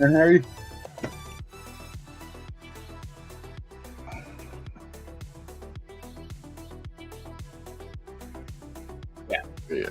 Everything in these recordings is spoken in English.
And Harry. Yeah. Yeah.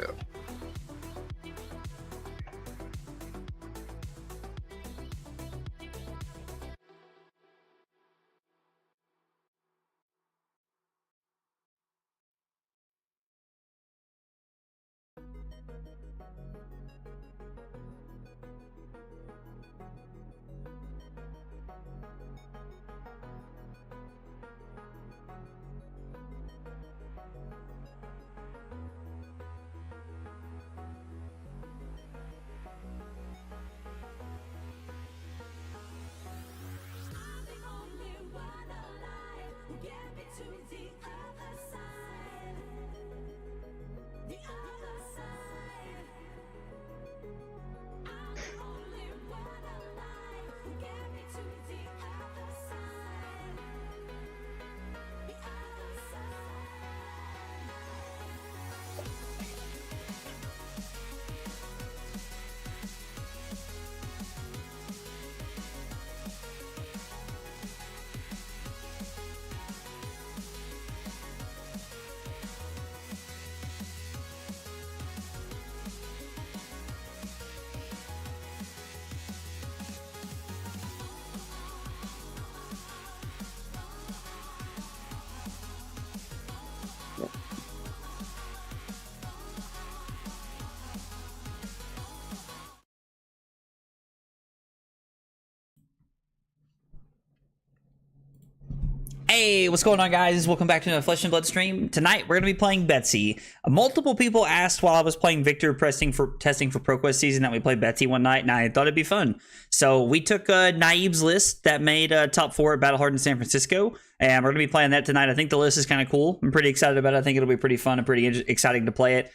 Hey, what's going on, guys? Welcome back to a Flesh and Blood stream. Tonight, we're going to be playing Betsy. Multiple people asked while I was playing Victor testing for ProQuest season that we play Betsy one night, and I thought it'd be fun. So we took Naib's list that made top 4 at Battle Hard in San Francisco, and we're going to be playing that tonight. I think the list is kind of cool. I'm pretty excited about it. I think it'll be pretty fun and pretty exciting to play it.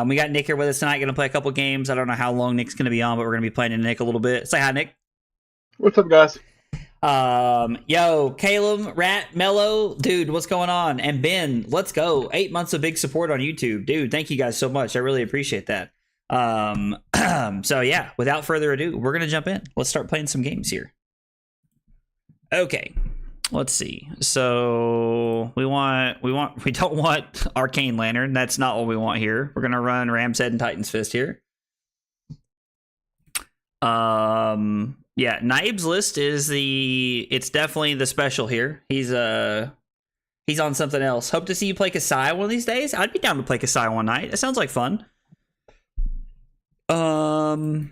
We got Nick here with us tonight, going to play a couple games. I don't know how long Nick's going to be on, but we're going to be playing to Nick a little bit. Say hi, Nick. What's up, guys? Yo, Caleb, Rat, Mello, dude, what's going on? And Ben, let's go. 8 months of big support on YouTube, dude. Thank you guys so much. I really appreciate that. So yeah, without further ado, we're gonna jump in. Let's start playing some games here. Okay, let's see. So we don't want Arcane Lantern. That's not what we want here. We're gonna run Ram's Head and Titan's Fist here. Yeah, Naib's list is it's definitely the special here. He's on something else. Hope to see you play Kasai one of these days. I'd be down to play Kasai one night. It sounds like fun. I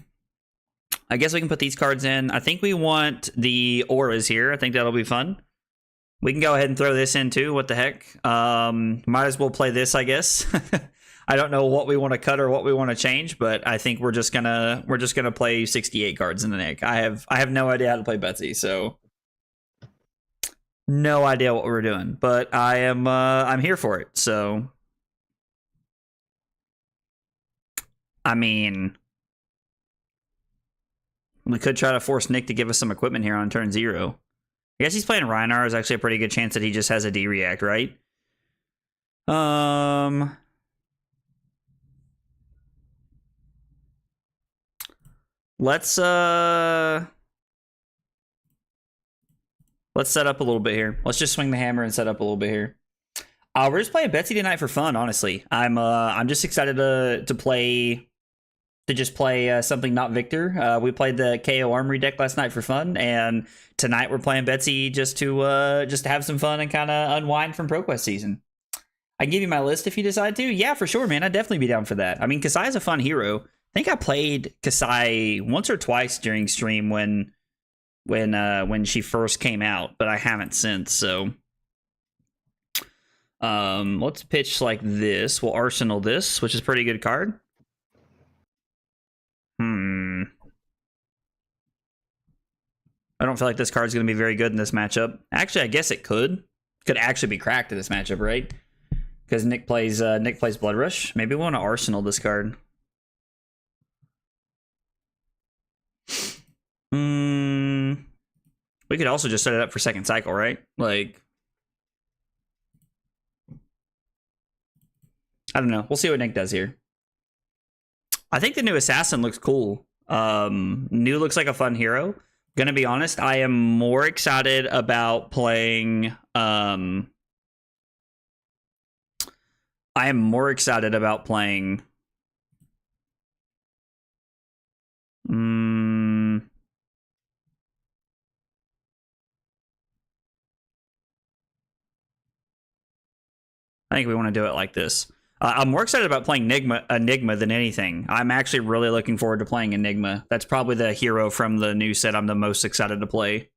guess we can put these cards in. I think we want the auras here. I think that'll be fun. We can go ahead and throw this in too. What the heck? Might as well play this, I guess. I don't know what we want to cut or what we want to change, but I think we're just gonna play 68 cards in the deck. I have no idea how to play Betsy, so no idea what we're doing. But I'm here for it. So I mean, we could try to force Nick to give us some equipment here on turn 0. I guess he's playing Rhinar. There's actually a pretty good chance that he just has a D-React, right? Let's set up a little bit here. Let's just swing the hammer and set up a little bit here. We're just playing Betsy tonight for fun, honestly. I'm just excited to play something not Victor. We played the KO Armory deck last night for fun, and tonight we're playing Betsy just to have some fun and kind of unwind from ProQuest season. I can give you my list if you decide to. Yeah, for sure, man. I'd definitely be down for that. I mean, Kasai is a fun hero. I think I played Kasai once or twice during stream when she first came out, but I haven't since. So let's pitch like this. We'll arsenal this, which is a pretty good card. I don't feel like this card's going to be very good in this matchup. Actually, I guess it could actually be cracked in this matchup, right? Because Nick plays Blood Rush. Maybe we want to arsenal this card. We could also just set it up for second cycle, right? Like, I don't know. We'll see what Nick does here. I think the new assassin looks cool. New looks like a fun hero. Gonna be honest, I am more excited about playing. I am more excited about playing. I think we want to do it like this. I'm more excited about playing Enigma than anything. I'm actually really looking forward to playing Enigma. That's probably the hero from the new set I'm the most excited to play.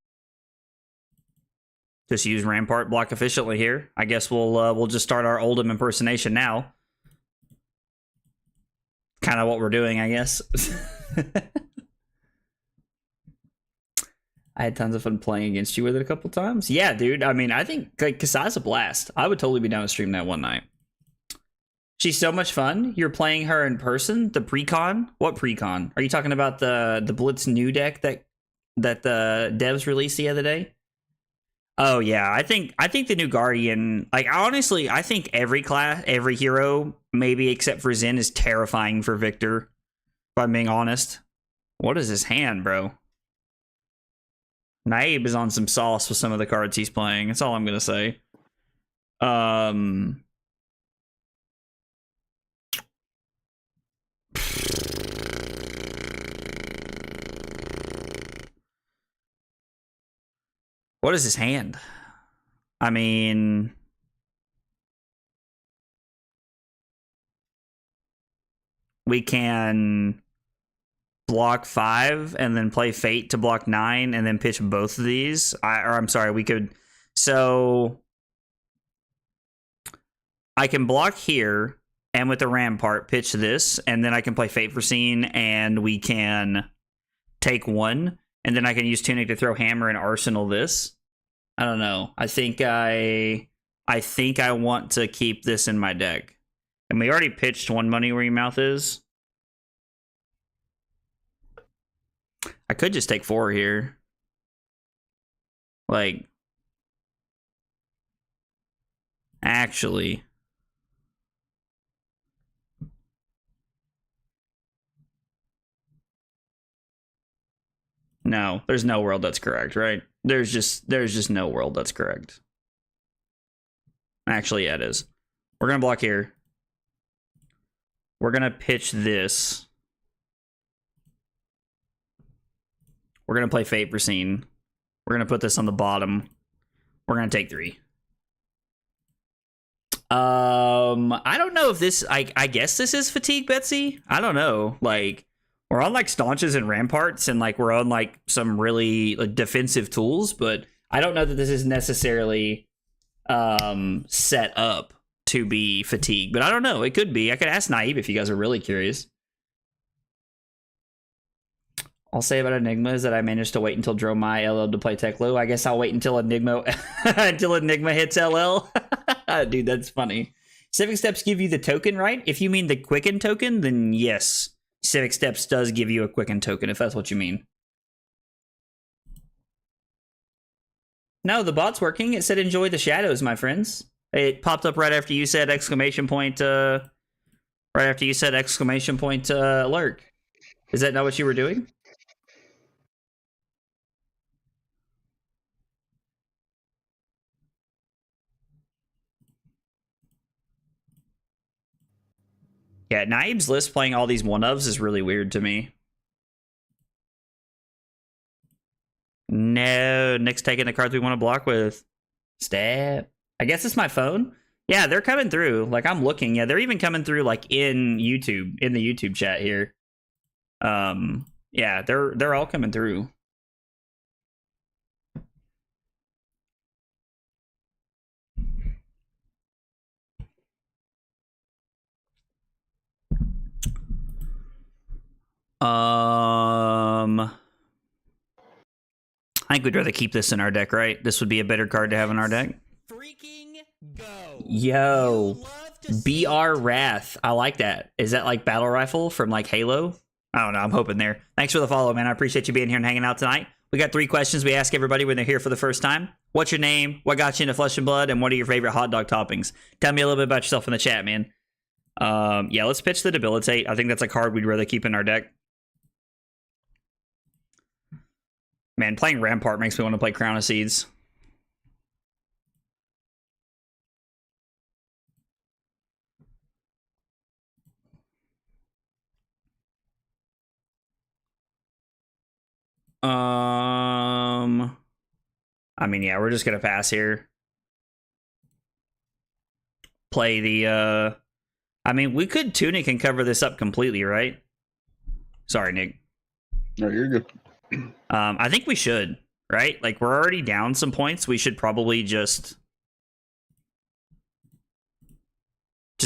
Just use Rampart block efficiently here. I guess we'll just start our Oldham impersonation now. Kind of what we're doing, I guess. I had tons of fun playing against you with it a couple times. Yeah, dude. I mean, I think like Kasai's a blast. I would totally be down to stream that one night. She's so much fun. You're playing her in person. The precon. What precon? Are you talking about the Blitz new deck that the devs released the other day? Oh yeah, I think the new Guardian. Like honestly, I think every hero, maybe except for Zen, is terrifying for Victor. If I'm being honest. What is his hand, bro? Naib is on some sauce with some of the cards he's playing. That's all I'm gonna say. What is his hand? I mean, we can block 5 and then play Fate to block 9 and then pitch both of these. I'm sorry, we could. So I can block here and with the Rampart pitch this, and then I can play Fate Foreseen and we can take 1, and then I can use Tunic to throw Hammer and Arsenal this. I don't know. I think I want to keep this in my deck. And we already pitched 1 money where your mouth is. I could just take 4 here. Like, actually. No, there's no world that's correct, right? There's just no world that's correct. Actually, yeah, it is. We're gonna block here. We're gonna pitch this. We're gonna play Fate Foreseen. We're gonna put this on the bottom. We're gonna take 3. I don't know if this. I guess this is Fatigue, Betsy. I don't know. Like, we're on like staunches and ramparts, and like we're on like some really like, defensive tools, but I don't know that this is necessarily set up to be Fatigue. But I don't know. It could be. I could ask Naive if you guys are really curious. I'll say about Enigma is that I managed to wait until Draw My LL to play Teklo. I guess I'll wait until Enigma hits LL. Dude, that's funny. Civic Steps give you the token, right? If you mean the Quicken token, then yes. Civic Steps does give you a Quicken token, if that's what you mean. No, the bot's working. It said enjoy the shadows, my friends. It popped up right after you said exclamation point, lurk. Is that not what you were doing? Yeah, Naib's list playing all these one-ofs is really weird to me. No, Nick's taking the cards we want to block with. Stab. I guess it's my phone. Yeah, they're coming through. Like, I'm looking. Yeah, they're even coming through, like, in YouTube, in the YouTube chat here. Yeah, they're all coming through. I think we'd rather keep this in our deck, right? This would be a better card to have in our deck. Freaking go. Yo. BR Wrath. I like that. Is that like battle rifle from like Halo? I don't know. I'm hoping there. Thanks for the follow, man. I appreciate you being here and hanging out tonight. We got 3 questions we ask everybody when they're here for the first time. What's your name? What got you into Flesh and Blood? And what are your favorite hot dog toppings? Tell me a little bit about yourself in the chat, man. Yeah, let's pitch the Debilitate. I think that's a card we'd rather keep in our deck. Man, playing Rampart makes me want to play Crown of Seeds. I mean, yeah, we're just gonna pass here. Play the I mean, we could Tunic and cover this up completely, right? Sorry, Nick. No, you're good. I think we should, right? Like, we're already down some points. We should probably just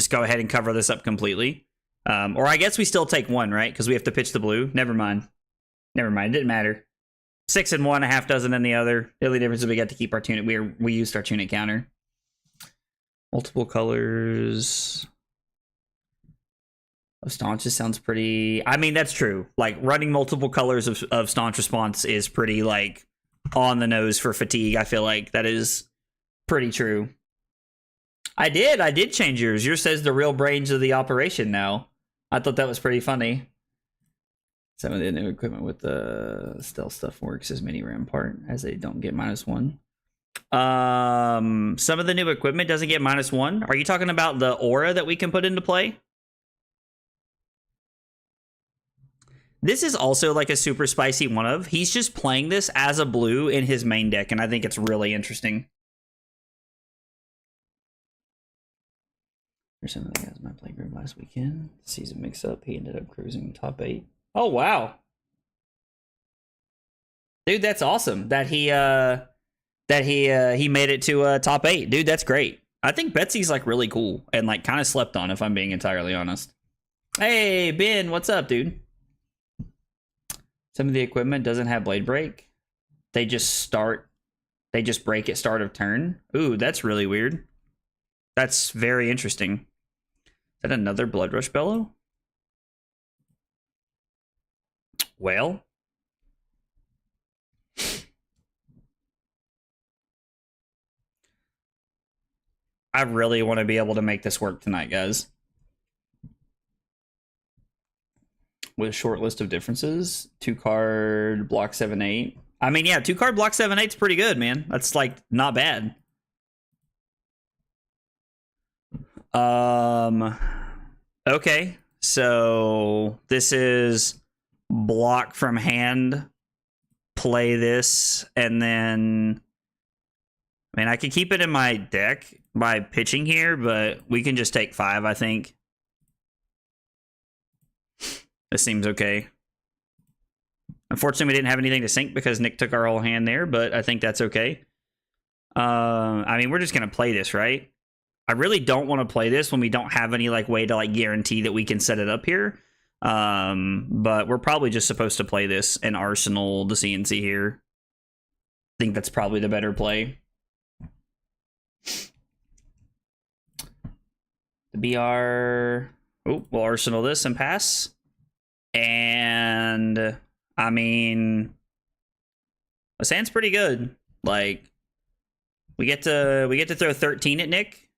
go ahead and cover this up completely. Or I guess we still take one, right? Because we have to pitch the blue. Never mind. Never mind. It didn't matter. 6 in one, a half dozen in the other. The only difference is we got to keep our tunic. We used our tunic counter. Multiple colors of staunch just sounds pretty. I mean, that's true. Like, running multiple colors of staunch response is pretty, like, on the nose for fatigue. I feel like that is pretty true. I did change yours. Yours says the real brains of the operation now. I thought that was pretty funny. Some of the new equipment with the stealth stuff works as mini Rampart, as they don't get -1. Some of the new equipment doesn't get -1. Are you talking about the aura that we can put into play? This is also like a super spicy one of. He's just playing this as a blue in his main deck, and I think it's really interesting. There's some of the guys in my playgroup last weekend. Season mix up. He ended up cruising top 8. Oh wow, dude, that's awesome that he made it to top 8, dude. That's great. I think Betsy's like really cool and like kind of slept on, if I'm being entirely honest. Hey Ben, what's up, dude? Some of the equipment doesn't have blade break. They just break at start of turn. Ooh, that's really weird. That's very interesting. Is that another Blood Rush Bellow? Well, I really want to be able to make this work tonight, guys. With a short list of differences, 2-card block 7/8. I mean, yeah, 2-card block 7/8 is pretty good, man. That's like not bad. Okay, so this is block from hand, play this, and then I mean, I could keep it in my deck by pitching here, but we can just take 5, I think. This seems okay. Unfortunately, we didn't have anything to sink because Nick took our whole hand there, but I think that's okay. I mean, we're just going to play this, right? I really don't want to play this when we don't have any like way to like guarantee that we can set it up here. But we're probably just supposed to play this and arsenal the CNC here. I think that's probably the better play. The BR. Oh, we'll arsenal this and pass. And I mean, the sand's pretty good. Like, we get to throw 13 at Nick,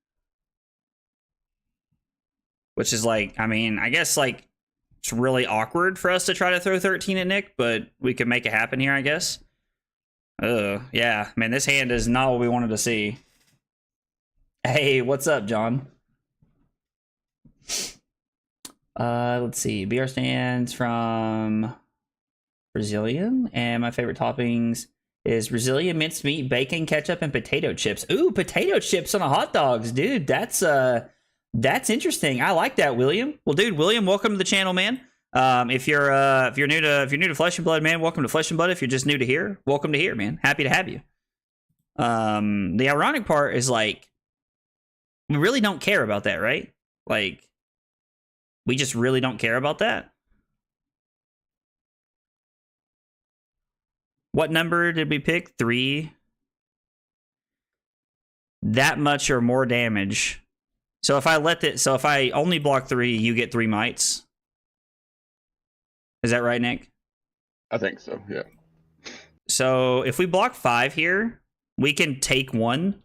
which is like, I mean, I guess like it's really awkward for us to try to throw 13 at Nick, but we can make it happen here, I guess. Yeah, man, this hand is not what we wanted to see. Hey, what's up, John? Let's see. BR stands from Brazilian, and my favorite toppings is Brazilian minced meat, bacon, ketchup, and potato chips. Ooh, potato chips on a hot dogs, dude. That's interesting. I like that, William. Well, dude, William, welcome to the channel, man. If you're new to Flesh and Blood, man, welcome to Flesh and Blood. If you're just new to here, welcome to here, man. Happy to have you. The ironic part is like we really don't care about that, right? Like, we just really don't care about that. What number did we pick? 3. That much or more damage. So if I only block 3, you get 3 mites. Is that right, Nick? I think so, yeah. So if we block 5 here, we can take 1.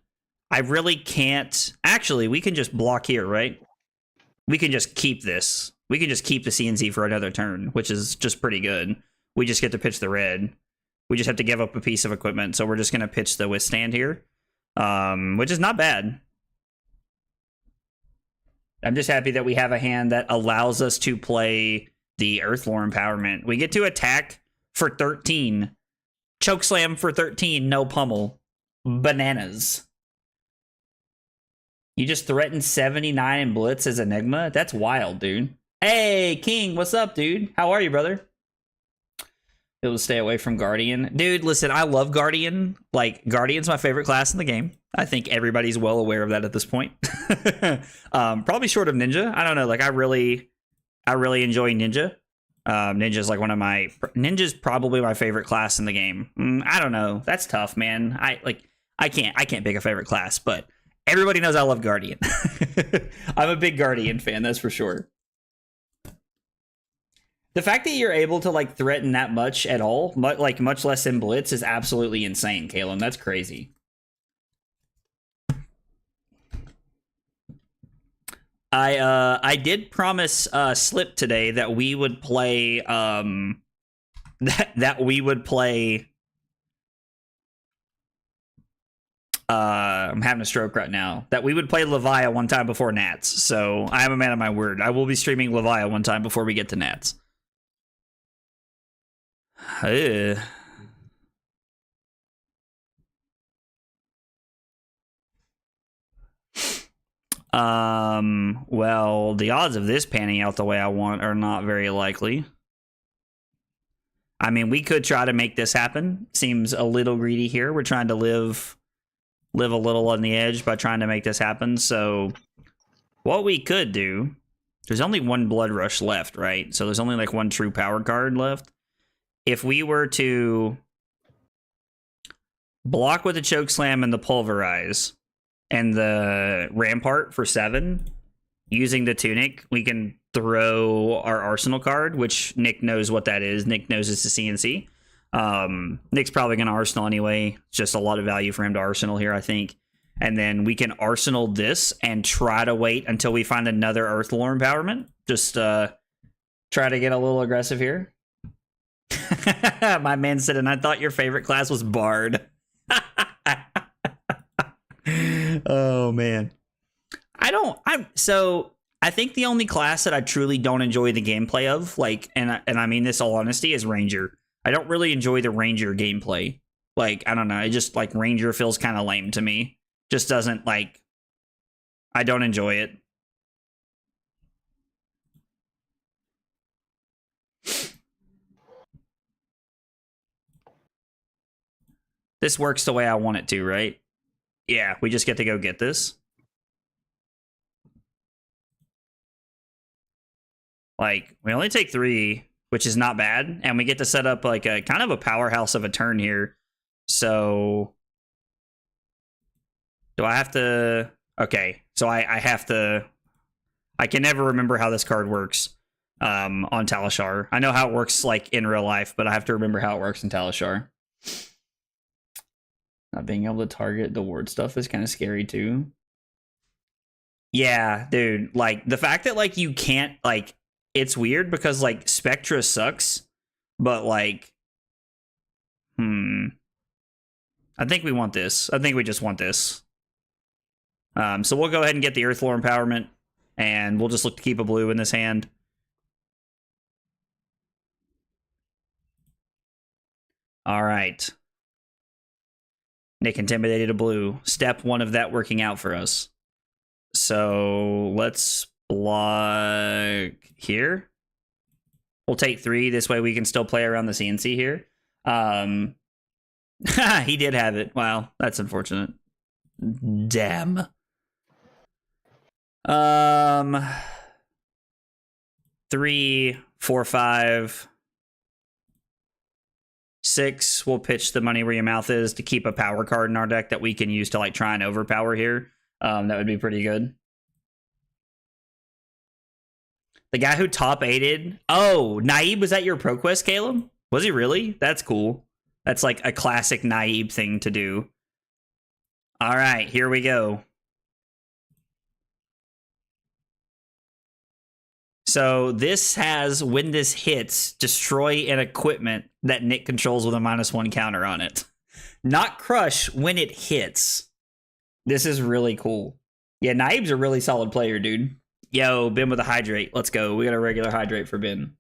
I really can't. Actually, we can just block here, right? We can just keep this. We can just keep the CNC for another turn, which is just pretty good. We just get to pitch the red. We just have to give up a piece of equipment. So we're just going to pitch the withstand here, which is not bad. I'm just happy that we have a hand that allows us to play the Earthlore Empowerment. We get to attack for 13. Chokeslam for 13, no pummel. Bananas. You just threatened 79 in Blitz as Enigma? That's wild, dude. Hey, King, what's up, dude? How are you, brother? Able to stay away from Guardian. Dude, listen, I love Guardian. Like, Guardian's my favorite class in the game. I think everybody's well aware of that at this point. Probably short of Ninja. I don't know. Like, I really enjoy Ninja. Ninja's like one of my... Ninja's probably my favorite class in the game. I don't know. That's tough, man. I can't pick a favorite class, but everybody knows I love Guardian. I'm a big Guardian fan, that's for sure. The fact that you're able to like threaten that much at all, much less in Blitz, is absolutely insane, Caleb. That's crazy. I did promise Slip today that we would play that we would play. I'm having a stroke right now. That we would play Levia one time before Nats. So I am a man of my word. I will be streaming Levia one time before we get to Nats. Well, the odds of this panning out the way I want are not very likely. I mean, we could try to make this happen. Seems a little greedy here. We're trying to live a little on the edge by trying to make this happen. So what we could do, there's only one Blood Rush left, right? So there's only like one true power card left. If we were to block with the Chokeslam and the Pulverize and the Rampart for 7, using the Tunic, we can throw our Arsenal card, which Nick knows what that is. Nick knows it's a CNC. Nick's probably going to Arsenal anyway. It's just a lot of value for him to Arsenal here, I think. And then we can Arsenal this and try to wait until we find another Earthlore Empowerment. Just try to get a little aggressive here. My man said, and I thought your favorite class was Bard. Oh, man. So I think the only class that I truly don't enjoy the gameplay of, like, and I mean this all honesty, is Ranger. I don't really enjoy the Ranger gameplay. Like, I don't know. It just, like, Ranger feels kind of lame to me. Just doesn't, like, I don't enjoy it. This works the way I want it to, right? Yeah, we just get to go get this. Like, we only take 3, which is not bad. And we get to set up, like, a kind of a powerhouse of a turn here. So do I have to... Okay, so I have to... I can never remember how this card works on Talishar. I know how it works, like, in real life, but I have to remember how it works in Talishar. Not being able to target the ward stuff is kind of scary, too. Yeah, dude. Like, the fact that, like, you can't, like... It's weird because, like, Spectra sucks, but, like... I think we want this. I think we just want this. So we'll go ahead and get the Earthlore Empowerment, and we'll just look to keep a blue in this hand. All right. Nick intimidated a blue. Step 1 of that working out for us. So let's block here. We'll take 3. This way we can still play around the CNC here. He did have it. Wow, that's unfortunate. Damn. 3, 4, 5, 6. We'll pitch the money where your mouth is to keep a power card in our deck that we can use to like try and overpower here. That would be pretty good. The guy who top 8'd. Oh, Naib was at your ProQuest, Caleb? Was he really? That's cool. That's like a classic Naib thing to do. All right, here we go. So this has, when this hits, destroy an equipment that Nick controls with a -1 counter on it. Not crush when it hits. This is really cool. Yeah, Naib's a really solid player, dude. Yo, Ben with a hydrate. Let's go. We got a regular hydrate for Ben.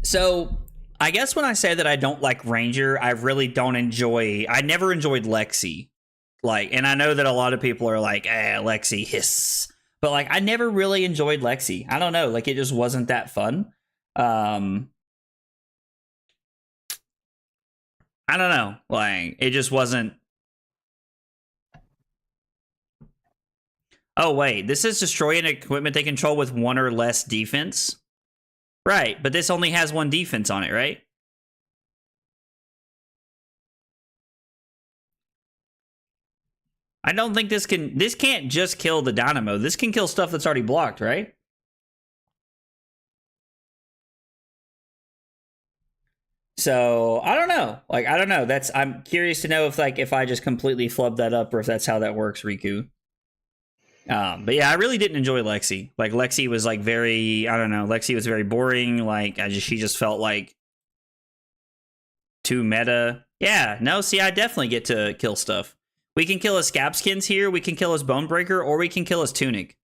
So, I guess when I say that I don't like Ranger, I really don't enjoy... I never enjoyed Lexi. Like, and I know that a lot of people are like, Lexi, hiss. But, like, I never really enjoyed Lexi. I don't know. Like, it just wasn't that fun. I don't know. Like, it just wasn't... Oh, wait. This is destroy an equipment they control with 1 or less defense? Right, but this only has 1 defense on it, right? I don't think this can't just kill the Dynamo. This can kill stuff that's already blocked, right? So, I don't know. Like, I don't know. I'm curious to know if I just completely flubbed that up or if that's how that works, Riku. But yeah, I really didn't enjoy Lexi. Like, Lexi was like very, I don't know, Lexi was very boring. Like, she just felt like too meta. Yeah, no, see, I definitely get to kill stuff. We can kill his Scabskins here, we can kill his Bonebreaker, or we can kill his Tunic.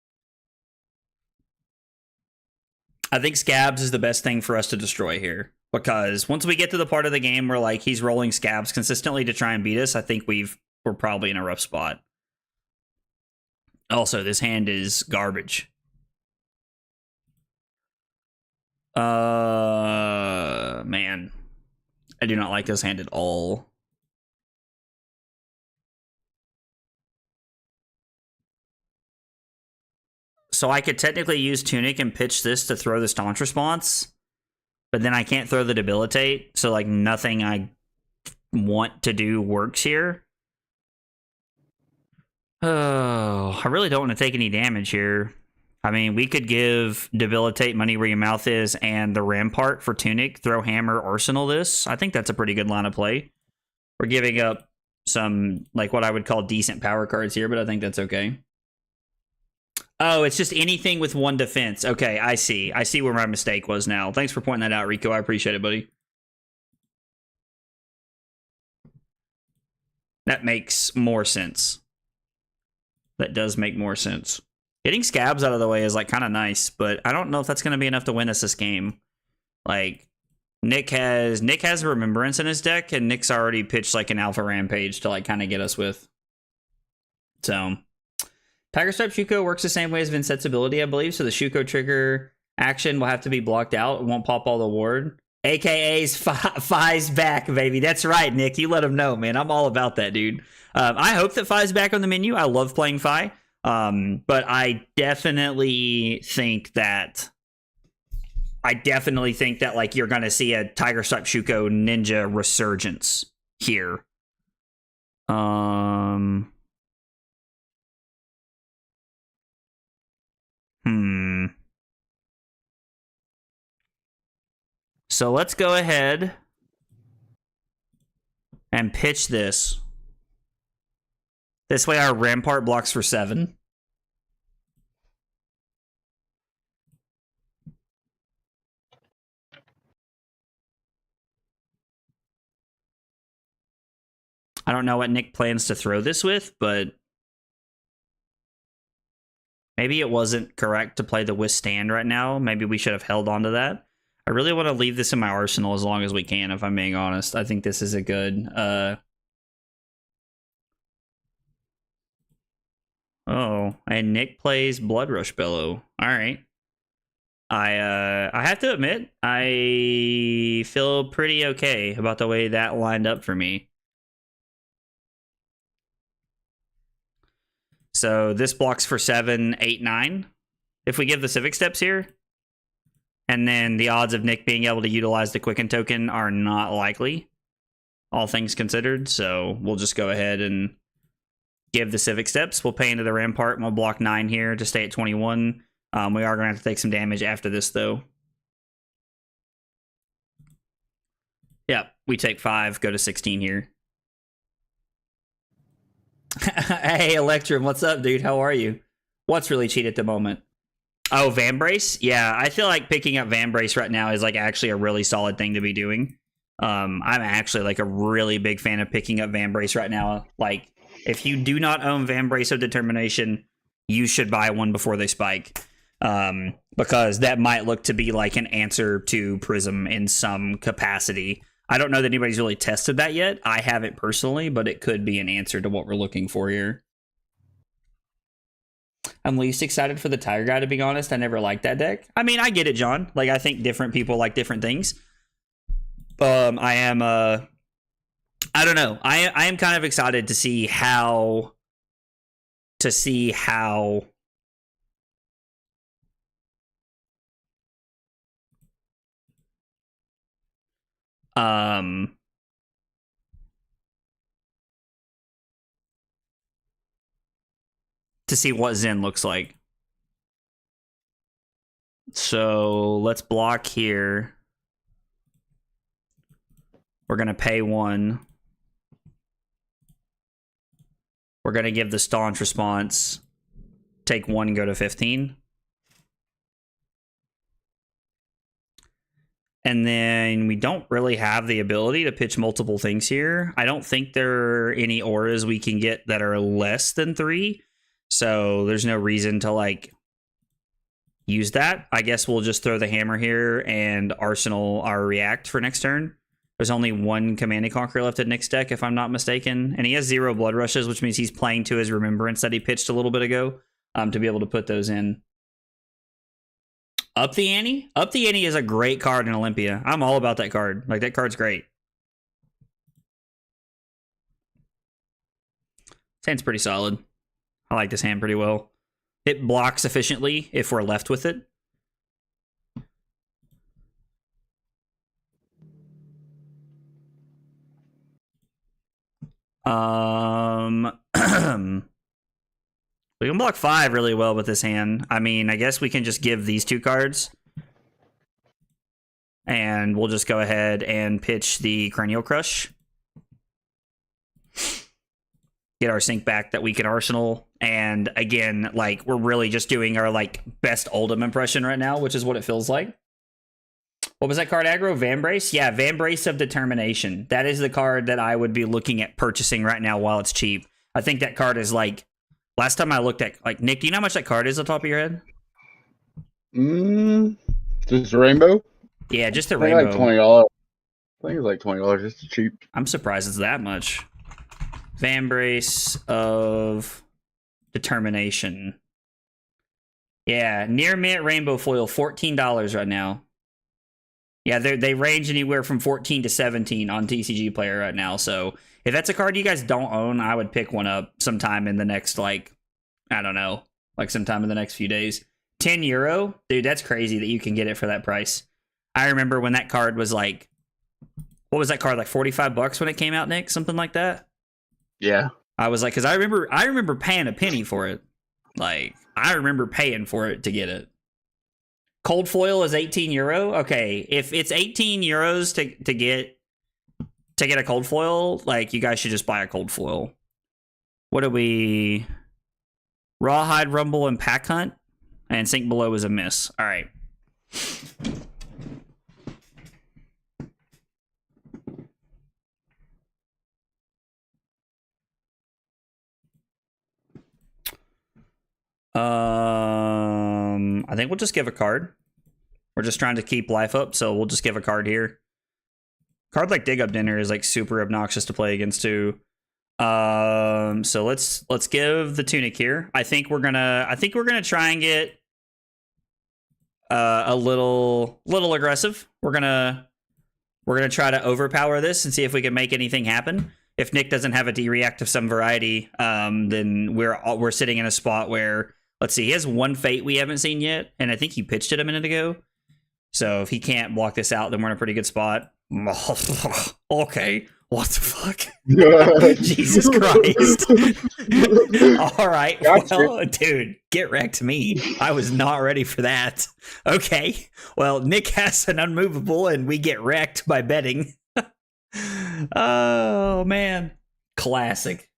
I think Scabs is the best thing for us to destroy here. Because once we get to the part of the game where, like, he's rolling Scabs consistently to try and beat us, I think we're probably in a rough spot. Also, this hand is garbage. Man. I do not like this hand at all. So I could technically use Tunic and pitch this to throw the Staunch Response, but then I can't throw the Debilitate, so like nothing I want to do works here. Oh, I really don't want to take any damage here. I mean, we could give Debilitate Money Where Your Mouth Is and the Rampart for Tunic, throw Hammer, Arsenal this. I think that's a pretty good line of play. We're giving up some, like, what I would call decent power cards here, but I think that's okay. Oh, it's just anything with 1 defense. Okay, I see. I see where my mistake was now. Thanks for pointing that out, Rico. I appreciate it, buddy. That makes more sense. That does make more sense. Getting Scabs out of the way is, like, kind of nice, but I don't know if that's going to be enough to win us this game. Like, Nick has a Remembrance in his deck, and Nick's already pitched, like, an Alpha Rampage to, like, kind of get us with. So... Tiger Stripe Shuko works the same way as Insensibility, I believe. So the Shuko trigger action will have to be blocked out. It won't pop all the ward. AKA's Fi's back, baby. That's right, Nick. You let him know, man. I'm all about that, dude. I hope that Fi's back on the menu. I love playing Fi. But I definitely think that... like, you're going to see a Tiger Stripe Shuko Ninja resurgence here. So let's go ahead and pitch this. This way our Rampart blocks for 7. I don't know what Nick plans to throw this with, but maybe it wasn't correct to play the Withstand right now. Maybe we should have held on to that. I really want to leave this in my arsenal as long as we can, if I'm being honest. I think this is a good... Oh, and Nick plays Blood Rush Bellow. All right. I have to admit, I feel pretty okay about the way that lined up for me. So this blocks for 7, 8, 9. If we give the Civic Steps here, and then the odds of Nick being able to utilize the Quicken token are not likely, all things considered. So we'll just go ahead and give the Civic Steps. We'll pay into the Rampart, and we'll block 9 here to stay at 21. We are going to have to take some damage after this, though. Yeah, we take 5, go to 16 here. Hey, Electrum, what's up, dude? How are you? What's really cheap at the moment? Oh, Vambrace? Yeah, I feel like picking up Vambrace right now is like actually a really solid thing to be doing. I'm actually like a really big fan of picking up Vambrace right now. Like, if you do not own Vambrace of Determination, you should buy one before they spike. Because that might look to be like an answer to Prism in some capacity. I don't know that anybody's really tested that yet. I haven't personally, but it could be an answer to what we're looking for here. I'm least excited for the Tiger Guy, to be honest. I never liked that deck. I mean, I get it, John. Like, I think different people like different things. I am, I don't know. I am kind of excited to see how, um, to see what Zen looks like. So let's block here. We're going to pay 1. We're going to give the staunch response. Take 1, go to 15. And then we don't really have the ability to pitch multiple things here. I don't think there are any auras we can get that are less than 3. So there's no reason to like use that. I guess we'll just throw the hammer here and arsenal our react for next turn. There's only 1 Command and Conquer left at Nick's deck, if I'm not mistaken. And he has 0 Blood Rushes, which means he's playing to his Remembrance that he pitched a little bit ago to be able to put those in. Up the Ante? Up the Ante is a great card in Olympia. I'm all about that card. Like, that card's great. This hand's pretty solid. I like this hand pretty well. It blocks efficiently if we're left with it. We can block 5 really well with this hand. I mean, I guess we can just give these 2 cards. And we'll just go ahead and pitch the Cranial Crush. Get our sync back that we can arsenal. And again, like, we're really just doing our like best Oldham impression right now, which is what it feels like. What was that card aggro? Vambrace? Yeah, Vambrace of Determination. That is the card that I would be looking at purchasing right now while it's cheap. I think that card is like, last time I looked at, like, Nick, do you know how much that card is on top of your head? Just a rainbow? Yeah, just the I think rainbow. like $20. I think it's like $20. Just cheap. I'm surprised it's that much. Vambrace of Determination. Yeah, near mint rainbow foil, $14 right now. Yeah, they range anywhere from 14 to 17 on TCG Player right now. So if that's a card you guys don't own, I would pick one up sometime in the next, like, I don't know, like sometime in the next few days. €10? Dude, that's crazy that you can get it for that price. I remember when that card was like, what was that card, like $45 when it came out, Nick? Something like that? Yeah. I was like, because I remember paying a penny for it. Like, I remember paying for it to get it. Cold foil is €18. Okay, if it's €18 to get a cold foil, like, you guys should just buy a cold foil. What do we? Rawhide, Rumble, and Pack Hunt, and Sink Below is a miss. All right. I think we'll just give a card. We're just trying to keep life up, so we'll just give a card here. Card like Dig Up Dinner is like super obnoxious to play against too. So let's give the Tunic here. I think we're gonna try and get a little aggressive. We're gonna try to overpower this and see if we can make anything happen. If Nick doesn't have a D-React of some variety, then we're sitting in a spot where, let's see, he has 1 Fate we haven't seen yet, and I think he pitched it a minute ago. So if he can't block this out, then we're in a pretty good spot. Okay, what the fuck? Jesus Christ. All right, well, dude, get wrecked me. I was not ready for that. Okay, well, Nick has an unmovable, and we get wrecked by betting. Oh, man. Classic.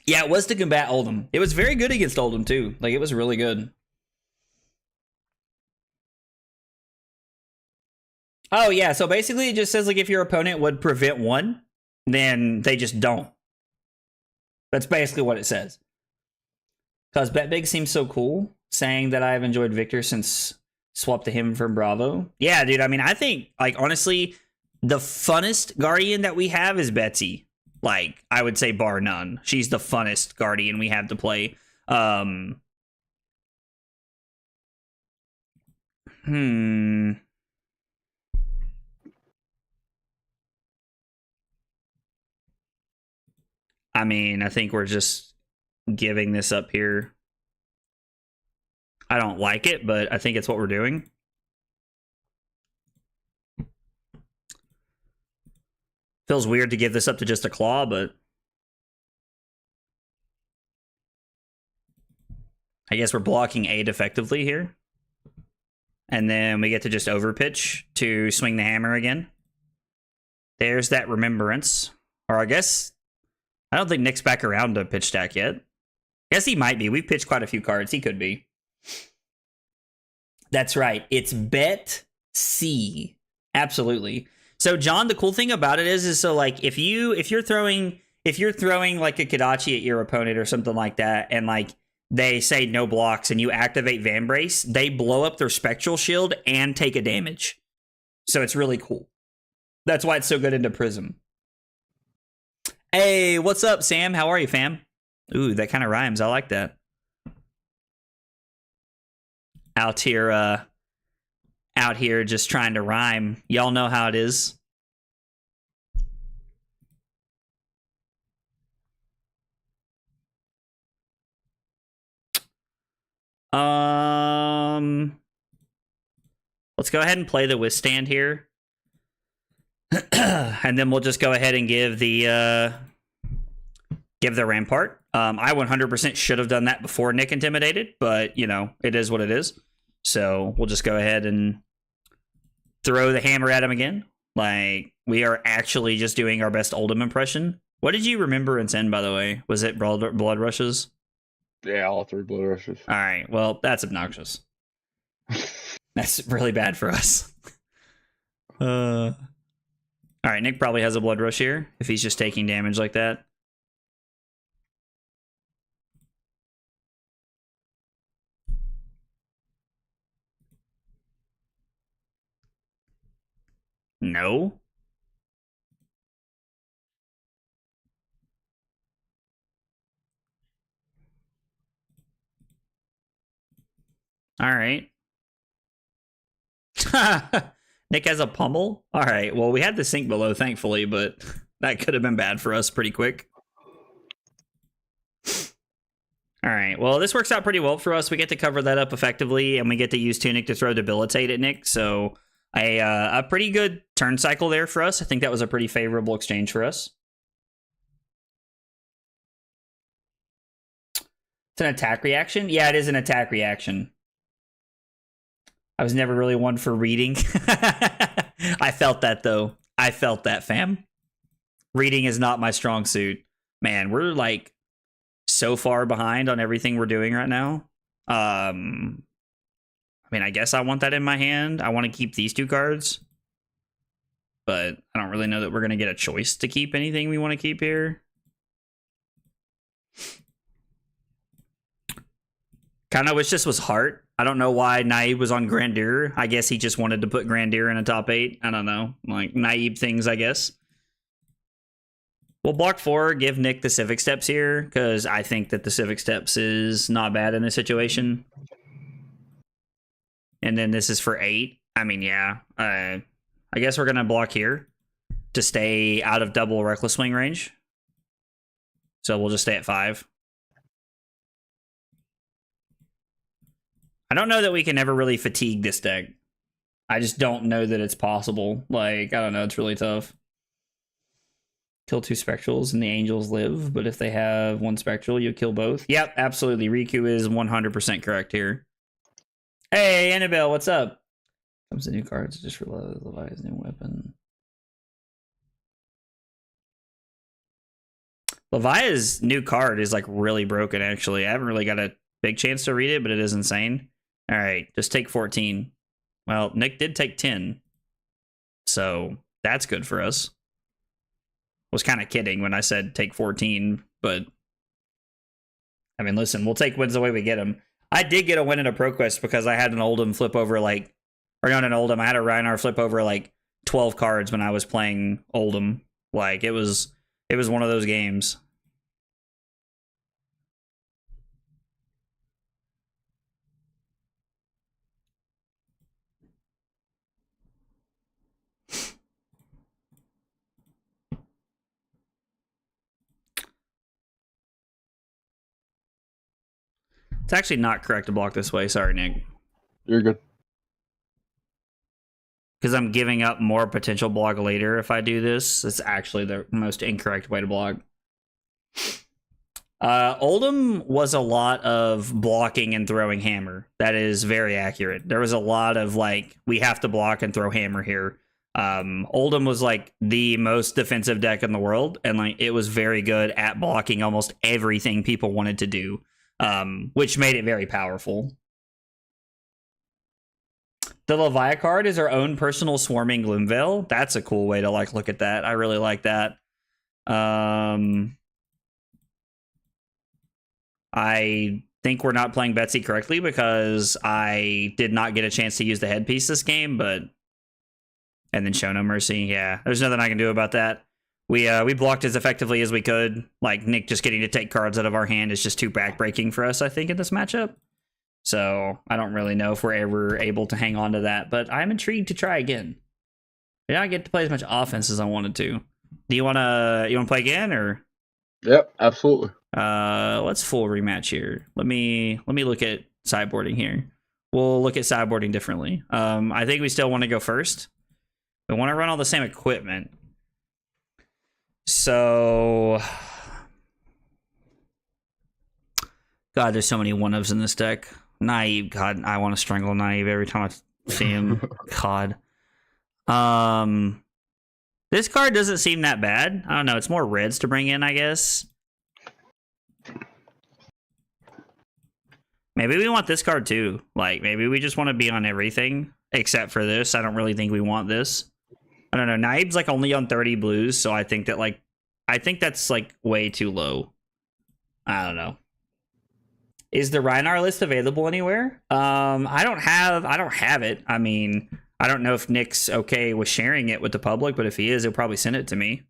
Yeah, it was to combat Oldhim. It was very good against Oldhim too. Like, it was really good. Oh yeah, so basically it just says like if your opponent would prevent one, then they just don't. That's basically what it says. Because Bet Big seems so cool, saying that I've enjoyed Victor since swap to him from Bravo. Yeah, dude. I mean, I think, like, honestly, the funnest Guardian that we have is Betsy. Like, I would say bar none. She's the funnest Guardian we have to play. I mean, I think we're just giving this up here. I don't like it, but I think it's what we're doing. Feels weird to give this up to just a claw, but I guess we're blocking 8 effectively here. And then we get to just overpitch to swing the hammer again. There's that remembrance. Or I guess, I don't think Nick's back around to pitch stack yet. I guess he might be. We've pitched quite a few cards. He could be. That's right. It's Betsy. Absolutely. So John, the cool thing about it is so like if you're throwing like a Kodachi at your opponent or something like that, and like they say no blocks and you activate Vambrace, they blow up their Spectral Shield and take a damage. So it's really cool. That's why it's so good into Prism. Hey, what's up, Sam? How are you, fam? Ooh, that kind of rhymes. I like that. Out here just trying to rhyme. Y'all know how it is. Let's go ahead and play the withstand here. And then we'll just go ahead and give the rampart. I 100% should have done that before Nick intimidated, but you know, it is what it is. So we'll just go ahead and throw the hammer at him again. Like, we are actually just doing our best Oldhim impression. What did you remember and send, by the way? Was it blood rushes? Yeah, all 3 blood rushes. All right, well, that's obnoxious. That's really bad for us. All right, Nick probably has a blood rush here if he's just taking damage like that. No. All right. Nick has a pummel? All right. Well, we had the sink below, thankfully, but that could have been bad for us pretty quick. All right. Well, this works out pretty well for us. We get to cover that up effectively, and we get to use Tunic to throw Debilitate at Nick. So a pretty good turn cycle there for us. I think that was a pretty favorable exchange for us. It's an attack reaction? Yeah, it is an attack reaction. I was never really one for reading. I felt that, though. I felt that, fam. Reading is not my strong suit. Man, we're like so far behind on everything we're doing right now. I mean, I guess I want that in my hand. I want to keep these 2 cards. But I don't really know that we're going to get a choice to keep anything we want to keep here. Kind of wish this was Heart. I don't know why Naib was on Grandeur. I guess he just wanted to put Grandeur in a top 8. I don't know. Like, Naib things, I guess. We'll block 4, give Nick the Civic Steps here, because I think that the Civic Steps is not bad in this situation. And then this is for 8. I mean, yeah. I guess we're going to block here to stay out of double Reckless Swing range. So we'll just stay at 5. I don't know that we can ever really fatigue this deck. I just don't know that it's possible. Like, I don't know. It's really tough. Kill 2 Spectrals and the Angels live, but if they have 1 Spectral, you kill both. Yep, absolutely. Riku is 100% correct here. Hey, Annabelle, what's up? Comes the new cards just for Levi's new weapon. Levia's new card is like really broken, actually. I haven't really got a big chance to read it, but it is insane. All right, just take 14. Well, Nick did take 10. So that's good for us. Was kind of kidding when I said take 14, but I mean, listen, we'll take wins the way we get them. I did get a win in a ProQuest because I had an Oldhim flip over like, or not an Oldhim, I had a Rhinar flip over like 12 cards when I was playing Oldhim. Like, it was one of those games. It's actually not correct to block this way. Sorry, Nick. You're good. Because I'm giving up more potential block later if I do this. It's actually the most incorrect way to block. Oldhim was a lot of blocking and throwing hammer. That is very accurate. There was a lot of like, we have to block and throw hammer here. Oldhim was like the most defensive deck in the world, and like it was very good at blocking almost everything people wanted to do, which made it very powerful. The Levia card is our own personal swarming Gloomveil. That's a cool way to like look at that. I really like that. I think we're not playing Betsy correctly because I did not get a chance to use the headpiece this game, but and then show no mercy. Yeah, there's nothing I can do about that. We blocked as effectively as we could. Like, Nick just getting to take cards out of our hand is just too backbreaking for us, I think, in this matchup. So I don't really know if we're ever able to hang on to that, but I'm intrigued to try again. I don't get to play as much offense as I wanted to. Do you wanna play again, or? Yep, absolutely. Let's full rematch here. Let me look at sideboarding here. We'll look at sideboarding differently. I think we still want to go first. We want to run all the same equipment. So, God, there's so many one-ofs in this deck. Naive, God, I want to strangle Naive every time I see him. God. This card doesn't seem that bad. I don't know. It's more reds to bring in, I guess. Maybe we want this card too. Like, maybe we just want to be on everything except for this. I don't really think we want this. I don't know. Naib's like only on 30 blues, so I think that's like way too low. I don't know. Is the Rhinar list available anywhere? I don't have it. I mean, I don't know if Nick's okay with sharing it with the public, but if he is, he'll probably send it to me.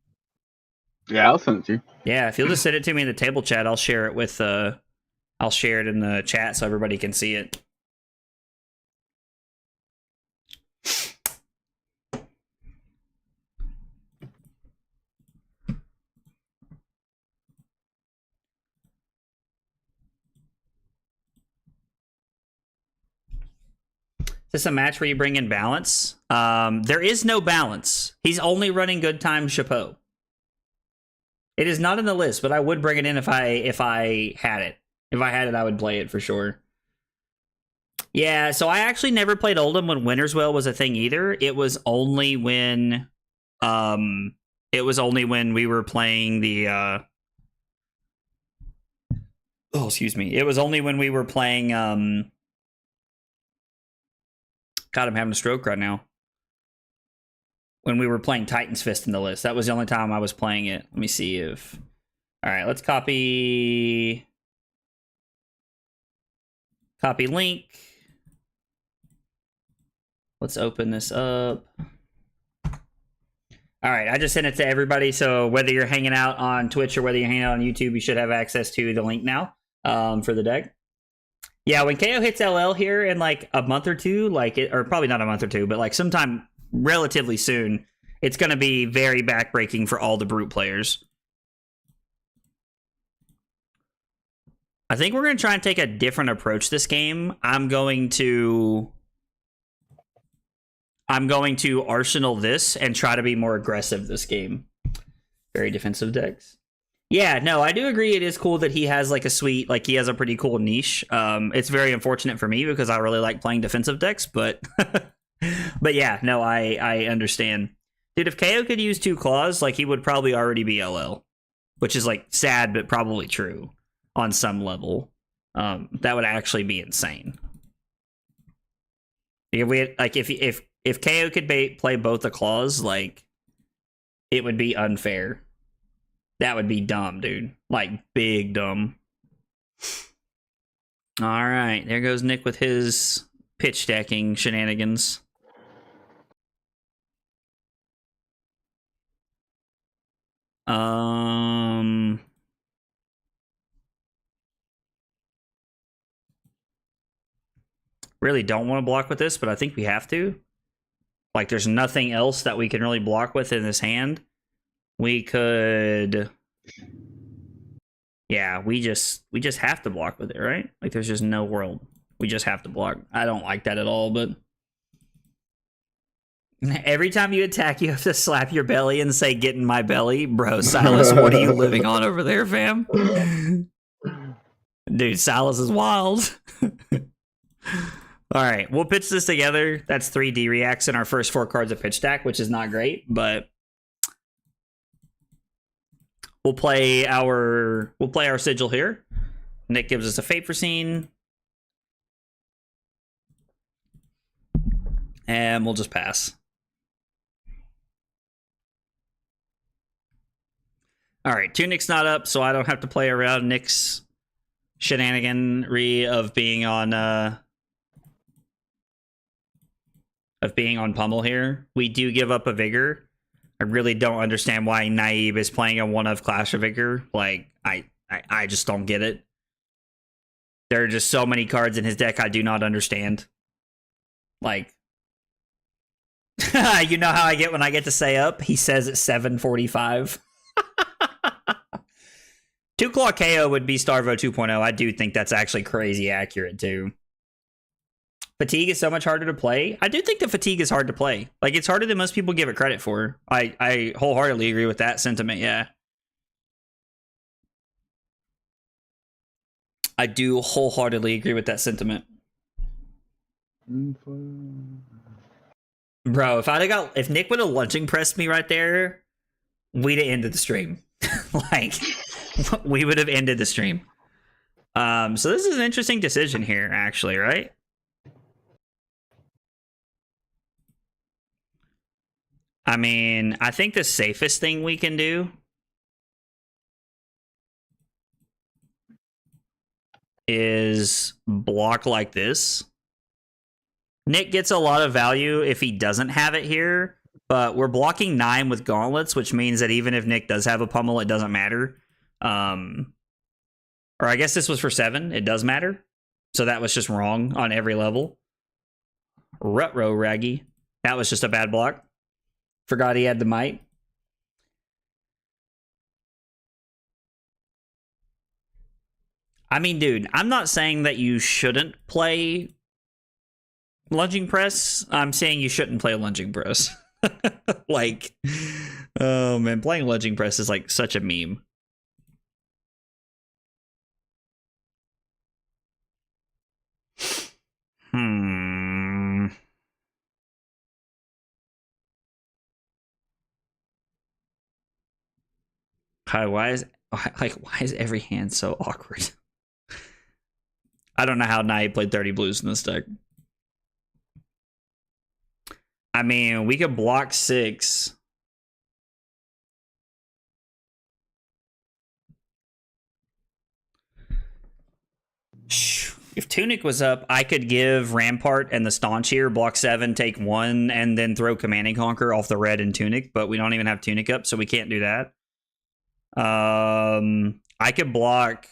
Yeah, I'll send it to you. Yeah, if you'll just send it to me in the table chat, I'll share it with I'll share it in the chat so everybody can see it. Is this a match where you bring in balance? There is no balance. He's only running Good Time Chapeau. It is not in the list, but I would bring it in if I had it. If I had it, I would play it for sure. Yeah, so I actually never played Oldhim when Winter's Well was a thing either. It was only when we were playing the oh, excuse me. It was only when we were playing God, I'm having a stroke right now. When we were playing Titan's Fist in the list. That was the only time I was playing it. Let me see if... Alright, let's copy link. Let's open this up. Alright, I just sent it to everybody, so whether you're hanging out on Twitch or whether you're hanging out on YouTube, you should have access to the link now for the deck. Yeah, when KO hits LL here in like a month or two, or probably not a month or two, but like sometime relatively soon, it's going to be very backbreaking for all the Brute players. I think we're going to try and take a different approach this game. I'm going to Arsenal this and try to be more aggressive this game. Very defensive decks. Yeah, no, I do agree. It is cool that he has like he has a pretty cool niche. It's very unfortunate for me because I really like playing defensive decks, but but yeah, no, I understand. Dude, if KO could use 2 claws, like he would probably already be LL. which is like sad but probably true on some level. That would actually be insane. If we like if KO could play both the claws, like it would be unfair. That would be dumb, dude. Like big dumb. All right, there goes Nick with his pitch stacking shenanigans. Really don't want to block with this, but I think we have to. Like, there's nothing else that we can really block with in this hand. We could... Yeah, we just have to block with it, right? Like, there's just no world. We just have to block. I don't like that at all, but... Every time you attack, you have to slap your belly and say, "Get in my belly." Bro, Silas, what are you living on over there, fam? Dude, Silas is wild. All right, we'll pitch this together. That's 3 D reacts in our first 4 cards of pitch stack, which is not great, but we'll play our sigil here. Nick gives us a Fate Foreseen. And we'll just pass. All right, Tunic's not up, so I don't have to play around Nick's shenaniganry of being on Pummel here. We do give up a Vigor. I really don't understand why Naib is playing a one of Clash of Vigor. Like, I just don't get it. There are just so many cards in his deck I do not understand. Like, you know how I get when I get to say up? He says it's 7:45. 2-Claw KO would be Starvo 2.0. I do think that's actually crazy accurate, too. Fatigue is so much harder to play. I do think the Fatigue is hard to play. Like, it's harder than most people give it credit for. I wholeheartedly agree with that sentiment, yeah. I do wholeheartedly agree with that sentiment. Bro, if Nick would have lunching pressed me right there, we'd have ended the stream. Like, we would have ended the stream. So this is an interesting decision here, actually, right? I mean, I think the safest thing we can do is block like this. Nick gets a lot of value if he doesn't have it here, but we're blocking 9 with gauntlets, which means that even if Nick does have a pummel, it doesn't matter. Or I guess this was for 7. It does matter. So that was just wrong on every level. Rutro Raggy. That was just a bad block. Forgot he had the might. I mean, dude, I'm not saying that you shouldn't play lunging press. I'm saying you shouldn't play lunging press. Like, oh man, playing lunging press is like such a meme. Hi, why is every hand so awkward? I don't know how Nai played 30 blues in this deck. I mean, we could block 6. If Tunic was up, I could give Rampart and the Staunch here, block 7, take 1, and then throw Command and Conquer off the red and Tunic, but we don't even have Tunic up, so we can't do that. I could block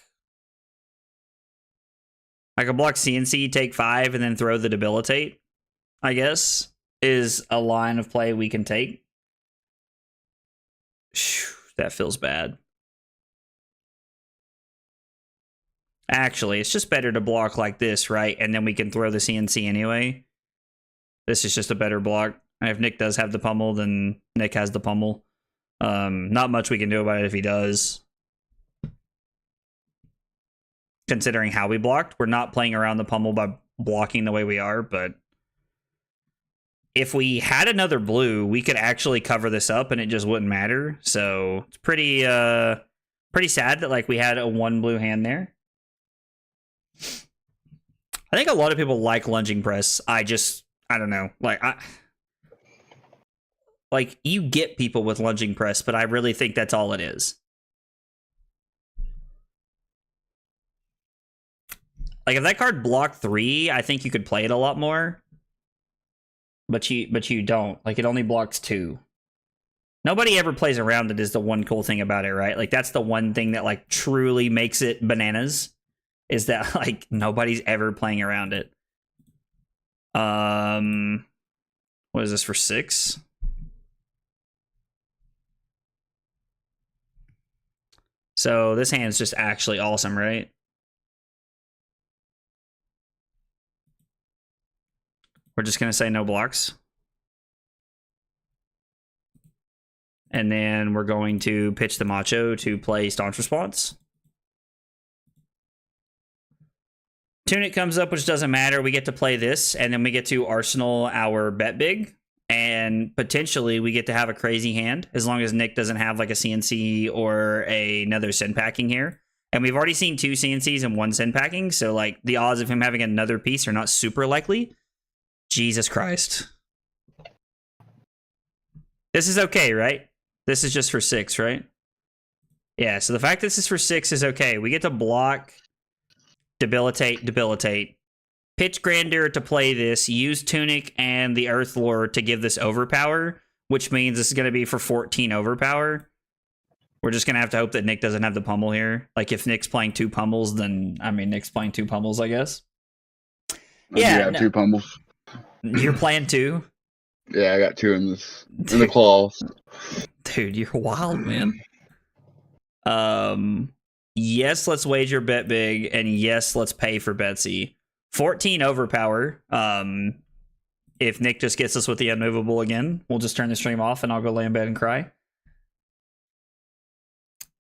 CNC, take 5, and then throw the Debilitate, I guess, is a line of play we can take. That feels bad. Actually, it's just better to block like this, right? And then we can throw the CNC anyway. This is just a better block. And if Nick does have the pummel, then Nick has the pummel. Not much we can do about it if he does. Considering how we blocked, we're not playing around the pummel by blocking the way we are, but if we had another blue, we could actually cover this up and it just wouldn't matter. So it's pretty Pretty sad that like we had a 1 blue hand there. I think a lot of people like lunging press. I don't know. Like you get people with lunging press, but I really think that's all it is. Like if that card blocked 3, I think you could play it a lot more. But you don't. Like it only blocks 2. Nobody ever plays around it is the one cool thing about it, right? Like that's the one thing that like truly makes it bananas is that like nobody's ever playing around it. What is this for 6? So this hand's just actually awesome, right? We're just going to say no blocks. And then we're going to pitch the Macho to play Staunch Response. Tunic comes up, which doesn't matter. We get to play this, and then we get to arsenal our bet big. And potentially we get to have a crazy hand, as long as Nick doesn't have like a CNC or another Sin Packing here. And we've already seen 2 CNCs and 1 Sin Packing, so like the odds of him having another piece are not super likely. Jesus Christ. This is okay, right? This is just for 6, right? Yeah, so the fact this is for 6 is okay. We get to block, debilitate. Pitch Grandeur to play this, use Tunic and the Earth Lord to give this overpower, which means this is going to be for 14 overpower. We're just going to have to hope that Nick doesn't have the pummel here. Like, if Nick's playing 2 pummels, then, I mean, Nick's playing 2 pummels, I guess. Yeah, I got 2 pummels. You're playing 2? Yeah, I got 2 in the claws. Dude, you're wild, man. Yes, let's wager bet big, and yes, let's pay for Betsy. 14 overpower. If Nick just gets us with the unmovable again, we'll just turn the stream off and I'll go lay in bed and cry.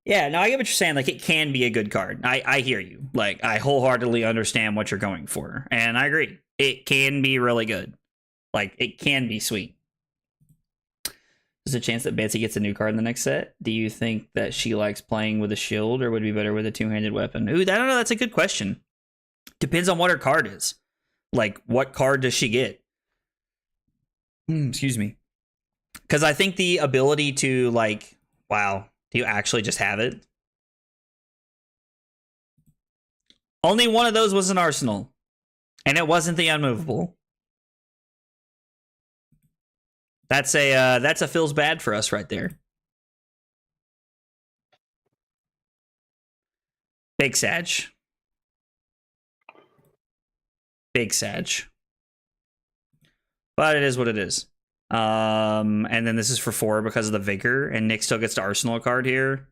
Yeah, no, I get what you're saying. Like, it can be a good card. I hear you. Like, I wholeheartedly understand what you're going for. And I agree. It can be really good. Like, it can be sweet. There's a chance that Betsy gets a new card in the next set. Do you think that she likes playing with a shield or would be better with a 2-handed weapon? Ooh, I don't know. That's a good question. Depends on what her card is. Like, what card does she get? Excuse me. Because I think the ability to, like, wow, do you actually just have it? Only one of those was an arsenal. And it wasn't the unmovable. That's a feels bad for us right there. Big Sag. Big Sag. But it is what it is. And then this is for 4 because of the Vigor, and Nick still gets to arsenal a card here.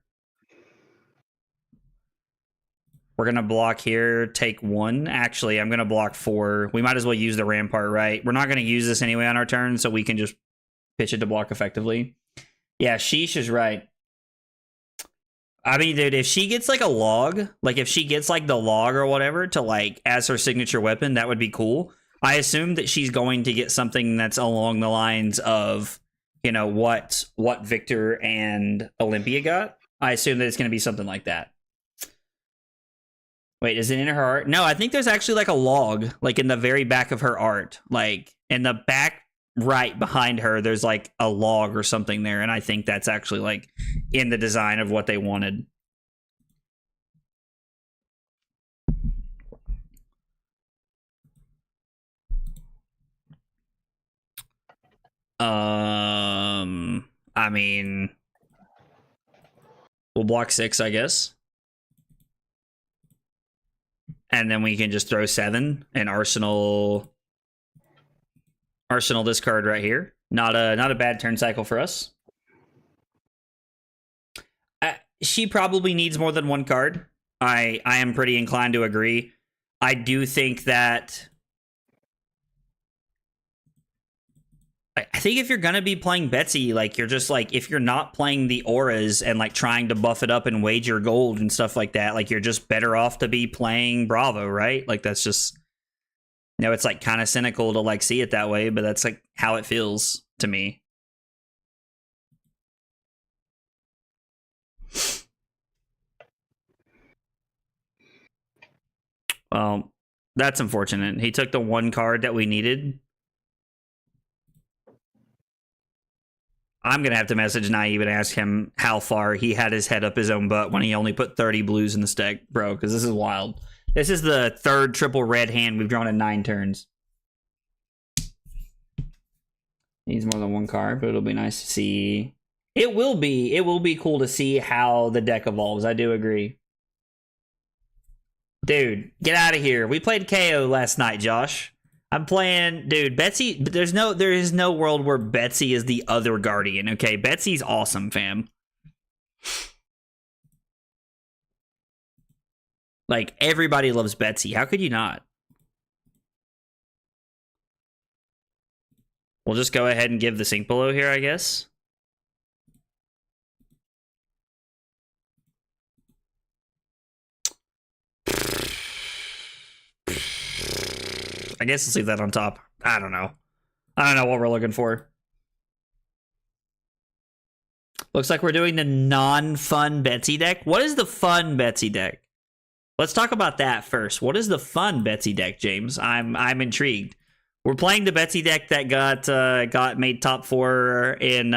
We're going to block here, take 1. Actually, I'm going to block 4. We might as well use the Rampart, right? We're not going to use this anyway on our turn, so we can just pitch it to block effectively. Yeah, Sheesh is right. I mean, dude, if she gets like a log, like if she gets like the log or whatever to like as her signature weapon, that would be cool. I assume that she's going to get something that's along the lines of, you know, what Victor and Olympia got. I assume that it's going to be something like that. Wait, is it in her art? No, I think there's actually like a log, like in the very back of her art, like in the back right behind her, there's like a log or something there, and I think that's actually like in the design of what they wanted. I mean, we'll block 6, I guess. And then we can just throw 7 and arsenal this card right here. Not a bad turn cycle for us. She probably needs more than 1 card. I am pretty inclined to agree. I do think that I think if you're gonna be playing Betsy, like you're just like, if you're not playing the auras and like trying to buff it up and wager gold and stuff like that, like you're just better off to be playing Bravo, right? Like that's just, you know, it's like kind of cynical to like see it that way, but that's like how it feels to me. Well, that's unfortunate. He took the one card that we needed. I'm going to have to message Naive and ask him how far he had his head up his own butt when he only put 30 blues in the stack, bro, because this is wild. This is the third triple red hand we've drawn in 9 turns. Needs more than one card, but it'll be nice to see. It will be cool to see how the deck evolves. I do agree. Dude, get out of here. We played KO last night, Josh. I'm playing, dude, Betsy. There is no world where Betsy is the other Guardian, okay? Betsy's awesome, fam. Like, everybody loves Betsy. How could you not? We'll just go ahead and give the sync below here, I guess. I guess let's leave that on top. I don't know. I don't know what we're looking for. Looks like we're doing the non-fun Betsy deck. What is the fun Betsy deck? Let's talk about that first. What is the fun Betsy deck, James? I'm intrigued. We're playing the Betsy deck that got made top 4 in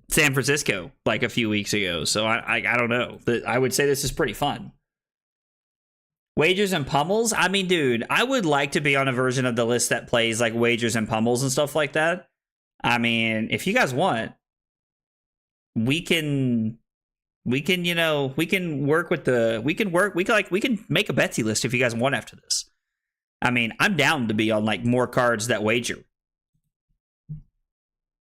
San Francisco like a few weeks ago. So I don't know. I would say this is pretty fun. Wagers and pummels? I mean, dude, I would like to be on a version of the list that plays like wagers and pummels and stuff like that. I mean, if you guys want, we can work with we can make a Betsy list if you guys want after this. I mean, I'm down to be on like more cards that wager.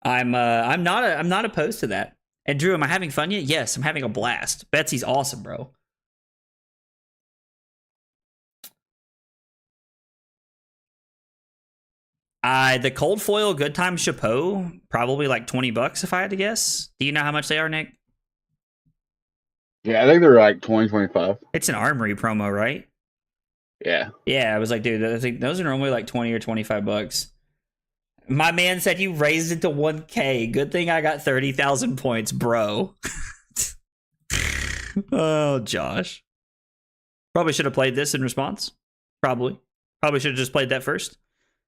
I'm not opposed to that. And Drew, am I having fun yet? Yes, I'm having a blast. Betsy's awesome, bro. The cold foil good time chapeau, probably like $20 if I had to guess. Do you know how much they are, Nick? Yeah, I think they're like 20, 25. It's an Armory promo, right? Yeah. Yeah, I was like, dude, I think those are normally like 20 or $25. My man said you raised it to 1K. Good thing I got 30,000 points, bro. Oh, Josh. Probably should have played this in response. Probably should have just played that first.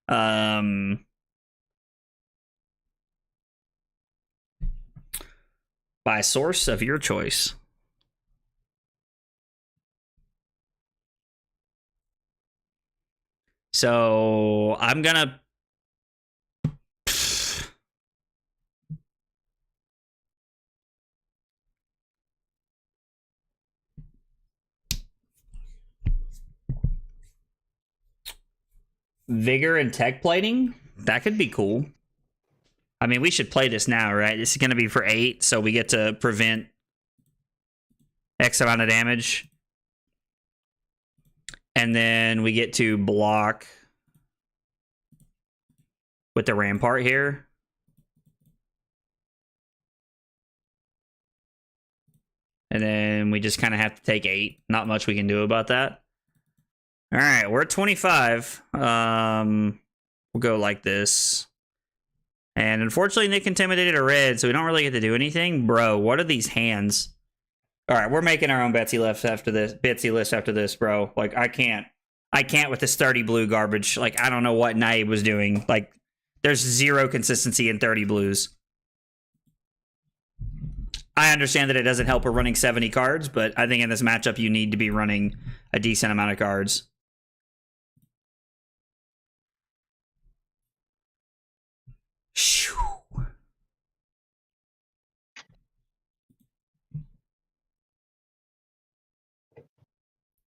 By source of your choice. So I'm gonna Vigor and tech plating? That could be cool. I mean, we should play this now, right? This is going to be for 8, so we get to prevent X amount of damage. And then we get to block with the Rampart here. And then we just kind of have to take 8. Not much we can do about that. All right, we're at 25. We'll go like this. And unfortunately, Nick intimidated a red, so we don't really get to do anything. Bro, what are these hands? All right, we're making our own Betsy list after this, bro. Like, I can't with this 30 blue garbage. Like, I don't know what Naib was doing. Like, there's 0 consistency in 30 blues. I understand that it doesn't help we're running 70 cards, but I think in this matchup, you need to be running a decent amount of cards.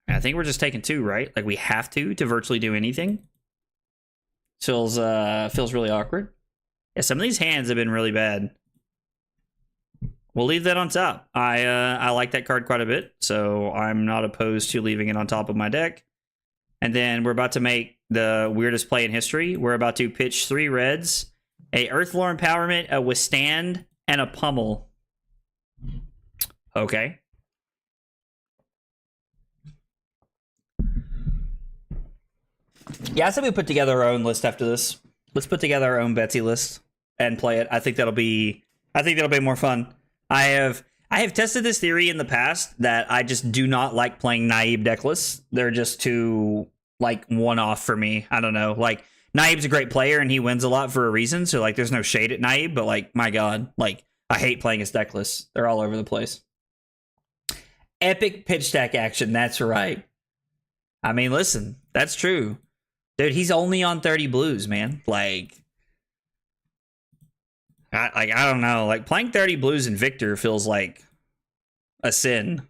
I think we're just taking 2, right? Like we have to virtually do anything. Feels really awkward. Yeah, some of these hands have been really bad. We'll leave that on top. I like that card quite a bit, so I'm not opposed to leaving it on top of my deck. And then we're about to make the weirdest play in history. We're about to pitch 3 reds, a Earthlore Empowerment, a Withstand, and a Pummel. Okay. Yeah, I said we put together our own list after this. Let's put together our own Betsy list and play it. I think that'll be I think that'll be more fun. I have tested this theory in the past that I just do not like playing Naib deckless. They're just too like one off for me. I don't know. Like Naib's a great player and he wins a lot for a reason. So like there's no shade at Naib, but like my God, like I hate playing his deckless. They're all over the place. Epic pitch stack action. That's right. I mean, listen, that's true. Dude, he's only on 30 blues, man. Like I don't know. Like playing 30 blues in Victor feels like a sin.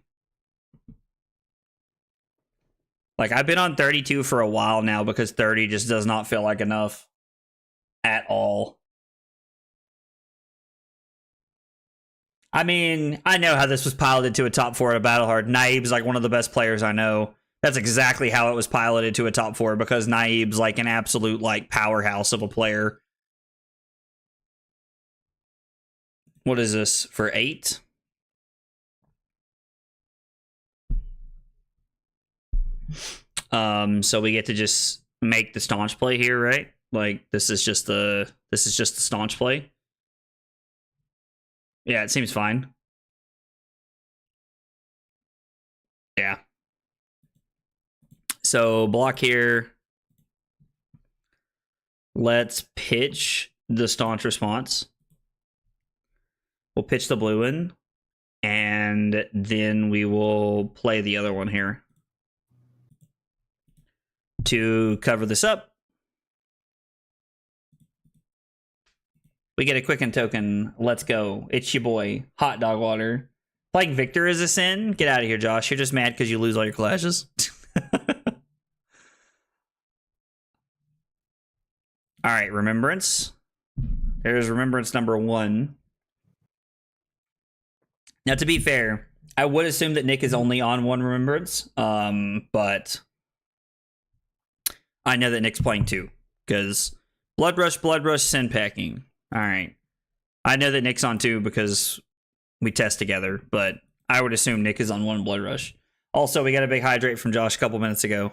Like I've been on 32 for a while now because 30 just does not feel like enough at all. I mean, I know how this was piloted to a top 4 at Battle Hard. Naib's like one of the best players I know. That's exactly how it was piloted to a top 4 because Naib's like an absolute like powerhouse of a player. What is this for 8? So we get to just make the staunch play here, right? Like this is just the staunch play. Yeah, it seems fine. Yeah. So block here. Let's pitch the staunch response. We'll pitch the blue one, and then we will play the other one here to cover this up. We get a quicken token. Let's go. It's your boy, Hot Dog Water. Playing Victor is a sin? Get out of here, Josh. You're just mad because you lose all your clashes. All right, Remembrance. There's Remembrance number 1. Now, to be fair, I would assume that Nick is only on 1 Remembrance, but I know that Nick's playing 2, because Blood Rush, Sin Packing. All right. I know that Nick's on 2 because we test together, but I would assume Nick is on 1 Blood Rush. Also, we got a big hydrate from Josh a couple minutes ago.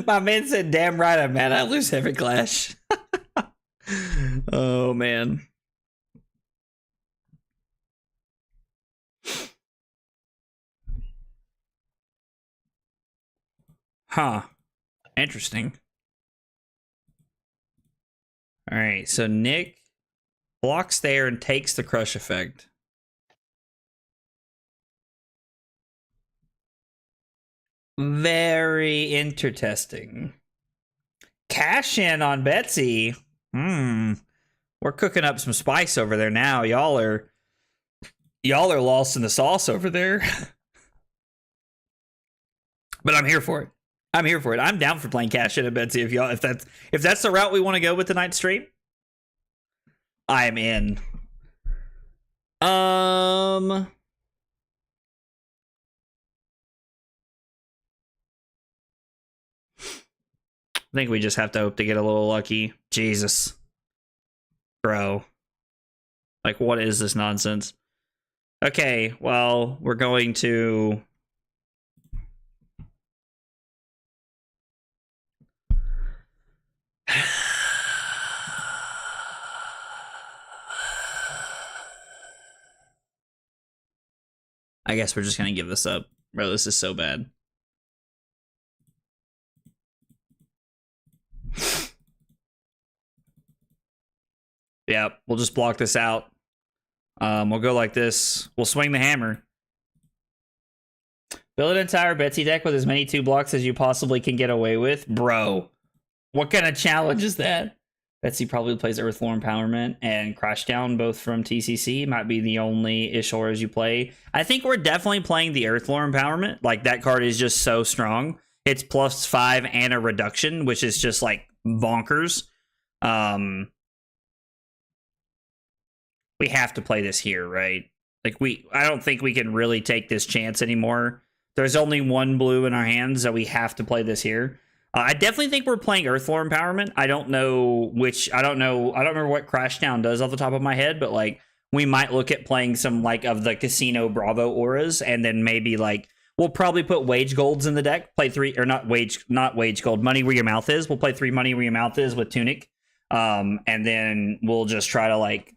My man said, damn right I'm mad I lose every clash. Oh, man. Huh. Interesting. All right, so Nick blocks there and takes the crush effect. Very intertesting. Cash in on Betsy. We're cooking up some spice over there now. Y'all are lost in the sauce over there. But I'm here for it. I'm here for it. I'm down for playing cash in at Betsy if that's the route we want to go with tonight's stream. I am in. I think we just have to hope to get a little lucky. Jesus. Bro. Like, what is this nonsense? Okay, well, we're going to... I guess we're just going to give this up. Bro, this is so bad. Yeah, we'll just block this out. We'll go like this. We'll swing the hammer. Build an entire Betsy deck with as many 2 blocks as you possibly can get away with. Bro, what kind of challenge is that? Betsy probably plays Earthlore Empowerment and Crashdown, both from TCC. Might be the only Ishoras you play. I think we're definitely playing the Earthlore Empowerment. Like, that card is just so strong. It's +5 and a reduction, which is just, like, bonkers. We have to play this here, right? Like, I don't think we can really take this chance anymore There's only one blue in our hands, so we have to play this here. I definitely think we're playing Earthlore Empowerment. I don't know which. I don't remember what Crashdown does off the top of my head, but like we might look at playing some like of the Casino Bravo auras, and then maybe like we'll probably put Wage Golds in the deck. Play 3 or not Wage Gold. Money Where Your Mouth Is. We'll play 3 Money Where Your Mouth Is with Tunic, and then we'll just try to like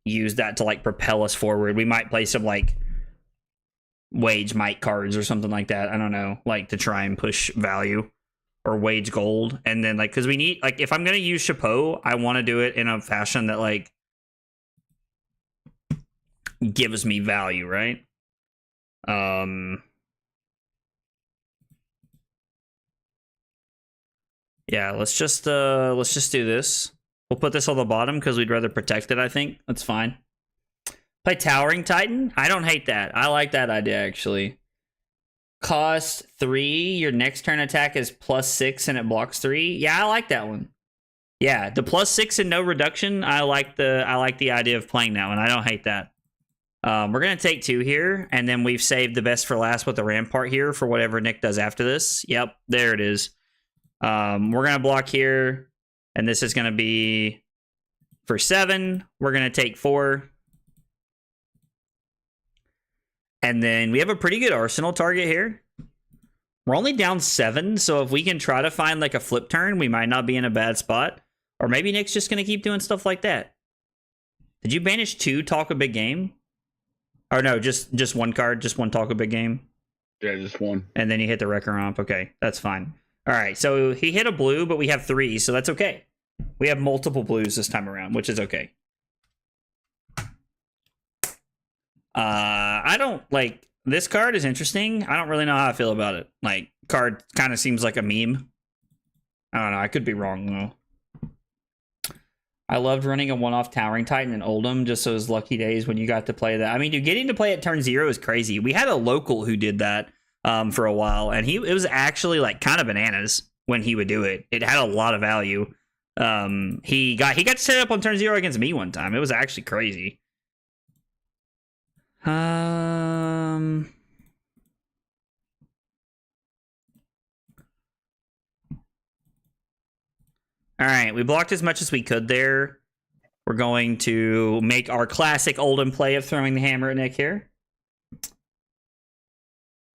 use that to like propel us forward. We might play some like Wage Might cards or something like that. I don't know, like to try and push value, or Wage Gold, and then like because we need like if I'm gonna use Chapeau, I want to do it in a fashion that like gives me value, right? Yeah, let's just do this. We'll put this on the bottom because we'd rather protect it. I think that's fine. Play Towering Titan. I don't hate that. I like that idea actually. Cost 3. Your next turn attack is +6 and it blocks 3. Yeah, I like that one. Yeah, the +6 and no reduction. I like the idea of playing that one. I don't hate that. We're gonna take 2 here, and then we've saved the best for last with the Rampart here for whatever Nick does after this. Yep, there it is. We're gonna block here, and this is gonna be for 7. We're gonna take 4. And then we have a pretty good arsenal target here. We're only down 7, so if we can try to find like a flip turn, we might not be in a bad spot. Or maybe Nick's just going to keep doing stuff like that. Did you banish 2 Talk a Big Game? Or no, just 1 card, just 1 Talk a Big Game? Yeah, just 1. And then you hit the Wrecker Romp. Okay, that's fine. All right, so he hit a blue, but we have 3, so that's okay. We have multiple blues this time around, which is okay. I don't like this card is interesting. I don't really know how I feel about it. Like, card kind of seems like a meme. I don't know. I could be wrong though. I loved running a one-off Towering Titan in Oldham, just those lucky days when you got to play that. I mean, dude, getting to play at turn 0 is crazy. We had a local who did that for a while, and it was actually like kind of bananas when he would do it. It had a lot of value. He got to set up on turn 0 against me one time. It was actually crazy. All right, we blocked as much as we could there. We're going to make our classic Oldham play of throwing the hammer at Nick here.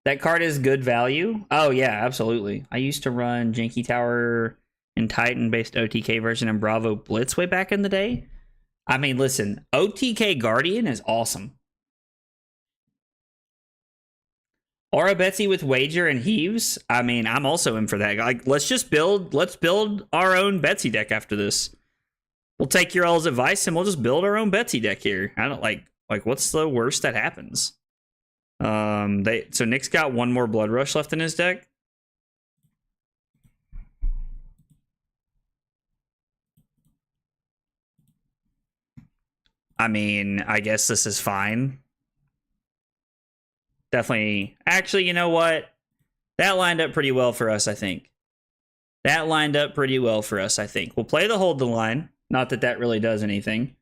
That card is good value. Oh yeah, absolutely. I used to run Janky Tower and Titan-based OTK version and Bravo Blitz way back in the day. I mean, listen, OTK Guardian is awesome. Or a Betsy with Wager and Heaves. I mean, I'm also in for that. Like, let's build our own Betsy deck after this. We'll take your all's advice and we'll just build our own Betsy deck here. I don't like what's the worst that happens? So Nick's got 1 more Blood Rush left in his deck. I mean, I guess this is fine. Definitely. Actually, you know what? That lined up pretty well for us, I think. We'll play the Hold the Line. Not that that really does anything.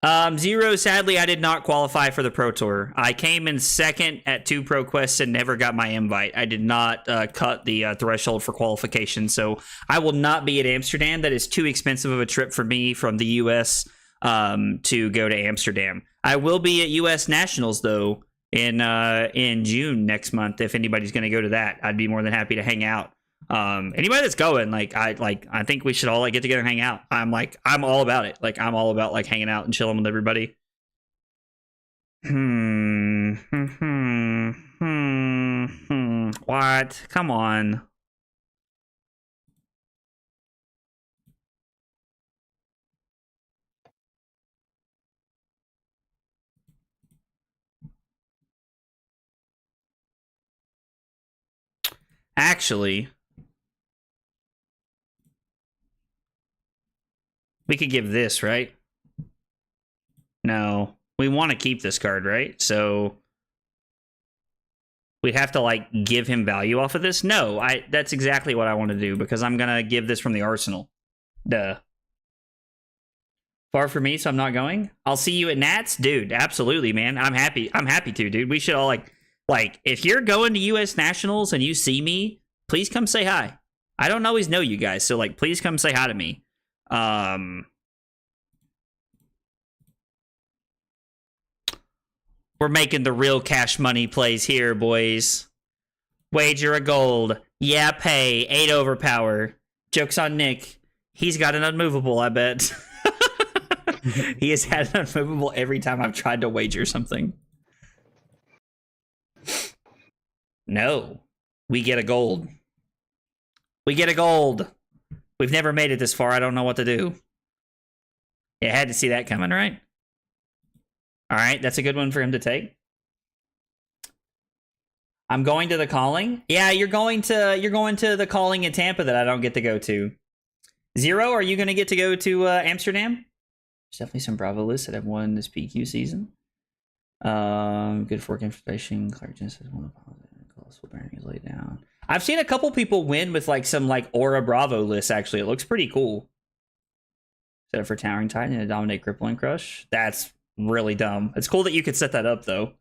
0, sadly, I did not qualify for the Pro Tour. I came in 2nd at 2 Pro Quests and never got my invite. I did not cut the threshold for qualification, so I will not be at Amsterdam. That is too expensive of a trip for me from the U.S. To go to Amsterdam. I will be at U.S. Nationals though in June next month. If anybody's going to go to that, I'd be more than happy to hang out. Anybody that's going, I think we should all get together and hang out. I'm all about it. I'm all about hanging out and chilling with everybody. What? Come on. Actually, we could give this, right? No, we want to keep this card, right? So we'd have to give him value off of this. No, that's exactly what I want to do because I'm gonna give this from the arsenal. Duh. Far from me, so I'm not going. I'll see you at Nats, dude. Absolutely, man. I'm happy. I'm happy to, dude. We should all like if you're going to U.S. Nationals and you see me, please come say hi. I don't always know you guys, so like, please come say hi to me. We're making the real cash money plays here, boys. Wager a gold. Yeah, pay. 8 overpower. Joke's on Nick. He's got an unmovable, I bet. He has had an unmovable every time I've tried to wager something. No. We get a gold. We get a gold. We've never made it this far. I don't know what to do. Yeah, I had to see that coming, right? All right, that's a good one for him to take. I'm going to the calling. Yeah, you're going to the calling in Tampa that I don't get to go to. Zero, are you going to get to go to Amsterdam? There's definitely some Bravo lists that have won this PQ season. Good fork information. Clark Genesis one colossal bearing is laid down. I've seen a couple people win with like some like Aura Bravo lists. Actually, it looks pretty cool. Set up for Towering Titan and a Dominate Crippling Crush. That's really dumb. It's cool that you could set that up though.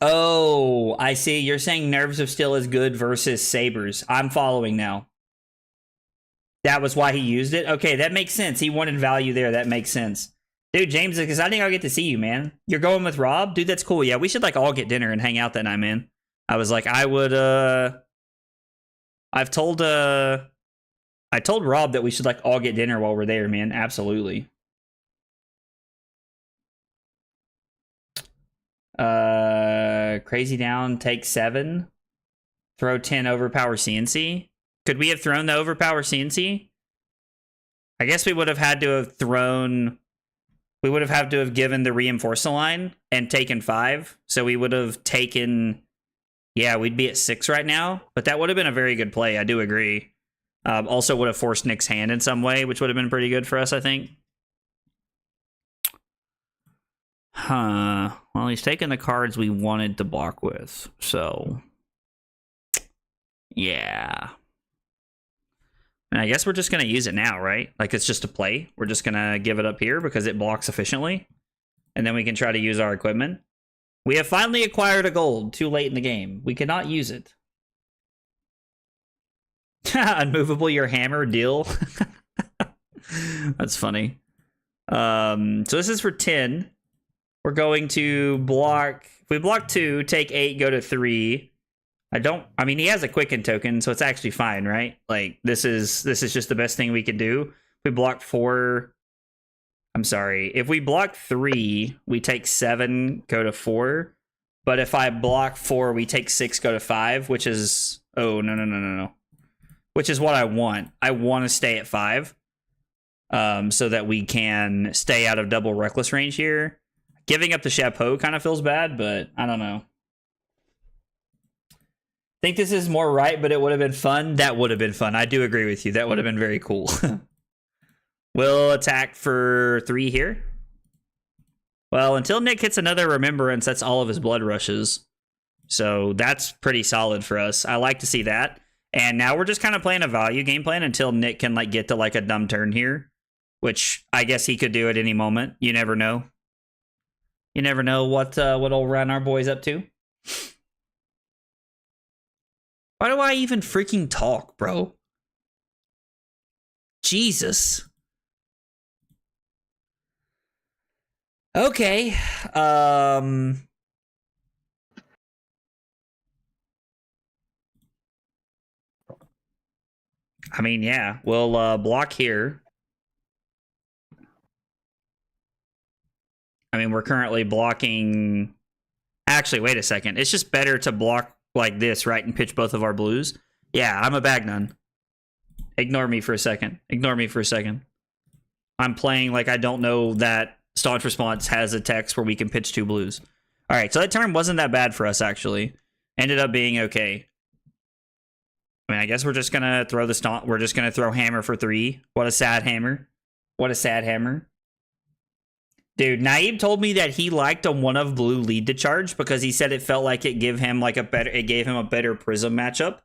Oh, I see. You're saying Nerves of Steel is good versus Sabers. I'm following now. That was why he used it? Okay, that makes sense. He wanted value there. That makes sense. Dude, James, because I think I'll get to see you, man. You're going with Rob? Dude, that's cool. Yeah, we should, like, all get dinner and hang out that night, man. I was like, I would, I told Rob that we should, like, all get dinner while we're there, man. Absolutely. Crazy down, take 7. Throw 10, overpower CNC. Could we have thrown the overpower CNC? I guess we would have had to have thrown... We would have had to have given the reinforce line and taken 5. So we would have taken... Yeah, we'd be at 6 right now. But that would have been a very good play. I do agree. Also would have forced Nick's hand in some way, which would have been pretty good for us, I think. Huh. Well, he's taking the cards we wanted to block with. So... Yeah. And I guess we're just going to use it now, right? Like, it's just a play. We're just going to give it up here because it blocks efficiently. And then we can try to use our equipment. We have finally acquired a gold too late in the game. We cannot use it. Unmovable your hammer deal. That's funny. So this is for 10. We're going to block... If we block 2, take 8, go to 3... I mean, he has a quicken token, so it's actually fine, right? Like, this is just the best thing we could do. If we block 4, I'm sorry. If we block 3, we take 7, go to 4. But if I block 4, we take 6, go to 5, which is, oh, no. Which is what I want. I want to stay at 5, so that we can stay out of double reckless range here. Giving up the chapeau kind of feels bad, but I don't know. Think this is more right, but it would have been fun. That would have been fun. I do agree with you. That would have been very cool. We'll attack for 3 here. Well, until Nick hits another remembrance, that's all of his blood rushes. So that's pretty solid for us. I like to see that. And now we're just kind of playing a value game plan until Nick can like get to like a dumb turn here, which I guess he could do at any moment. You never know. You never know what'll run our boys up to. Why do I even freaking talk, bro? Jesus. Okay. I mean, yeah. We'll block here. I mean, we're currently blocking... Actually, wait a second. It's just better to block like this, right, and pitch both of our blues. Yeah, I'm a bag none. Ignore me for a second. Ignore me for a second. I'm playing like I don't know that Staunch Response has a text where we can pitch 2 blues. All right, so that turn wasn't that bad for us, actually. Ended up being okay. I mean, I guess we're just going to throw the Staunch. We're just going to throw hammer for 3. What a sad hammer. What a sad hammer. Dude, Naib told me that he liked a 1 of blue lead to charge because he said it felt like it gave him like a better prism matchup.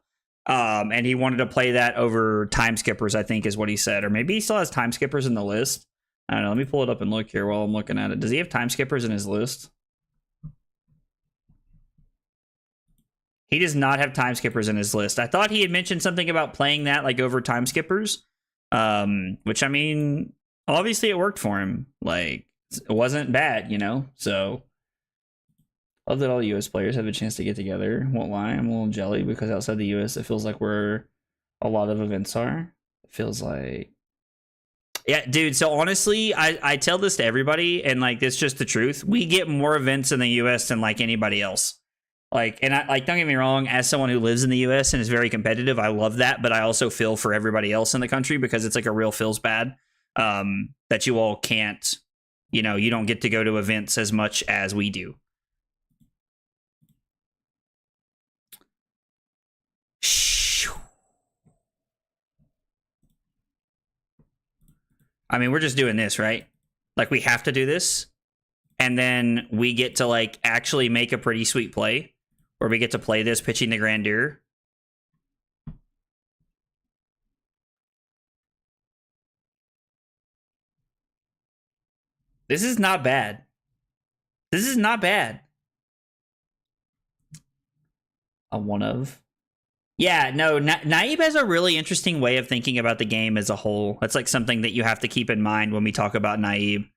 And he wanted to play that over time skippers, I think is what he said. Or maybe he still has time skippers in the list. I don't know. Let me pull it up and look here while I'm looking at it. Does he have time skippers in his list? He does not have time skippers in his list. I thought he had mentioned something about playing that like over time skippers. Which, I mean, obviously it worked for him. Like, it wasn't bad, you know? So, love that all US players have a chance to get together. Won't lie, I'm a little jelly because outside the US, it feels like where a lot of events are. It feels like... Yeah, dude, so honestly, I tell this to everybody, and, like, it's just the truth. We get more events in the US than, like, anybody else. Like, and I, like, don't get me wrong, as someone who lives in the US and is very competitive, I love that, but I also feel for everybody else in the country because it's like a real feels bad that you all can't, you know, you don't get to go to events as much as we do. I mean, we're just doing this, right? Like, we have to do this, and then we get to, like, actually make a pretty sweet play, where we get to play this pitching the grandeur. This is not bad. This is not bad. A one of. Yeah, no, Naib has a really interesting way of thinking about the game as a whole. That's like something that you have to keep in mind when we talk about Naib.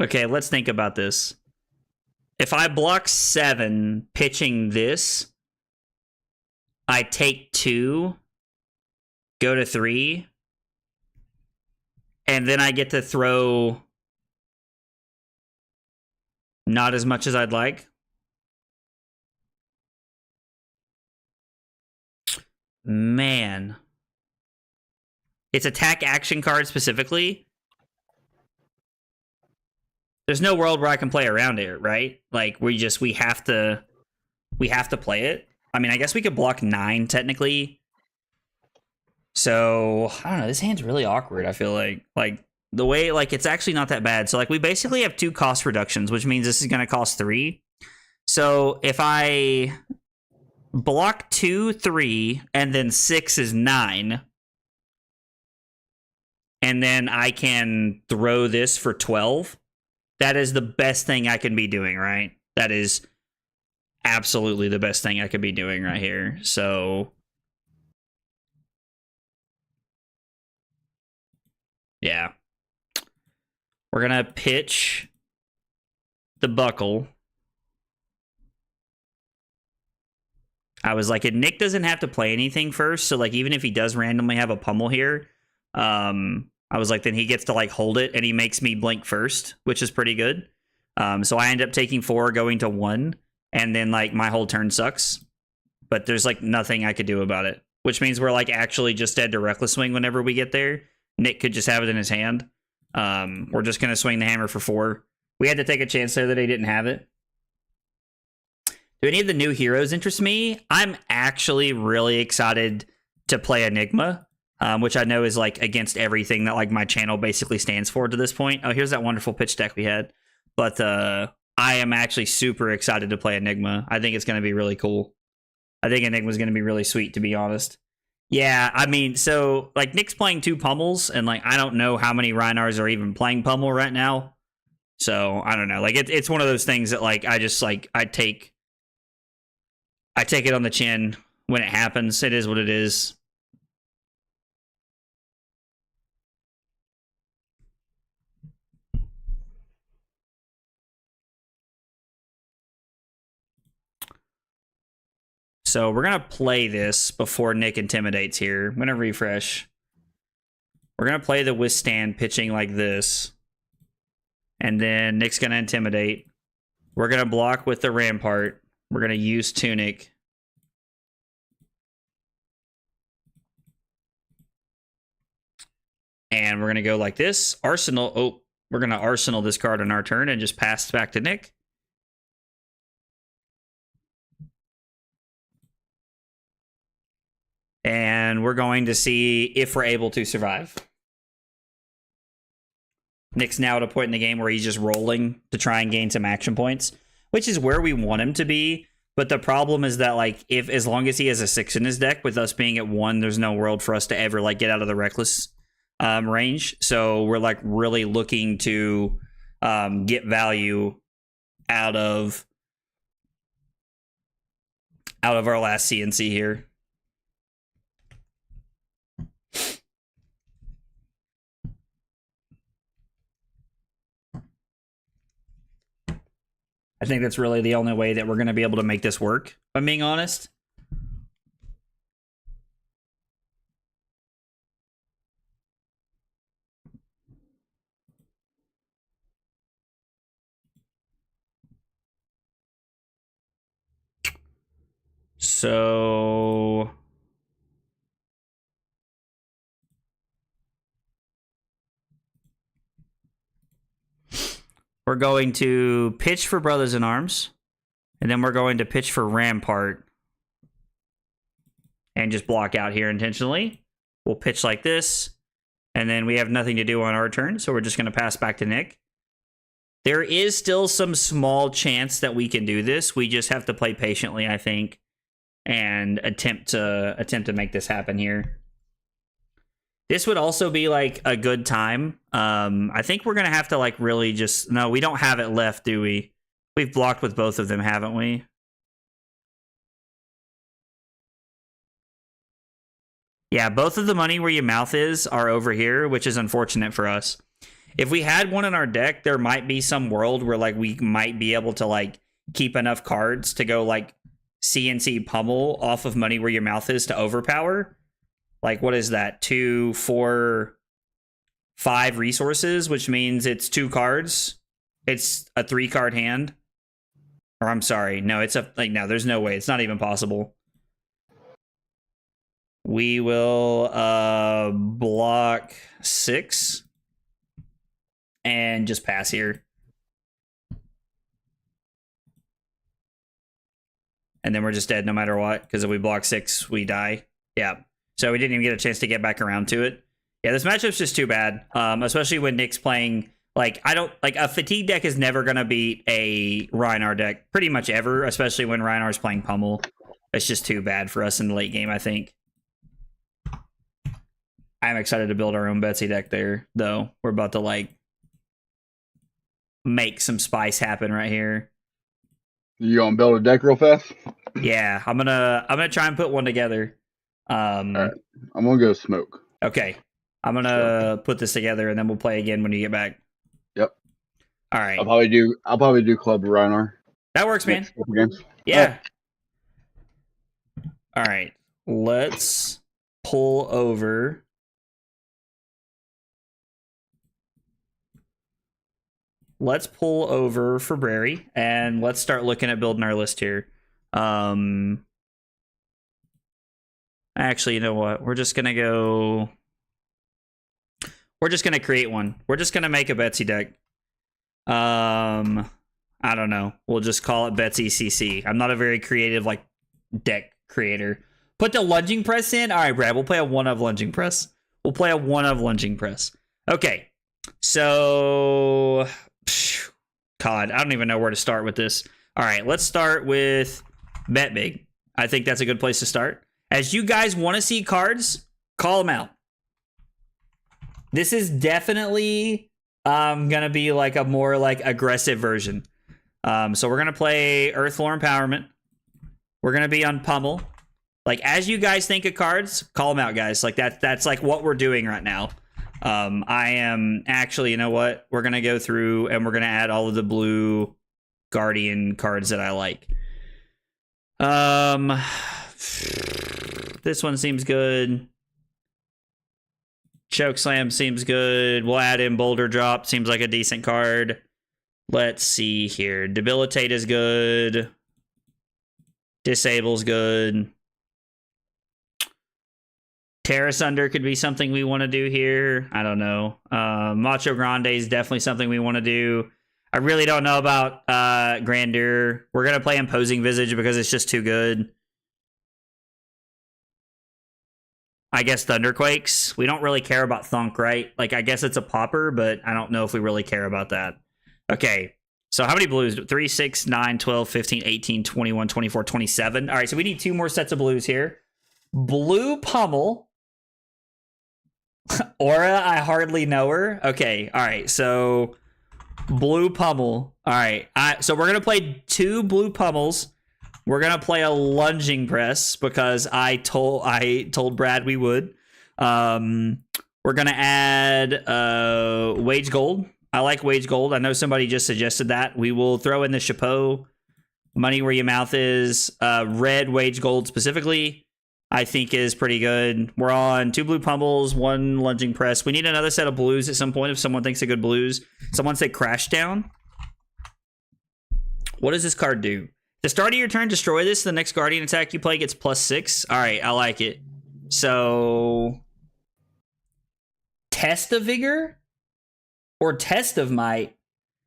Okay, let's think about this. If I block 7 pitching this, I take 2, go to 3, and then I get to throw not as much as I'd like. Man. It's attack action card specifically. There's no world where I can play around it, right? Like, we have to play it. I mean, I guess we could block 9 technically. So, I don't know. This hand's really awkward, I feel like. Like, the way, like, it's actually not that bad. So, like, we basically have 2 cost reductions, which means this is going to cost 3. So, if I block 2, 3, and then 6 is 9, and then I can throw this for 12, that is the best thing I can be doing, right? That is absolutely the best thing I could be doing right here. So, yeah. We're going to pitch the buckle. I was like, Nick doesn't have to play anything first. So, like, even if he does randomly have a pummel here, I was like, then he gets to, like, hold it, and he makes me blink first, which is pretty good. So I end up taking 4, going to 1, and then, like, my whole turn sucks. But there's, like, nothing I could do about it, which means we're, like, actually just dead to Reckless Swing whenever we get there. Nick could just have it in his hand. We're just going to swing the hammer for 4. We had to take a chance there that he didn't have it. Do any of the new heroes interest me? I'm actually really excited to play Enigma. Which I know is, like, against everything that, like, my channel basically stands for to this point. Oh, here's that wonderful pitch deck we had. But I am actually super excited to play Enigma. I think it's going to be really cool. I think Enigma's going to be really sweet, to be honest. Yeah, I mean, so, like, Nick's playing 2 pummels, and, like, I don't know how many Reinars are even playing pummel right now. So, I don't know. Like, it's one of those things that, like, I just, like, I take it on the chin when it happens. It is what it is. So we're going to play this before Nick intimidates here. I'm going to refresh. We're going to play the withstand pitching like this. And then Nick's going to intimidate. We're going to block with the rampart. We're going to use Tunic. And we're going to go like this. Arsenal. Oh, we're going to Arsenal this card on our turn and just pass back to Nick. And we're going to see if we're able to survive. Nick's now at a point in the game where he's just rolling to try and gain some action points, which is where we want him to be. But the problem is that, like, if as long as he has a 6 in his deck, with us being at 1, there's no world for us to ever, like, get out of the reckless range. So we're, like, really looking to get value out of our last CNC here. I think that's really the only way that we're going to be able to make this work, if I'm being honest. So we're going to pitch for Brothers in Arms, and then we're going to pitch for Rampart and just block out here intentionally. We'll pitch like this, and then we have nothing to do on our turn, so we're just going to pass back to Nick. There is still some small chance that we can do this. We just have to play patiently, I think, and attempt to make this happen here. This would also be like a good time. I think we're gonna have to like really just no, we don't have it left, do we? We've blocked with both of them, haven't we? Yeah, both of the money where your mouth is are over here, which is unfortunate for us. If we had one in our deck, there might be some world where like we might be able to like keep enough cards to go like CNC pummel off of money where your mouth is to overpower. Like, what is that? 2, 4, 5 resources, which means it's 2 cards. It's a 3-card hand. Or I'm sorry. No, it's a like no, there's no way. It's not even possible. We will block 6 and just pass here. And then we're just dead no matter what, because if we block 6, we die. Yeah. So we didn't even get a chance to get back around to it. Yeah, this matchup's just too bad. Especially when Nick's playing, like, I don't, like, a fatigue deck is never going to beat a Rhinar deck, pretty much ever, especially when Rhinar's playing Pummel. It's just too bad for us in the late game, I think. I'm excited to build our own Betsy deck there, though. We're about to, like, make some spice happen right here. You gonna build a deck real fast? Yeah, I'm gonna try and put one together. All right. I'm gonna go smoke. Okay. I'm gonna put this together and then we'll play again when you get back. Yep. All right. I'll probably do Club Rhinar. That works, man. Games. Yeah. All right. Let's pull over. Let's pull over for Brary and let's start looking at building our list here. Actually, you know what? We're just gonna create one. We're just gonna make a Betsy deck. I don't know. We'll just call it Betsy CC. I'm not a very creative like deck creator. Put the lunging press in. All right, Brad. We'll play a 1-of lunging press. Okay. So, God, I don't even know where to start with this. All right, let's start with Bet Big. I think that's a good place to start. As you guys want to see cards, call them out. This is definitely gonna be like a more like aggressive version. So we're gonna play Earthlore Empowerment. We're gonna be on Pummel. Like, as you guys think of cards, call them out, guys. Like that's like what we're doing right now. I am actually, you know what? We're gonna go through and we're gonna add all of the blue Guardian cards that I like. This one seems good. Chokeslam seems good. We'll add in Boulder Drop. Seems like a decent card. Let's see here. Debilitate is good. Disable's good. Terra Sunder could be something we want to do here. I don't know. Macho Grande is definitely something we want to do. I really don't know about Grandeur. We're going to play Imposing Visage because it's just too good. I guess Thunderquakes. We don't really care about Thunk, right? Like, I guess it's a popper, but I don't know if we really care about that. Okay. So how many blues? 3, 6, 9, 12, 15, 18, 21, 24, 27. All right, so we need 2 more sets of blues here. Blue Pummel. Aura, I hardly know her. Okay, all right, so Blue Pummel. All right, so we're going to play 2 Blue Pummels. We're going to play a lunging press because I told Brad we would. We're going to add Wage Gold. I like Wage Gold. I know somebody just suggested that. We will throw in the Chapeau, Money Where Your Mouth Is. Red Wage Gold specifically, I think is pretty good. We're on 2 Blue Pummels, 1 lunging press. We need another set of blues at some point if someone thinks a good blues. Someone say Crash Down. What does this card do? The start of your turn, destroy this. The next Guardian attack you play gets +6. All right, I like it. So, Test of Vigor or Test of Might.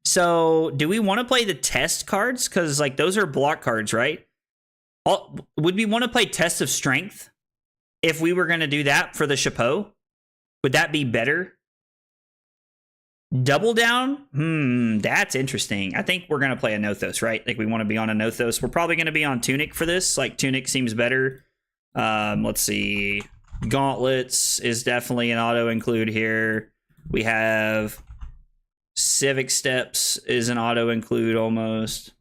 So, do we want to play the Test cards? Because, like, those are block cards, right? Would we want to play Test of Strength if we were going to do that for the Chapeau? Would that be better? Double down? That's interesting. I think we're going to play a Nothos, right? Like, we want to be on a Nothos. We're probably going to be on Tunic for this. Like, Tunic seems better. Let's see. Gauntlets is definitely an auto-include here. We have Civic Steps is an auto-include almost.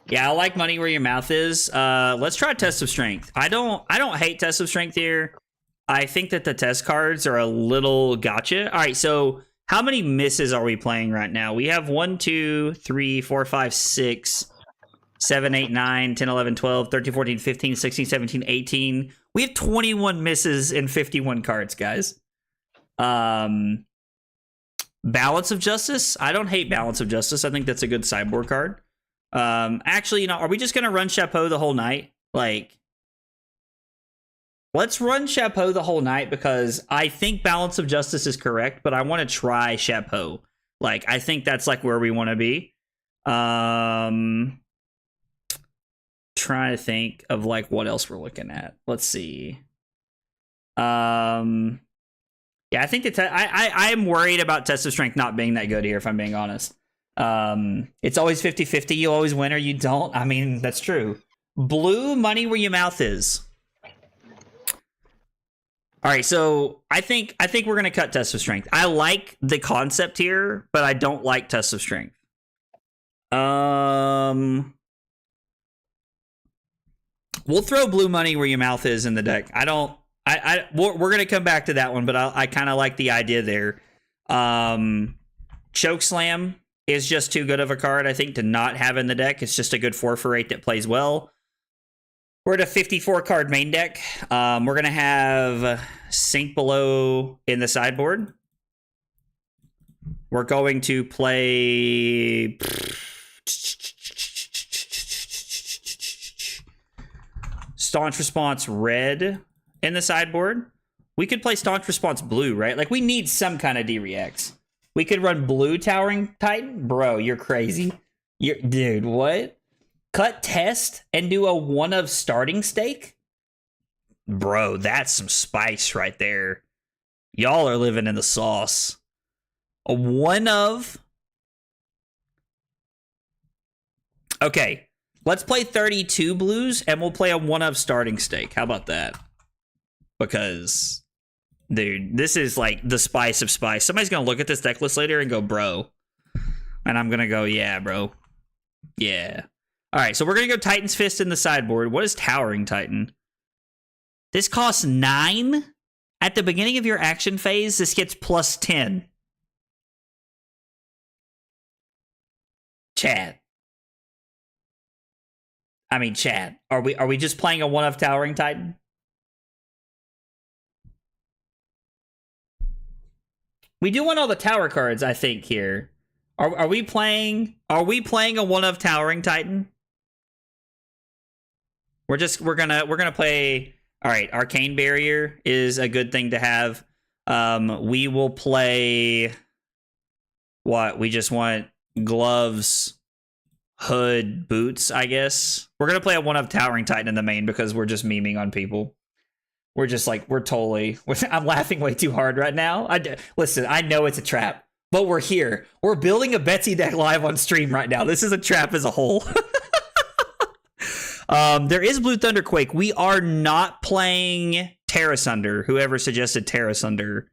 Yeah, I like Money Where Your Mouth Is. Let's try Test of Strength. I don't hate Test of Strength here. I think that the test cards are a little gotcha. All right, so how many misses are we playing right now? We have 1, 2, 3, 4, 5, 6, 7, 8, 9, 10, 11, 12, 13, 14, 15, 16, 17, 18. We have 21 misses in 51 cards, guys. Balance of Justice. I don't hate Balance of Justice. I think that's a good sideboard card. Actually, you know, are we just going to run Chapeau the whole night? Like, let's run Chapeau the whole night because I think Balance of Justice is correct, but I want to try Chapeau. Like, I think that's like where we want to be. Trying to think of like what else we're looking at. Let's see. Yeah, I think I am worried about Test of Strength not being that good here, if I'm being honest. It's always 50-50. You always win or you don't. I mean, that's true. Blue, Money Where Your Mouth Is. All right, so I think we're going to cut Test of Strength. I like the concept here, but I don't like Test of Strength. We'll throw Blue Money Where Your Mouth Is in the deck. We're going to come back to that one, but I kind of like the idea there. Choke Slam is just too good of a card, I think, to not have in the deck. It's just a good 4/8 that plays well. We're at a 54 card main deck. We're going to have Sink Below in the sideboard. We're going to play Staunch Response Red in the sideboard. We could play Staunch Response Blue, right? Like, we need some kind of D-Reacts. We could run Blue Towering Titan. Bro, you're crazy. Dude, what? Cut Test and do a 1 of Starting Stake? Bro, that's some spice right there. Y'all are living in the sauce. A 1 of... Okay, let's play 32 blues and we'll play a 1 of Starting Stake. How about that? Because, dude, this is like the spice of spice. Somebody's going to look at this deck list later and go, bro. And I'm going to go, yeah, bro. Yeah. All right, so we're going to go Titan's Fist in the sideboard. What is Towering Titan? This costs 9. At the beginning of your action phase, this gets +10. Chad. Are we just playing a 1 of Towering Titan? We do want all the tower cards, I think, here. Are we playing a 1 of Towering Titan? We're gonna play. All right, Arcane Barrier is a good thing to have. We will play what? We just want Gloves hood boots, I guess. We're going to play a 1-of Towering Titan in the main because we're just memeing on people. We're just like, I'm laughing way too hard right now. Listen, I know it's a trap, but we're here. We're building a Betsy deck live on stream right now. This is a trap as a whole. There is Blue Thunderquake. We are not playing Terra Sunder. Whoever suggested Terra Sunder.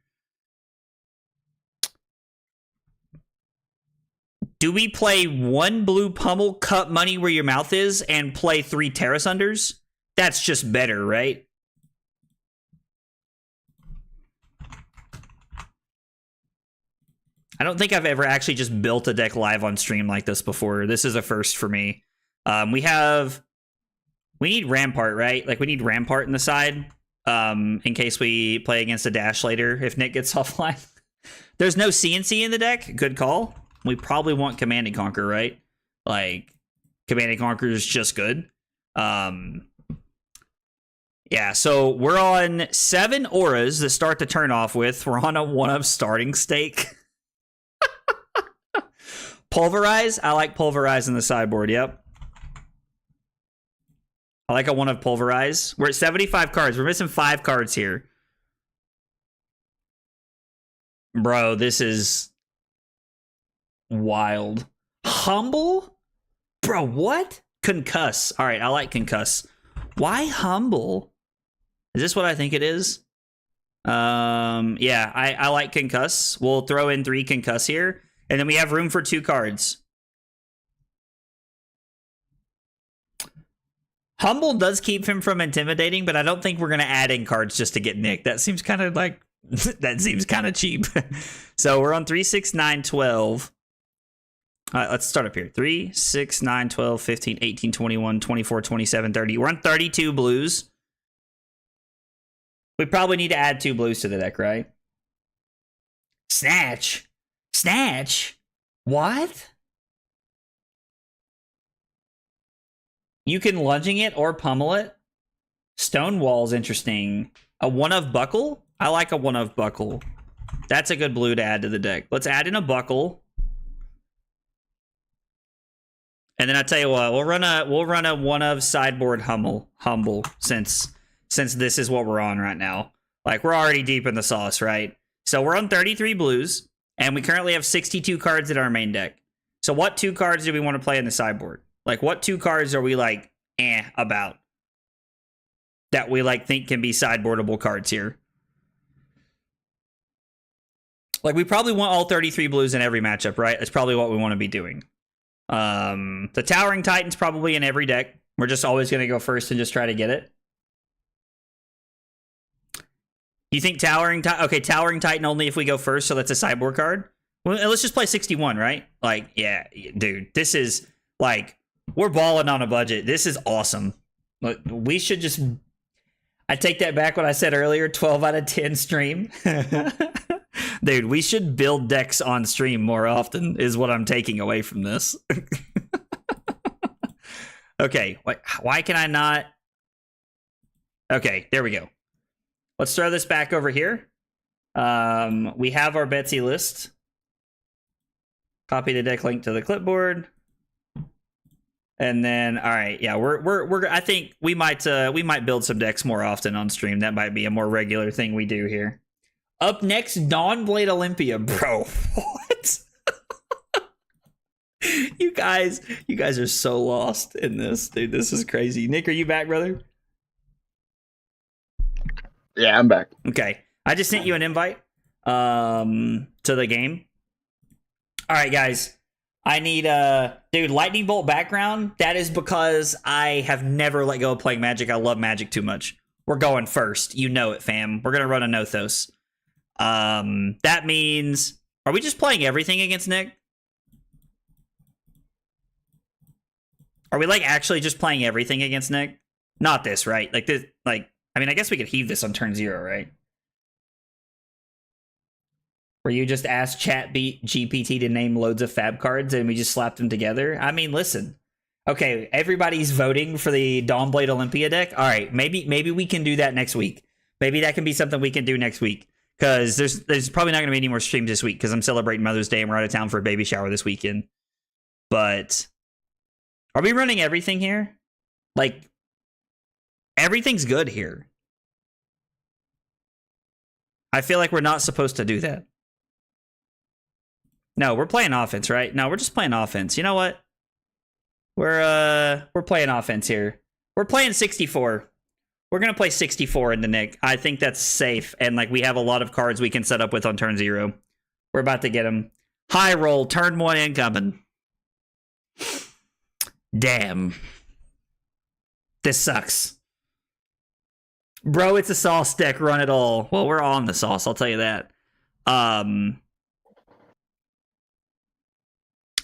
Do we play 1 blue pummel, cut money where your mouth is, and play 3 Terra Sunders? That's just better, right? I don't think I've ever actually just built a deck live on stream like this before. This is a first for me. We need Rampart, right? Like, we need Rampart in the side in case we play against a Dash later if Nick gets offline. There's no CNC in the deck. Good call. We probably want Command and Conquer, right? Like, Command and Conquer is just good. Yeah, so we're on 7 auras that start the turn off with. We're on a 1-of Starting Stake. Pulverize. I like Pulverize in the sideboard, yep. I like a 1-of Pulverize. We're at 75 cards. We're missing 5 cards here. Bro, this is wild. Humble? Bro, what? Concuss. All right, I like Concuss. Why Humble? Is this what I think it is? Yeah, I like Concuss. We'll throw in 3 Concuss here. And then we have room for 2 cards. Humble does keep him from intimidating, but I don't think we're going to add in cards just to get Nick. That seems kind of like, that seems kind of cheap. So we're on 3, 6, 9, 12. All right, let's start up here. 3, 6, 9, 12, 15, 18, 21, 24, 27, 30. We're on 32 blues. We probably need to add 2 blues to the deck, right? Snatch. Snatch? What? You can lunging it or pummel it. Stonewall's interesting. A 1-of Buckle? I like a 1-of Buckle. That's a good blue to add to the deck. Let's add in a Buckle. And then I tell you what, we'll run a 1-of sideboard humble since this is what we're on right now. Like, we're already deep in the sauce, right? So we're on 33 blues, and we currently have 62 cards in our main deck. So what 2 cards do we want to play in the sideboard? Like, what 2 cards are we like about that we like think can be sideboardable cards here? Like, we probably want all 33 blues in every matchup, right? That's probably what we want to be doing. The Towering Titan's probably in every deck. We're just always going to go first and just try to get it. You think Towering Titan? Okay, Towering Titan only if we go first, so that's a sideboard card. Well, let's just play 61, right? Like, yeah, dude, this is like, we're balling on a budget. This is awesome. We should just, I take that back what I said earlier, 12 out of 10 stream. Dude, we should build decks on stream more often is what I'm taking away from this. Okay, why can I not? Okay, there we go. Let's throw this back over here. We have our Betsy list. Copy the deck link to the clipboard. And then, all right, yeah, we're I think we might build some decks more often on stream. That might be a more regular thing we do here. Up next, Dawnblade Olympia, bro. What? You guys are so lost in this, dude. This is crazy. Nick, are you back, brother? Yeah, I'm back. Okay, I just sent you an invite to the game. All right, guys. I need dude, lightning bolt background. That is because I have never let go of playing Magic. I love Magic too much. We're going first. You know it, fam. We're gonna run a Nothos. That means, are we just playing everything against Nick? Are we like actually just playing everything against Nick? Not this, right? Like this, like, I mean, I guess we could heave this on turn 0, right? Where you just asked GPT to name loads of fab cards and we just slapped them together. I mean, listen. Okay, everybody's voting for the Dawnblade Olympia deck. All right, maybe we can do that next week. Maybe that can be something we can do next week. Because there's probably not going to be any more streams this week because I'm celebrating Mother's Day and we're out of town for a baby shower this weekend. But Are we running everything here? Like, everything's good here. I feel like we're not supposed to do that. No, we're playing offense, right? No, we're just playing offense. You know what? We're playing offense here. We're playing 64. We're gonna play 64 in the Nick. I think that's safe, and like we have a lot of cards we can set up with on turn 0. We're about to get him. High roll, turn 1 incoming. Damn. This sucks. Bro, it's a sauce deck, run it all. Well, we're on the sauce, I'll tell you that.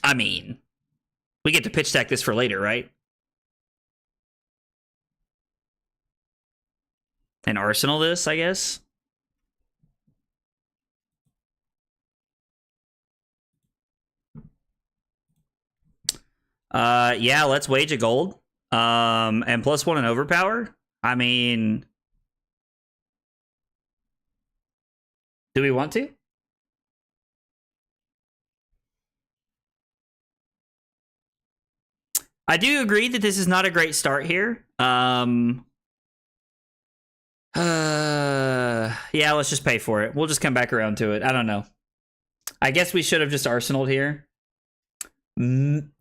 I mean, we get to pitch deck this for later, right? And arsenal this, I guess. Yeah, let's wage a gold. And +1 and overpower. I mean, do we want to? I do agree that this is not a great start here. Yeah, let's just pay for it. We'll just come back around to it. I don't know. I guess we should have just arsenaled here.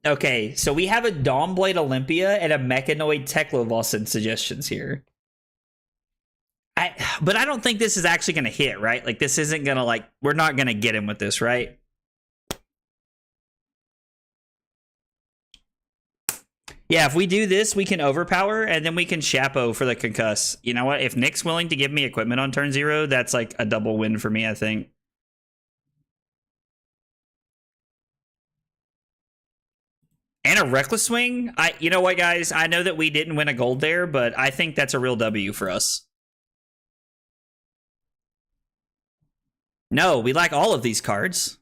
Okay, so we have a Dawnblade Olympia and a Mechanoid Teklovos in suggestions here. But I don't think this is actually going to hit, right? Like, this isn't going to, like, we're not going to get him with this, right? Yeah, if we do this, we can overpower, and then we can Chapeau for the concuss. You know what? If Nick's willing to give me equipment on turn 0, that's like a double win for me, I think. And a Reckless Swing? You know what, guys? I know that we didn't win a gold there, but I think that's a real W for us. No, we like all of these cards.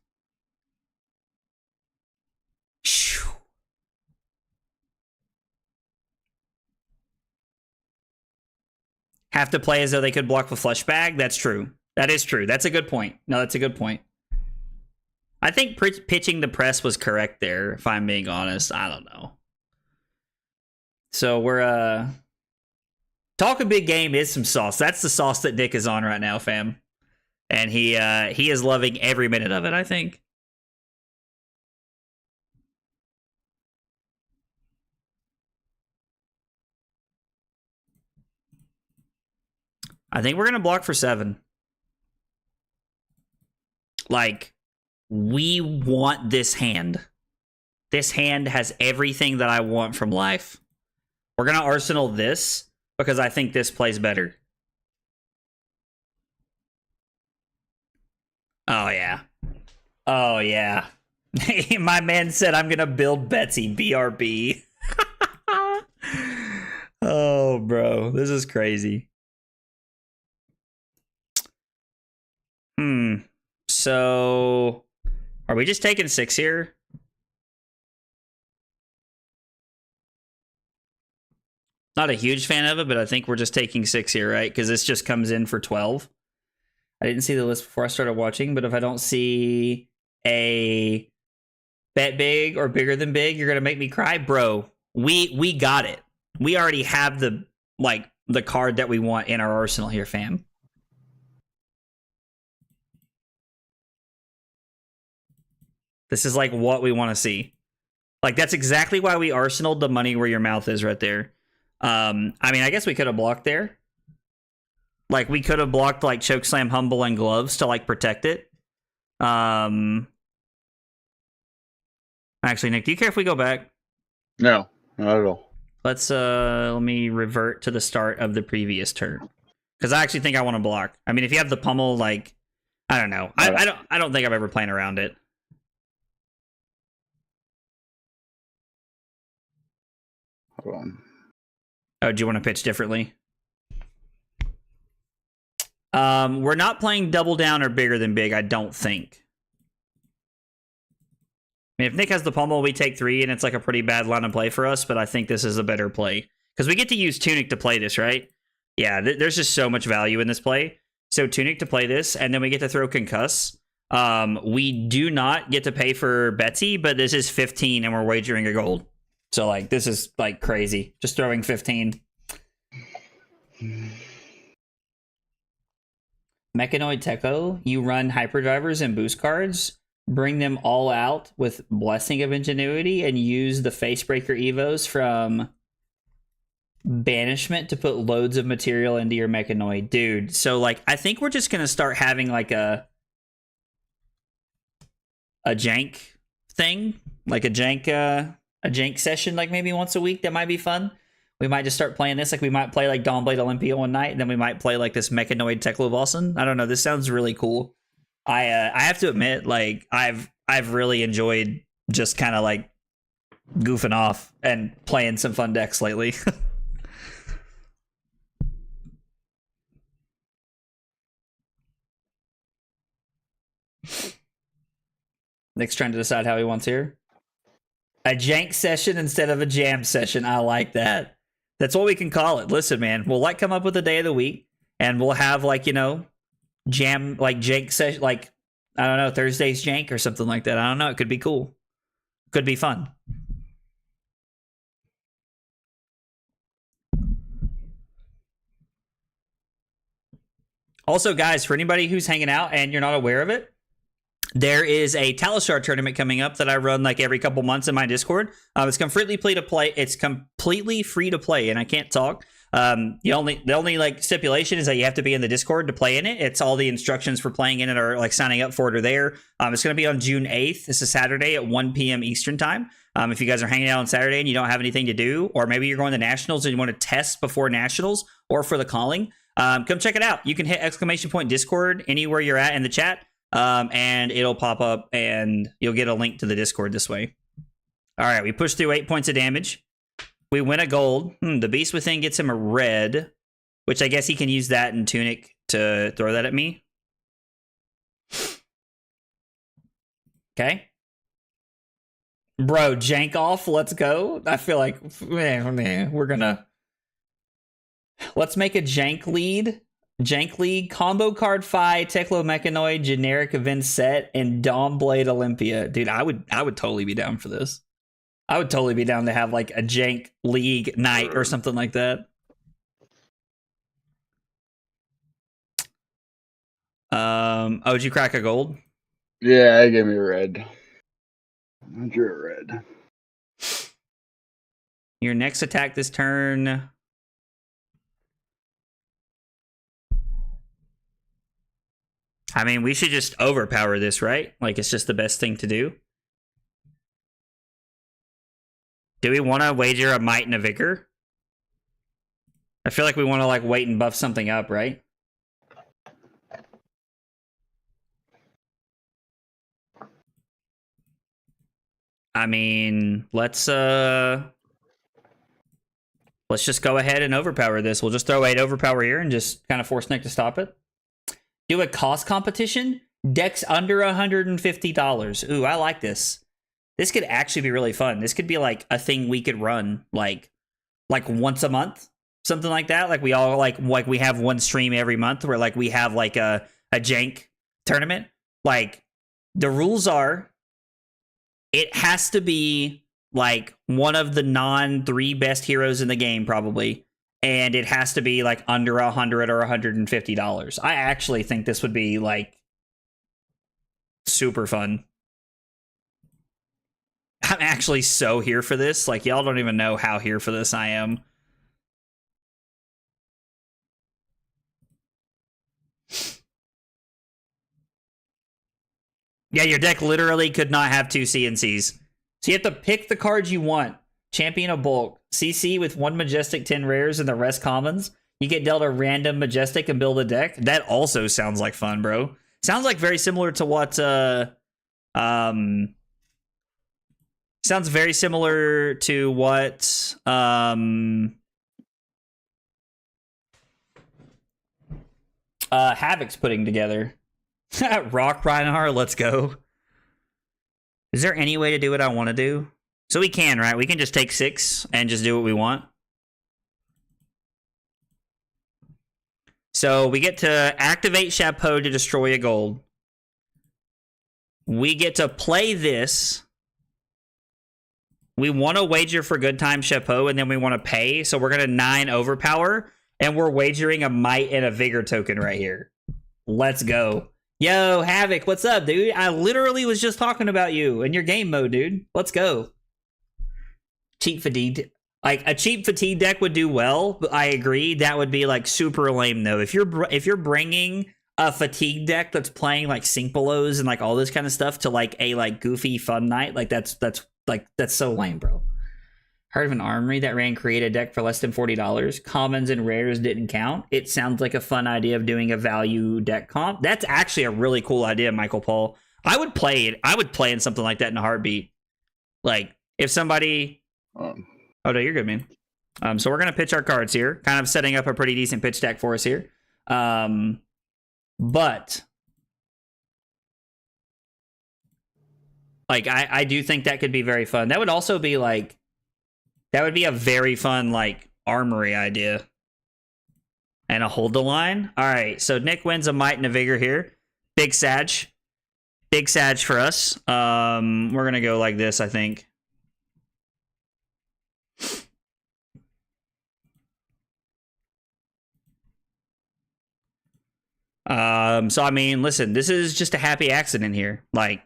Have to play as though they could block the flush bag? That's true. That is true. That's a good point. No, that's a good point. I think pitching the press was correct there, if I'm being honest. I don't know. So we're, talk a big game is some sauce. That's the sauce that Nick is on right now, fam. And he is loving every minute of it, I think. I think we're going to block for 7. Like, we want this hand. This hand has everything that I want from life. We're going to arsenal this because I think this plays better. Oh, yeah. Oh, yeah. My man said I'm going to build Betsy, BRB. Oh, bro. This is crazy. So, are we just taking 6 here? Not a huge fan of it, but I think we're just taking 6 here, right? Because this just comes in for 12. I didn't see the list before I started watching, but if I don't see a bet big or bigger than big, you're gonna make me cry, bro. We got it. We already have the card that we want in our arsenal here, fam. This is like what we want to see. Like, that's exactly why we arsenaled the money where your mouth is right there. I mean, I guess we could have blocked there. Like, we could have blocked like Chokeslam, Humble, and Gloves to like protect it. Actually, Nick, do you care if we go back? No, not at all. Let's let me revert to the start of the previous turn. Because I actually think I want to block. I mean, if you have the pummel, like, I don't know. I don't think I'm ever playing around it. Hold on. Oh, do you want to pitch differently? We're not playing double down or bigger than big, I don't think. I mean, if Nick has the pummel, we take 3, and it's like a pretty bad line of play for us, but I think this is a better play. Because we get to use Tunic to play this, right? Yeah, there's just so much value in this play. So Tunic to play this, and then we get to throw Concuss. We do not get to pay for Betsy, but this is 15, and we're wagering a gold. So like this is like crazy. Just throwing 15. Mechanoid Techo, you run hyperdrivers and boost cards, bring them all out with Blessing of Ingenuity, and use the Facebreaker Evos from Banishment to put loads of material into your Mechanoid. Dude, so like I think we're just gonna start having like a jank thing, like a jank session, like maybe once a week. That might be fun. We might just start playing this. Like we might play like Dawnblade Olympia one night, and then we might play like this Mechanoid Teklo-Vossen. I don't know. This sounds really cool. I have to admit, like I've really enjoyed just kind of like goofing off and playing some fun decks lately. Nick's trying to decide how he wants here. A jank session instead of a jam session. I like that. That's what we can call it. Listen, man, we'll like come up with a day of the week, and we'll have like, you know, jam, like jank session, like I don't know, Thursday's jank or something like that. I don't know. It could be cool. Could be fun. Also, guys, for anybody who's hanging out and you're not aware of it, there is a Talishar tournament coming up that I run like every couple months in my Discord. It's completely free to play. It's completely free to play, and I can't talk. The only like stipulation is that you have to be in the Discord to play in it. It's all the instructions for playing in it or like signing up for it are there. It's going to be on June 8th. This is Saturday at 1 p.m. Eastern time. If you guys are hanging out on Saturday and you don't have anything to do, or maybe you're going to Nationals and you want to test before Nationals or for the calling, come check it out. You can hit !Discord anywhere you're at in the chat. And it'll pop up and you'll get a link to the Discord this way. All right, we push through 8 points of damage. We win a gold. The Beast Within gets him a red, which I guess he can use that in Tunic to throw that at me. Okay. Bro, jank off. Let's go. I feel like, man, we're gonna... Let's make a jank lead. Jank League, Combo Card Fi, Teklo Mechanoid, Generic Event Set, and Dawnblade Olympia. Dude, I would totally be down for this. I would totally be down to have like a Jank League night or something like that. Oh, did you crack a gold? Yeah, I gave me a red. I drew a red. Your next attack this turn... I mean, we should just overpower this, right? Like, it's just the best thing to do. Do we want to wager a Might and a Vigor? I feel like we want to, like, wait and buff something up, right? I mean, let's just go ahead and overpower this. We'll just throw 8 overpower here and just kind of force Nick to stop it. Do a cost competition? Decks under $150. Ooh, I like this. This could actually be really fun. This could be like a thing we could run like once a month, something like that. Like we all like we have one stream every month where like we have like a jank tournament. Like the rules are, it has to be like one of the non-3 best heroes in the game, probably. And it has to be like under $100 or $150. I actually think this would be like super fun. I'm actually so here for this. Like, y'all don't even know how here for this I am. Yeah, your deck literally could not have 2 CNCs. So you have to pick the cards you want. Champion of Bulk. CC with 1 Majestic, 10 rares, and the rest commons. You get dealt a random Majestic and build a deck. That also sounds like fun, bro. Sounds like very similar to what... sounds very similar to what... Havoc's putting together. Rock Rhinar, let's go. Is there any way to do what I want to do? So we can, right? We can just take 6 and just do what we want. So we get to activate Chapeau to destroy a gold. We get to play this. We want to wager for good time Chapeau, and then we want to pay. So we're going to 9 overpower, and we're wagering a Might and a Vigor token right here. Let's go. Yo, Havoc, what's up, dude? I literally was just talking about you in your game mode, dude. Let's go. Cheap fatigue. Like, a cheap fatigue deck would do well, but I agree. That would be, like, super lame, though. If you're bringing a fatigue deck that's playing, like, sync belows and, like, all this kind of stuff to, like, a, like, goofy fun night, like, that's so lame, bro. Heard of an armory that ran created deck for less than $40. Commons and rares didn't count. It sounds like a fun idea of doing a value deck comp. That's actually a really cool idea, Michael Paul. I would play it. I would play in something like that in a heartbeat. Like, if somebody... Oh, no, you're good, man. So we're going to pitch our cards here. Kind of setting up a pretty decent pitch deck for us here. But... Like, I do think that could be very fun. That would also be, like... That would be a very fun, like, armory idea. And a hold the line. All right, so Nick wins a Might and a Vigor here. Big Sag. Big Sag for us. We're going to go like this, I think. So, I mean, listen, this is just a happy accident here. Like,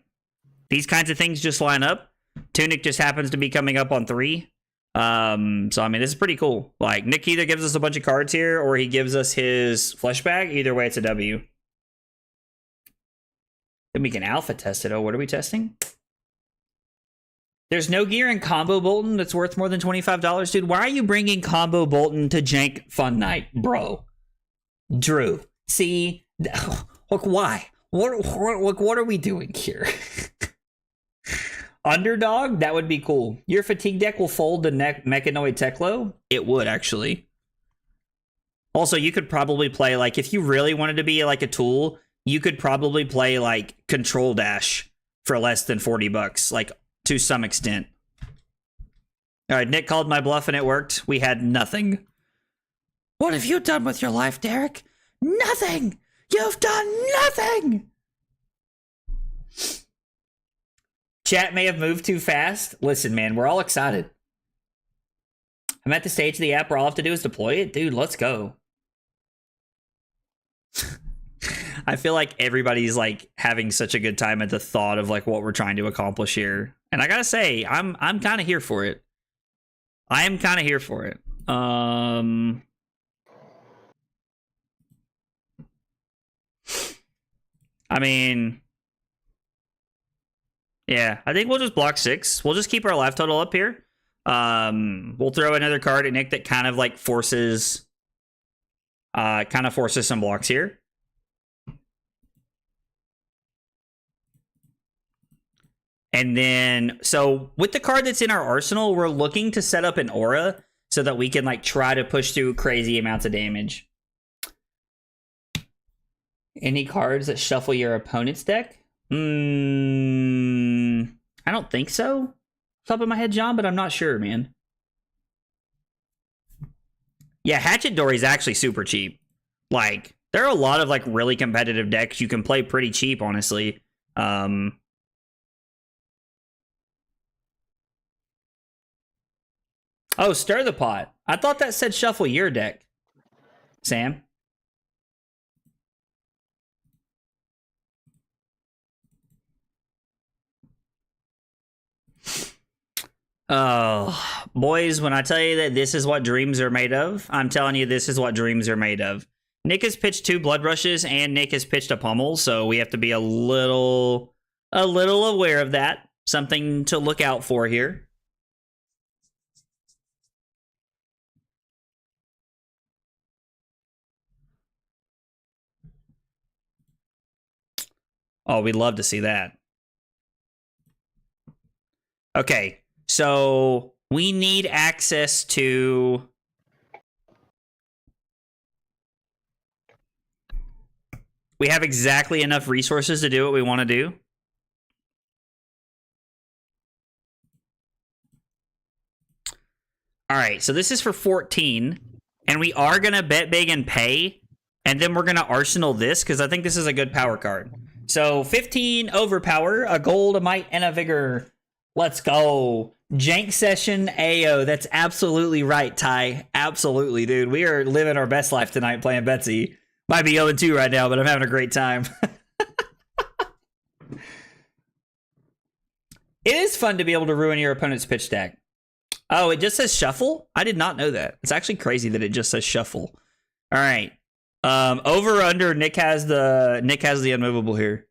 these kinds of things just line up. Tunic just happens to be coming up on 3. So I mean, this is pretty cool. Like, Nick either gives us a bunch of cards here or he gives us his flesh bag. Either way, it's a W. Then we can alpha test it. Oh, what are we testing? There's no gear in Combo Bolton that's worth more than $25. Dude, why are you bringing Combo Bolton to Jank Fun Night, bro? Drew, see? Look, why? What are we doing here? Underdog? That would be cool. Your fatigue deck will fold the Mechanoid Teklo? It would, actually. Also, you could probably play, like, if you really wanted to be, like, a tool, you could probably play, like, Control Dash for less than $40, like, to some extent. All right, Nick called my bluff and it worked. We had nothing. What have you done with your life, Derek? Nothing! You've done nothing! Chat may have moved too fast. Listen, man, we're all excited. I'm at the stage of the app where all I have to do is deploy it. Dude, let's go. I feel like everybody's, like, having such a good time at the thought of, like, what we're trying to accomplish here. And I gotta say, I'm kind of here for it. I am kind of here for it. I mean... Yeah, I think we'll just block 6. We'll just keep our life total up here. We'll throw another card at Nick that kind of like forces some blocks here. And then, so with the card that's in our arsenal, we're looking to set up an aura so that we can like try to push through crazy amounts of damage. Any cards that shuffle your opponent's deck? I don't think so. Top of my head, John, but I'm not sure, man. Yeah, Hatchet Dory is actually super cheap. Like, there are a lot of like really competitive decks you can play pretty cheap, honestly. Oh, Stir the Pot. I thought that said shuffle your deck, Sam. Oh, boys, when I tell you that this is what dreams are made of, I'm telling you this is what dreams are made of. Nick has pitched 2 Blood Rushes, and Nick has pitched a Pummel, so we have to be a little aware of that. Something to look out for here. Oh, we'd love to see that. Okay. So we need access to... We have exactly enough resources to do what we want to do. All right, so this is for 14, and we are going to bet big and pay, and then we're going to arsenal this, because I think this is a good power card. So 15 overpower, a gold, a might, and a vigor. Let's go. Jank session AO. That's absolutely right, Ty. Absolutely, dude. We are living our best life tonight playing Betsy. Might be 0-2 right now, but I'm having a great time. It is fun to be able to ruin your opponent's pitch deck. Oh, it just says shuffle? I did not know that. It's actually crazy that it just says shuffle. All right. Over or under, Nick has the unmovable here.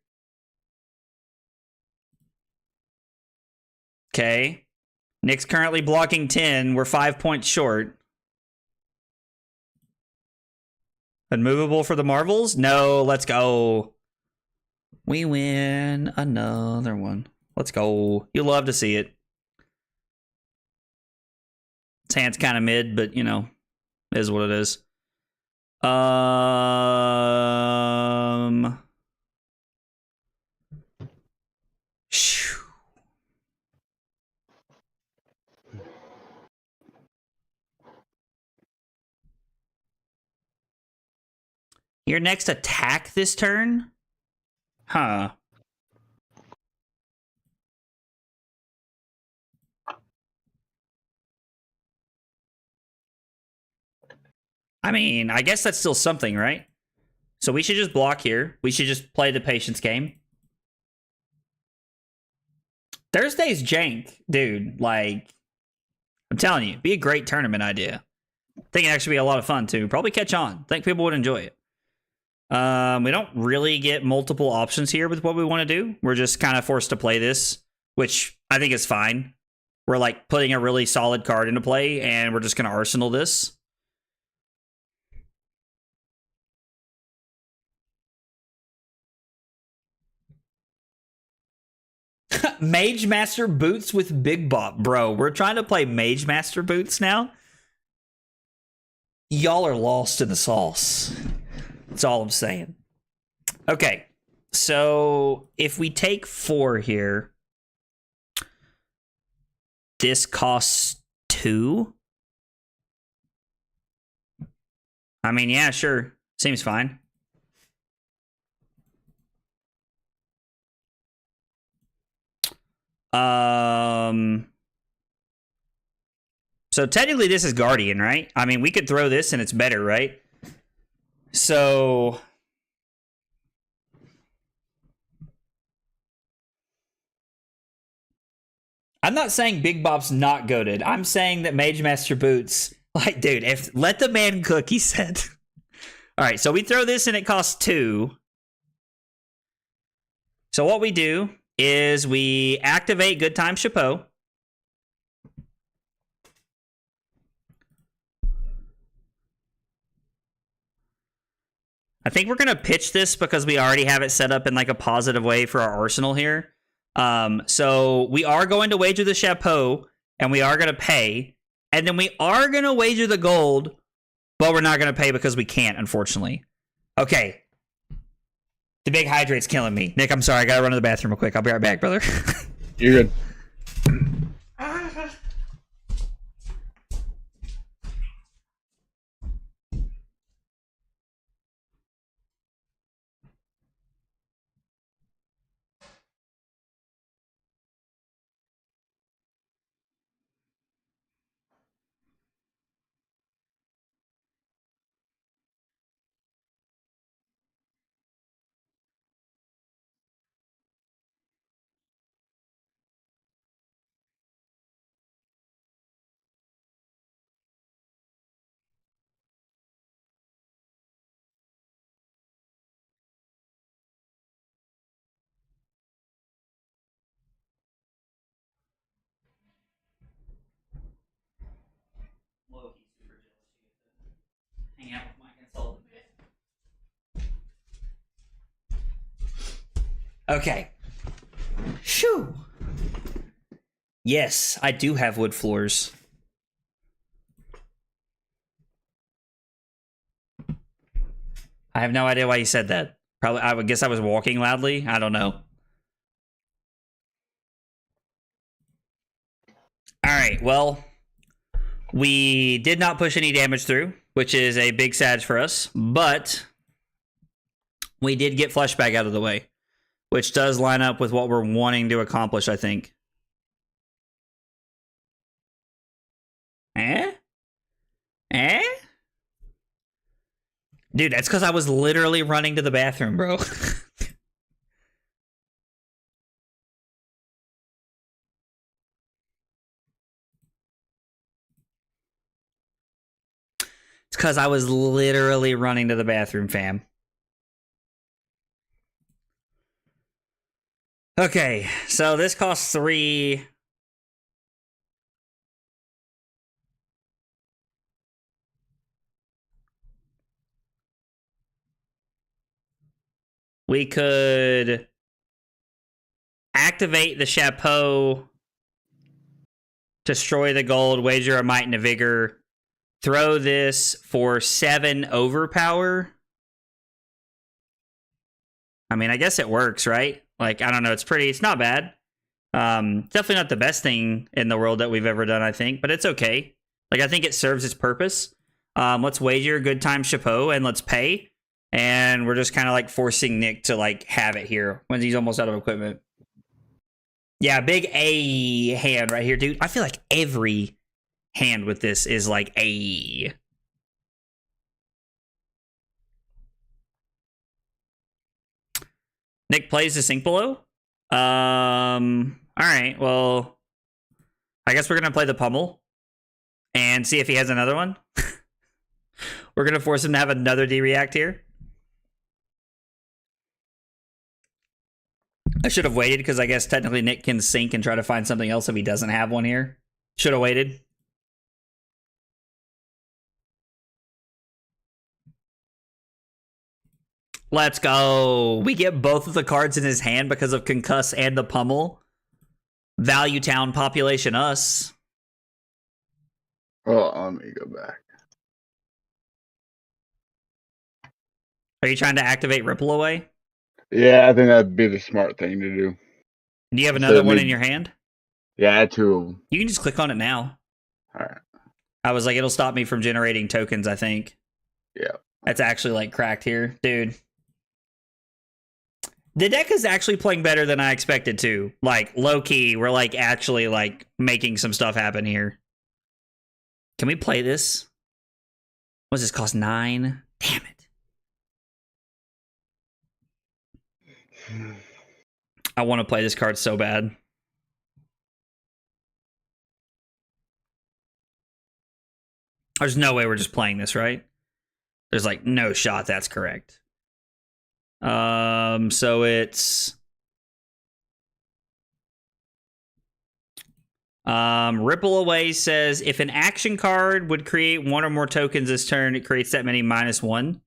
Okay. Nick's currently blocking 10. We're 5 points short. Unmovable for the Marvels? No, let's go. We win another one. Let's go. You love to see it. His hand's kind of mid, but you know, is what it is. Shoo. Your next attack this turn? Huh. I mean, I guess that's still something, right? So we should just block here. We should just play the patience game. Thursday's jank, dude. Like, I'm telling you, be a great tournament idea. I think it actually be a lot of fun, too. Probably catch on. I think people would enjoy it. We don't really get multiple options here with what we want to do. We're just kind of forced to play this, which I think is fine. We're like putting a really solid card into play, and we're just going to arsenal this. Mage Master Boots with Big Bop. Bro, we're trying to play Mage Master Boots now. Y'all are lost in the sauce. That's all I'm saying. Okay, so if we take 4 here, this costs 2. I mean, yeah, sure. Seems fine. So technically this is Guardian, right? I mean, we could throw this and it's better, right? So I'm not saying Big Bop's not goated. I'm saying that Mage Master Boots, like, dude, if let the man cook, he said. All right, so we throw this and it costs 2. So what we do is we activate Good Time Chapeau. I think we're going to pitch this because we already have it set up in like a positive way for our arsenal here. So we are going to wager the Chapeau, and we are going to pay. And then we are going to wager the gold, but we're not going to pay because we can't, unfortunately. Okay. The big hydrate's killing me. Nick, I'm sorry. I got to run to the bathroom real quick. I'll be right back, brother. You're good. Hang out with my consultant. Okay. Shoo. Yes, I do have wood floors. I have no idea why you said that. Probably, I would guess I was walking loudly. I don't know. All right, well, we did not push any damage through, which is a big sad for us, but we did get Fleshbag out of the way, which does line up with what we're wanting to accomplish, I think. Eh? Eh? Dude, that's because I was literally running to the bathroom, bro. It's because I was literally running to the bathroom, fam. Okay, so this costs 3. We could activate the chapeau, destroy the gold, wager a might and a vigor, throw this for 7 overpower. I mean, I guess it works, right? Like, I don't know. It's not bad. Definitely not the best thing in the world that we've ever done, I think, but it's okay. Like, I think it serves its purpose. Let's wager good time chapeau and let's pay. And we're just kind of like forcing Nick to like have it here when he's almost out of equipment. Yeah, big A hand right here, dude. I feel like every hand with this is like A. Nick plays the sink below. All right, well, I guess we're gonna play the pummel and see if he has another one. We're gonna force him to have another D-react here. I should have waited because I guess technically Nick can sink and try to find something else if he doesn't have one here. Should have waited. Let's go. We get both of the cards in his hand because of Concuss and the pummel. Value Town population us. Oh, let me go back. Are you trying to activate Ripple Away? Yeah, I think that'd be the smart thing to do. Do you have another one in your hand? Yeah, I had 2 of them. You can just click on it now. All right. I was like, it'll stop me from generating tokens, I think. Yeah. That's actually like cracked here. Dude. The deck is actually playing better than I expected to. Like, low-key, we're like actually like making some stuff happen here. Can we play this? What does this cost? 9? Damn it. I want to play this card so bad. There's no way we're just playing this, right? There's like no shot that's correct. So it's Ripple Away says if an action card would create 1 or more tokens this turn, it creates that many -1.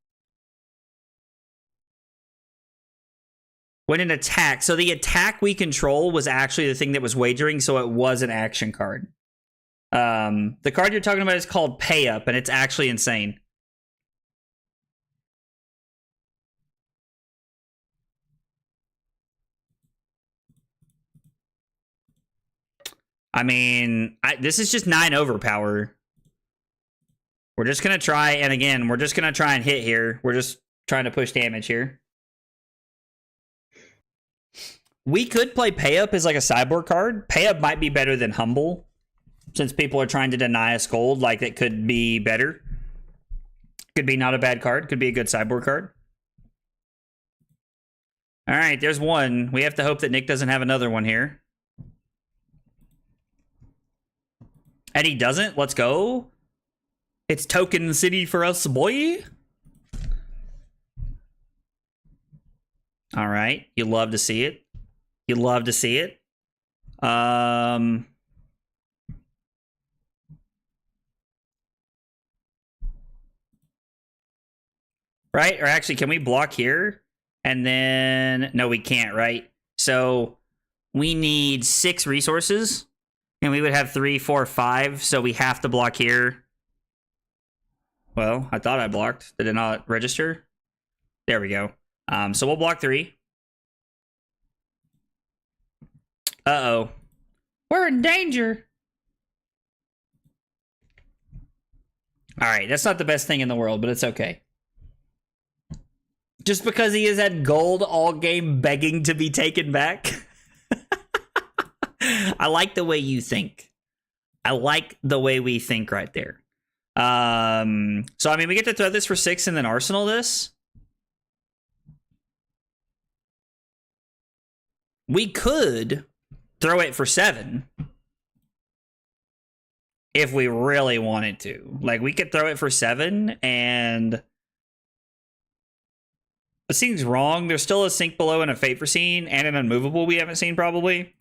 When an attack, so the attack we control was actually the thing that was wagering, so it was an action card. The card you're talking about is called Pay Up, and it's actually insane. I mean, this is just 9 overpower. We're just going to try, and again, we're just going to try and hit here. We're just trying to push damage here. We could play Pay Up as like a sideboard card. Pay Up might be better than Humble. Since people are trying to deny us gold, like it could be better. Could be not a bad card. Could be a good sideboard card. All right, there's one. We have to hope that Nick doesn't have another one here. And he doesn't. Let's go. It's Token City for us, boy. All right. You love to see it. You love to see it. Right? Or actually, can we block here? And then... No, we can't, right? So we need 6 resources. And we would have 3, 4, 5. So we have to block here. Well, I thought I blocked. Did it not register? There we go. So we'll block 3. Uh-oh. We're in danger. All right, that's not the best thing in the world, but it's okay. Just because he has had gold all game begging to be taken back. I like the way you think. I like the way we think right there. So I mean, we get to throw this for 6 and then arsenal this. We could throw it for 7 if we really wanted to. Like, we could throw it for 7 and it seems wrong. There's still a Sink Below and a Fate Foreseen and an Unmovable we haven't seen probably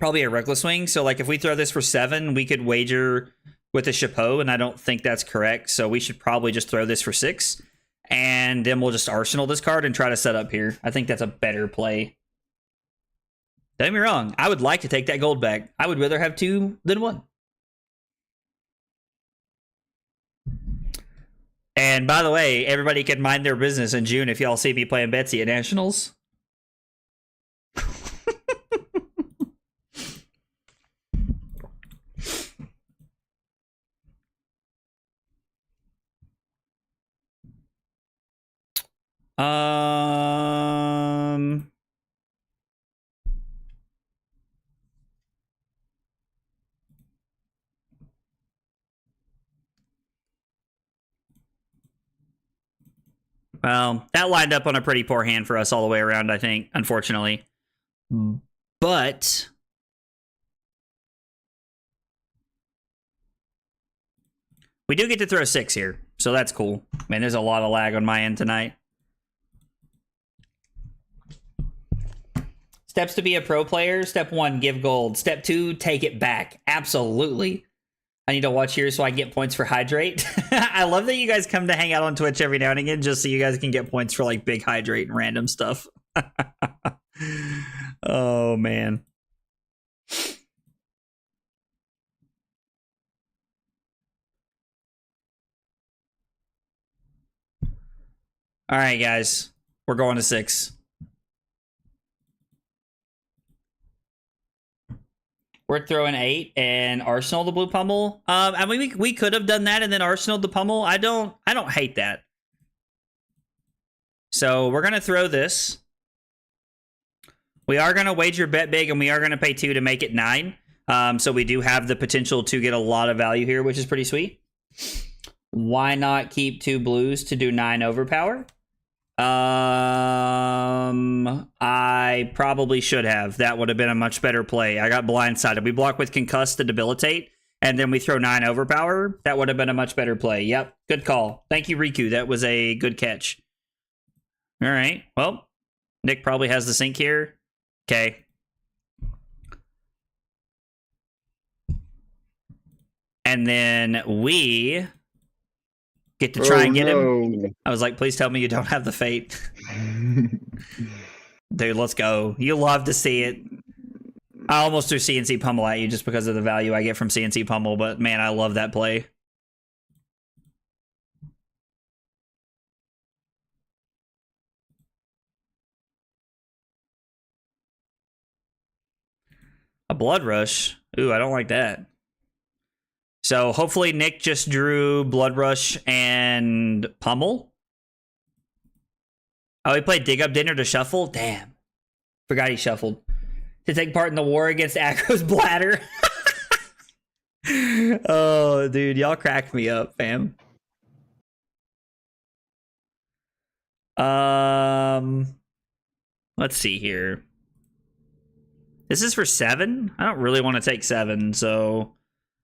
a Reckless Swing. So like if we throw this for 7, we could wager with a Chapeau, and I don't think that's correct. So we should probably just throw this for 6, and then we'll just arsenal this card and try to set up here. I think that's a better play. Don't get me wrong. I would like to take that gold back. I would rather have 2 than 1. And by the way, everybody can mind their business in June if y'all see me playing Betsy at Nationals. Well, that lined up on a pretty poor hand for us all the way around, I think, unfortunately. But we do get to throw 6 here, so that's cool. Man, there's a lot of lag on my end tonight. Steps to be a pro player. Step 1, give gold. Step 2, take it back. Absolutely. I need to watch here so I can get points for Hydrate. I love that you guys come to hang out on Twitch every now and again just so you guys can get points for like big Hydrate and random stuff. Oh, man. All right, guys. We're going to 6. We're throwing 8 and arsenal the blue pummel. I mean, we could have done that and then arsenal the pummel. I don't hate that. So we're gonna throw this. We are gonna wager bet big, and we are gonna pay 2 to make it 9. So we do have the potential to get a lot of value here, which is pretty sweet. Why not keep 2 blues to do 9 overpower? I probably should have. That would have been a much better play. I got blindsided. We block with Concuss to debilitate, and then we throw 9 overpower. That would have been a much better play. Yep, good call. Thank you, Riku. That was a good catch. All right. Well, Nick probably has the sink here. Okay. And then we get to try and get him. I was like, please tell me you don't have the fate. Dude, let's go. You love to see it. I almost threw CNC Pummel at you just because of the value I get from CNC Pummel, but man, I love that play. A Blood Rush? Ooh, I don't like that. So hopefully Nick just drew Blood Rush and Pummel. Oh, he played Dig Up Dinner to shuffle? Damn. Forgot he shuffled. To take part in the war against Agro's bladder. Oh, dude, y'all cracked me up, fam. Let's see here. This is for 7? I don't really want to take 7, so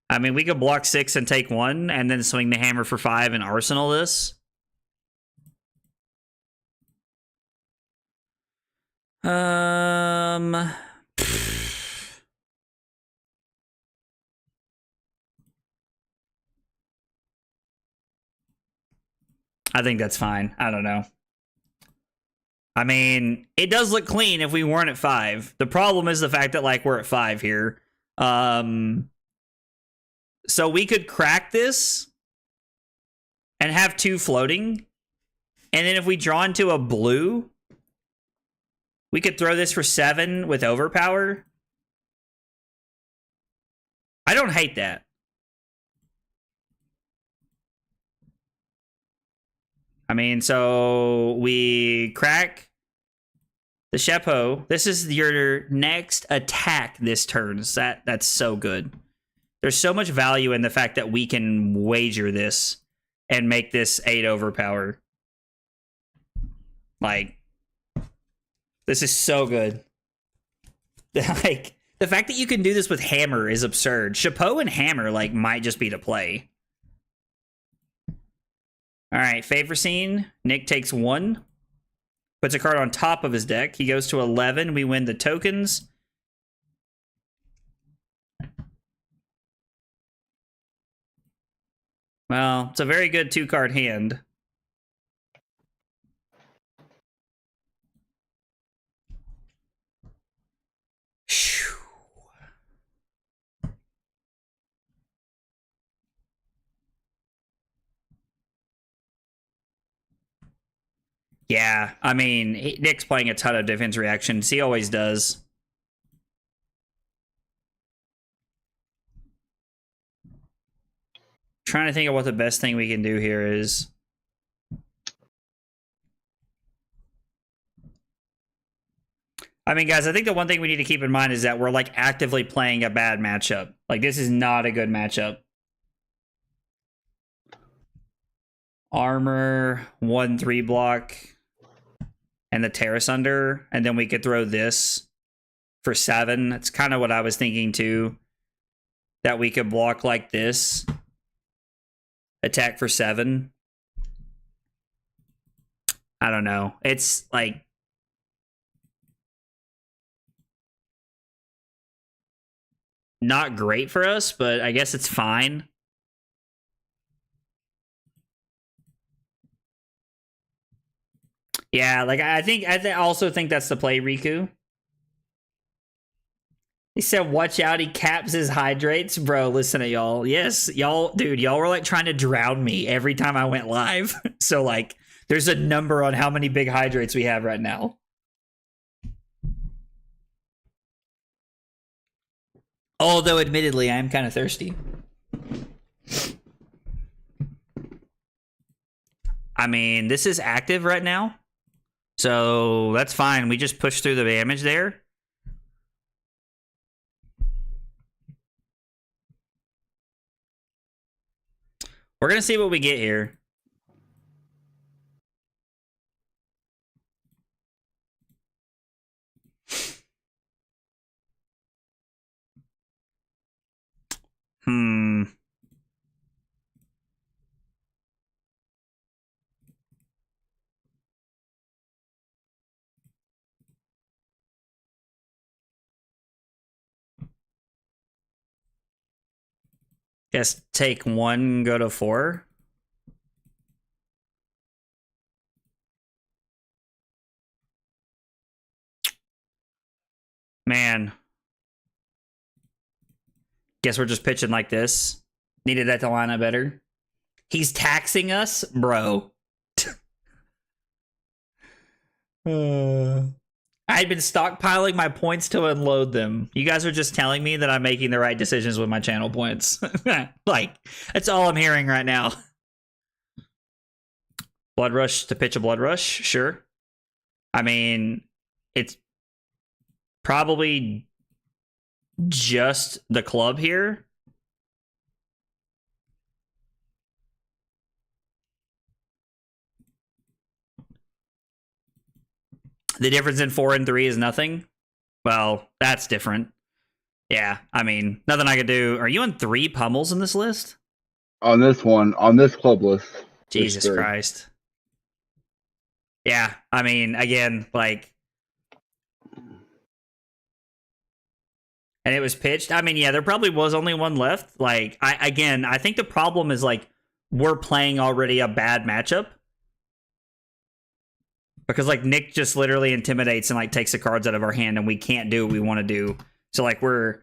I mean, we could block 6 and take 1, and then swing the hammer for 5 and arsenal this. I think that's fine. I don't know. I mean, it does look clean if we weren't at 5. The problem is the fact that, like, we're at 5 here. So we could crack this and have 2 floating. And then if we draw into a blue, we could throw this for 7 with overpower. I don't hate that. I mean, so we crack the Chapeau. This is your next attack this turn. That's so good. There's so much value in the fact that we can wager this and make this 8 overpower. Like, this is so good. Like, the fact that you can do this with Hammer is absurd. Chapeau and Hammer, like, might just be the play. All right, favor scene. Nick takes 1. Puts a card on top of his deck. He goes to 11. We win the tokens. Well, it's a very good 2-card hand. Yeah, I mean, Nick's playing a ton of defense reactions. He always does. Trying to think of what the best thing we can do here is. I mean, guys, I think the one thing we need to keep in mind is that we're, like, actively playing a bad matchup. Like, this is not a good matchup. Armor, 1/3 block, and the Terrace Under, and then we could throw this for 7. That's kind of what I was thinking, too. That we could block like this. Attack for 7. I don't know. It's, like... not great for us, but I guess it's fine. Yeah, like I also think that's the play, Riku. He said, watch out, he caps his hydrates. Bro, listen to y'all. Yes, y'all, dude, y'all were like trying to drown me every time I went live. So like, there's a number on how many big hydrates we have right now. Although, admittedly, I am kind of thirsty. I mean, this is active right now. So, that's fine. We just push through the damage there. We're going to see what we get here. Guess take 1, go to 4. Man. Guess we're just pitching like this. Needed that to line up better. He's taxing us? Bro. I had been stockpiling my points to unload them. You guys are just telling me that I'm making the right decisions with my channel points. Like, that's all I'm hearing right now. Blood Rush to pitch a Blood Rush? Sure. I mean, it's probably just the club here. The difference in 4 and 3 is nothing. Well, that's different. Yeah, I mean, nothing I could do. Are you on 3 pummels in this list? On this one, on this club list. Jesus Christ. Yeah, I mean, again, like... and it was pitched. I mean, yeah, there probably was only 1 left. Like, I think the problem is, like, we're playing already a bad matchup. Because, like, Nick just literally intimidates and, like, takes the cards out of our hand and we can't do what we want to do. So, like, we're...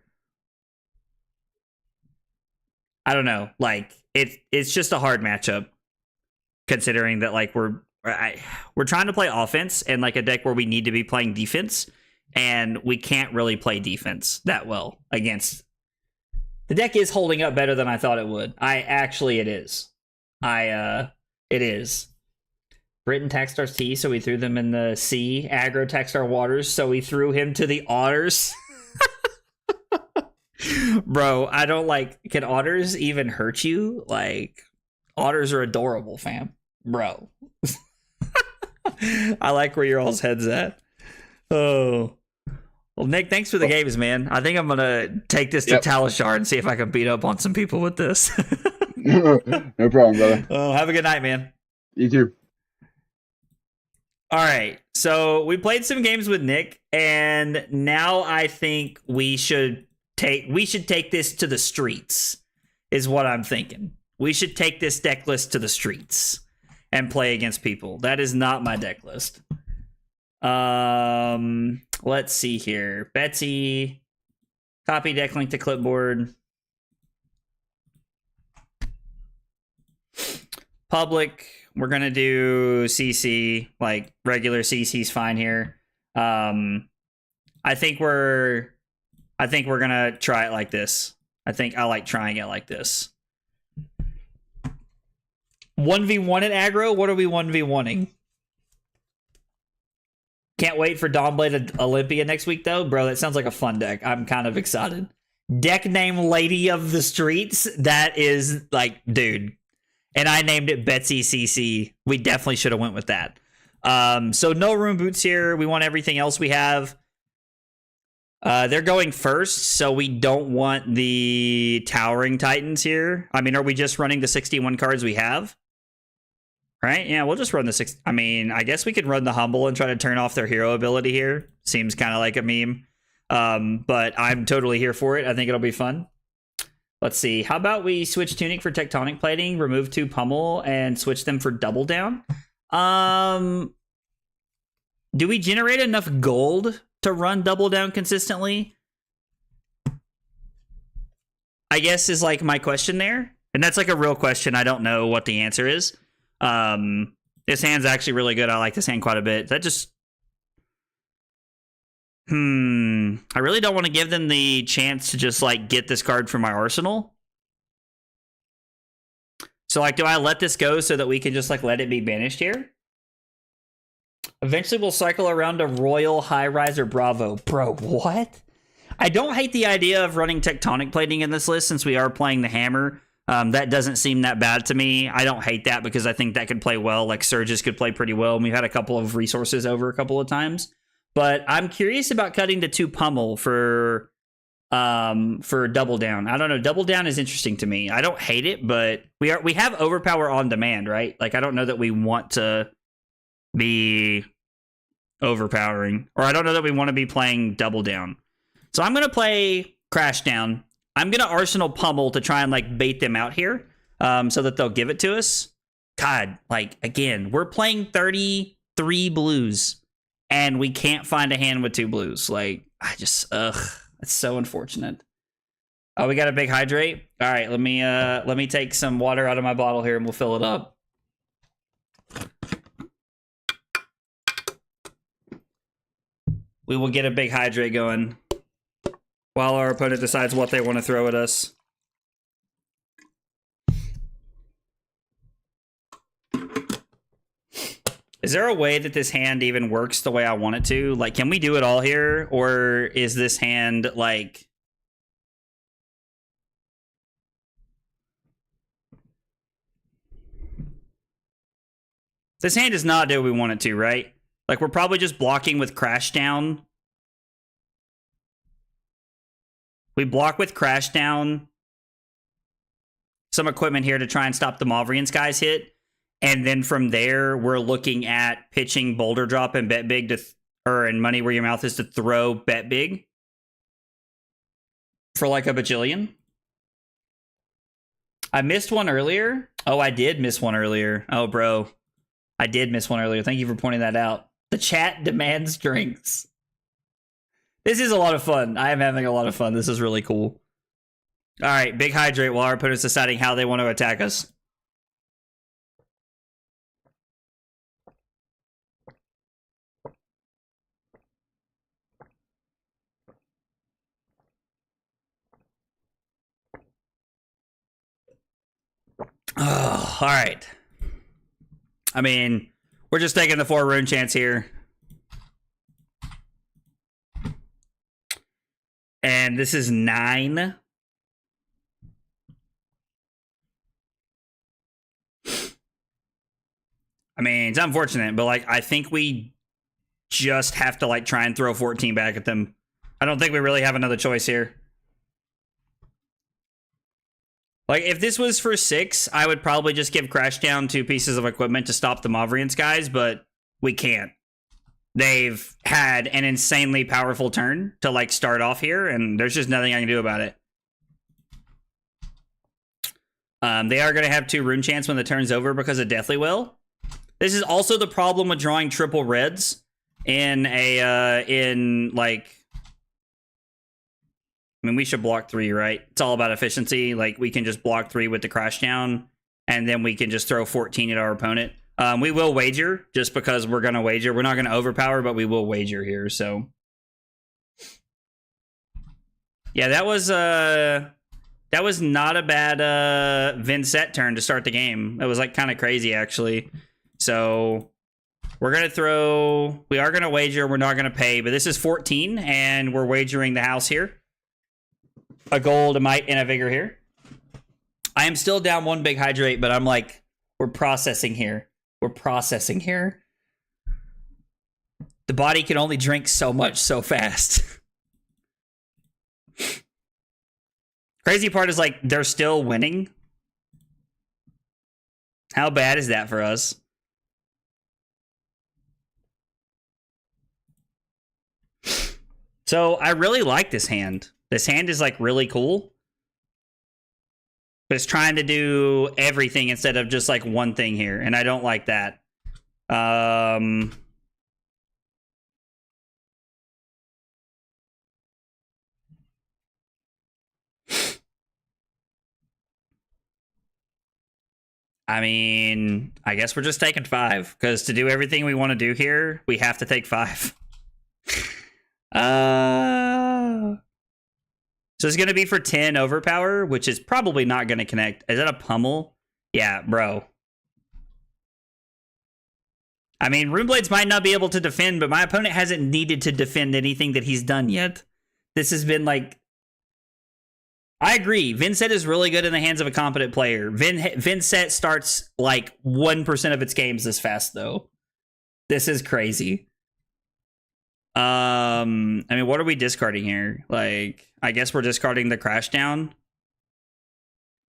I don't know. Like, it's just a hard matchup. Considering that, like, we're trying to play offense and, like, a deck where we need to be playing defense. And we can't really play defense that well against... The deck is holding up better than I thought it would. It is. It is. Britain taxed our sea, so we threw them in the sea. Aggro taxed our waters, so we threw him to the otters. Bro, I don't like. Can otters even hurt you? Like, otters are adorable, fam. Bro. I like where your all's head's at. Oh. Well, Nick, thanks for the games, man. I think I'm going to take this to Talishar and see if I can beat up on some people with this. No problem, brother. Oh, have a good night, man. You too. All right. So we played some games with Nick, and now I think we should take this to the streets, is what I'm thinking. We should take this deck list to the streets and play against people. That is not my deck list. Let's see here. Betsy, copy deck link to clipboard. Public, we're gonna do CC, like regular CC's fine here. I think we're gonna try it like this. I think I like trying it like this. 1v1 at aggro? What are we 1v1ing? Can't wait for Dawnblade Olympia next week, though. Bro, that sounds like a fun deck. I'm kind of excited. Deck name Lady of the Streets. That is, like, dude. And I named it Betsy CC. We definitely should have went with that. So no room boots here. We want everything else we have. They're going first, so we don't want the Towering Titans here. I mean, are we just running the 61 cards we have? Right? Yeah, we'll just run the 6. I mean, I guess we could run the Humble and try to turn off their hero ability here. Seems kind of like a meme. But I'm totally here for it. I think it'll be fun. Let's see. How about we switch Tunic for Tectonic Plating, remove 2 Pummel, and switch them for Double Down? Do we generate enough gold to run Double Down consistently? I guess is like my question there. And that's like a real question. I don't know what the answer is. This hand's actually really good. I like this hand quite a bit. That just... I really don't want to give them the chance to just, like, get this card from my arsenal. So, like, do I let this go so that we can just, like, let it be banished here? Eventually we'll cycle around to Royal, High Rise, or Bravo. Bro, what? I don't hate the idea of running Tectonic Plating in this list since we are playing the Hammer. That doesn't seem that bad to me. I don't hate that because I think that could play well. Like, Surges could play pretty well. And we've had a couple of resources over a couple of times. But I'm curious about cutting to 2 Pummel for Double Down. I don't know. Double Down is interesting to me. I don't hate it, but we have Overpower on demand, right? Like, I don't know that we want to be overpowering. Or I don't know that we want to be playing Double Down. So I'm going to play Crash Down. I'm going to Arsenal Pummel to try and, like, bait them out here so that they'll give it to us. God, like, again, we're playing 33 blues. And we can't find a hand with 2 blues. Like, I just, it's so unfortunate. Oh, we got a big hydrate. All right, let me take some water out of my bottle here and we'll fill it up. We will get a big hydrate going while our opponent decides what they want to throw at us. Is there a way that this hand even works the way I want it to? Like, can we do it all here? Or is this hand, like... This hand does not do what we want it to, right? Like, we're probably just blocking with Crash Down. We block with Crash Down. Some equipment here to try and stop the Mauvrian Skies hit. And then from there, we're looking at pitching Boulder Drop and Bet Big to, and Money Where Your Mouth Is to throw Bet Big for like a bajillion. I missed one earlier. Oh, I did miss one earlier. Oh, bro. I did miss one earlier. Thank you for pointing that out. The chat demands drinks. This is a lot of fun. I am having a lot of fun. This is really cool. All right, big hydrate while our opponent's deciding how they want to attack us. Oh, all right. I mean, we're just taking the 4 rune chance here. And this is 9. I mean, it's unfortunate, but like I think we just have to like try and throw 14 back at them. I don't think we really have another choice here. Like, if this was for 6, I would probably just give Crashdown 2 pieces of equipment to stop the Mauvrians guys, but we can't. They've had an insanely powerful turn to, like, start off here, and there's just nothing I can do about it. They are going to have 2 rune chants when the turn's over because of Deathly Will. This is also the problem with drawing triple reds in like... I mean, we should block 3, right? It's all about efficiency. Like, we can just block 3 with the Crashdown, and then we can just throw 14 at our opponent. We will wager, just because we're going to wager. We're not going to overpower, but we will wager here, so... Yeah, that was not a bad Vincent turn to start the game. It was, like, kind of crazy, actually. So, we're going to throw... We are going to wager, we're not going to pay, but this is 14, and we're wagering the house here. A gold, a might, and a vigor here. I am still down 1 big hydrate, but I'm like, we're processing here. We're processing here. The body can only drink so much so fast. Crazy part is like, they're still winning. How bad is that for us? So I really like this hand. This hand is, like, really cool. But it's trying to do everything instead of just, like, one thing here. And I don't like that. I mean, I guess we're just taking 5. Because to do everything we want to do here, we have to take 5. So it's going to be for 10 overpower, which is probably not going to connect. Is that a pummel? Yeah, bro. I mean, Runeblades might not be able to defend, but my opponent hasn't needed to defend anything that he's done yet. This has been like... I agree. Vincent is really good in the hands of a competent player. Vincent starts like 1% of its games this fast, though. This is crazy. I mean, what are we discarding here? Like, I guess we're discarding the Crashdown.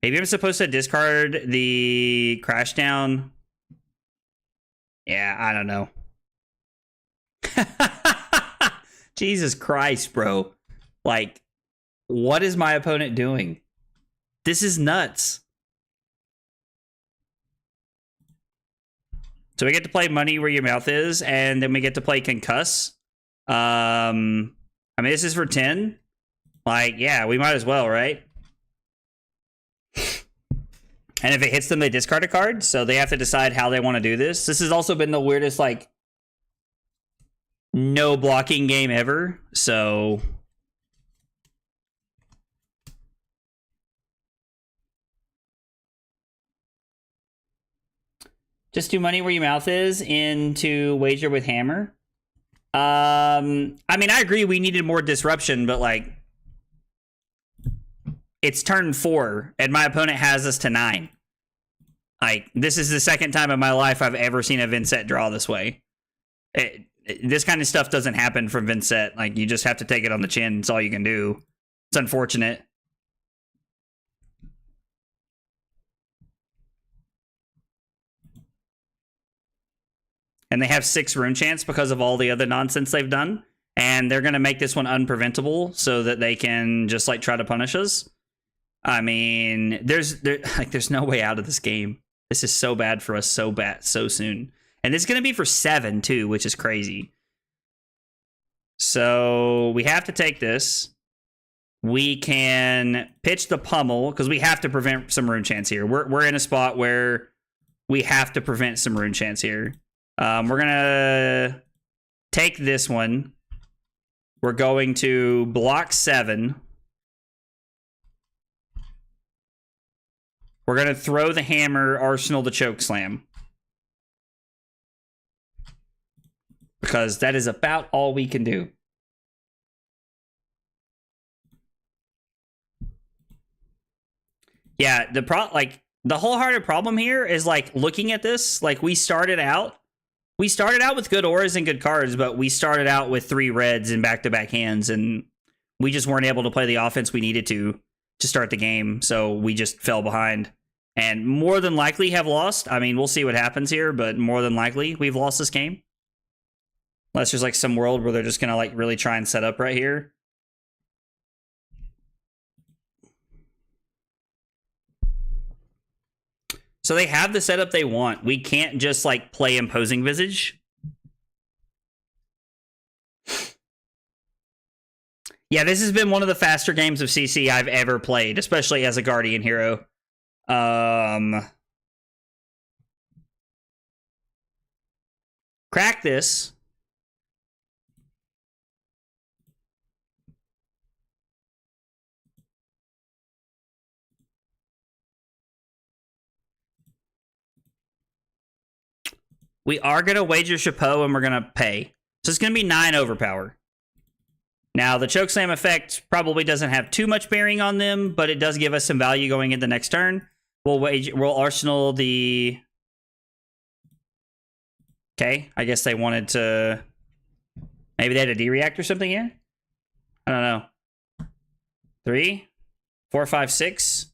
Maybe I'm supposed to discard the Crashdown. Yeah, I don't know. Jesus Christ, bro. Like, what is my opponent doing? This is nuts. So we get to play Money Where Your Mouth Is, and then we get to play Concuss. I mean, this is for 10. Like, yeah, we might as well, right? And if it hits them, they discard a card, so they have to decide how they want to do this. This has also been the weirdest, like, no blocking game ever, so... Just do Money Where Your Mouth Is into Wager with Hammer. I mean, I agree we needed more disruption, but, like, it's turn 4, and my opponent has us to 9. Like, this is the second time in my life I've ever seen a Vincent draw this way. This kind of stuff doesn't happen from Vincent. Like, you just have to take it on the chin. It's all you can do. It's unfortunate. And they have 6 rune chants because of all the other nonsense they've done. And they're going to make this one unpreventable so that they can just, like, try to punish us. I mean, there's no way out of this game. This is so bad for us so soon. And it's going to be for 7, too, which is crazy. So we have to take this. We can pitch the pummel, because we have to prevent some rune chants here. We're in a spot where we have to prevent some rune chants here. We're going to take this one. We're going to block 7. We're going to throw the hammer, arsenal the chokeslam. Because that is about all we can do. Yeah, the wholehearted problem here is like looking at this. Like we started out with good auras and good cards, but we started out with 3 reds in back-to-back hands, and we just weren't able to play the offense we needed to start the game. So we just fell behind, and more than likely have lost. I mean, we'll see what happens here, but more than likely we've lost this game. Unless there's like some world where they're just gonna like really try and set up right here. So they have the setup they want. We can't just like play Imposing Visage. Yeah, this has been one of the faster games of CC I've ever played, especially as a Guardian hero. Crack this. We are going to wager Chapeau and we're going to pay. So it's going to be 9 overpower. Now, the Chokeslam effect probably doesn't have too much bearing on them, but it does give us some value going into next turn. We'll Arsenal the... Okay, I guess they wanted to... Maybe they had a D-React or something here? I don't know. 3, 4, 5, 6.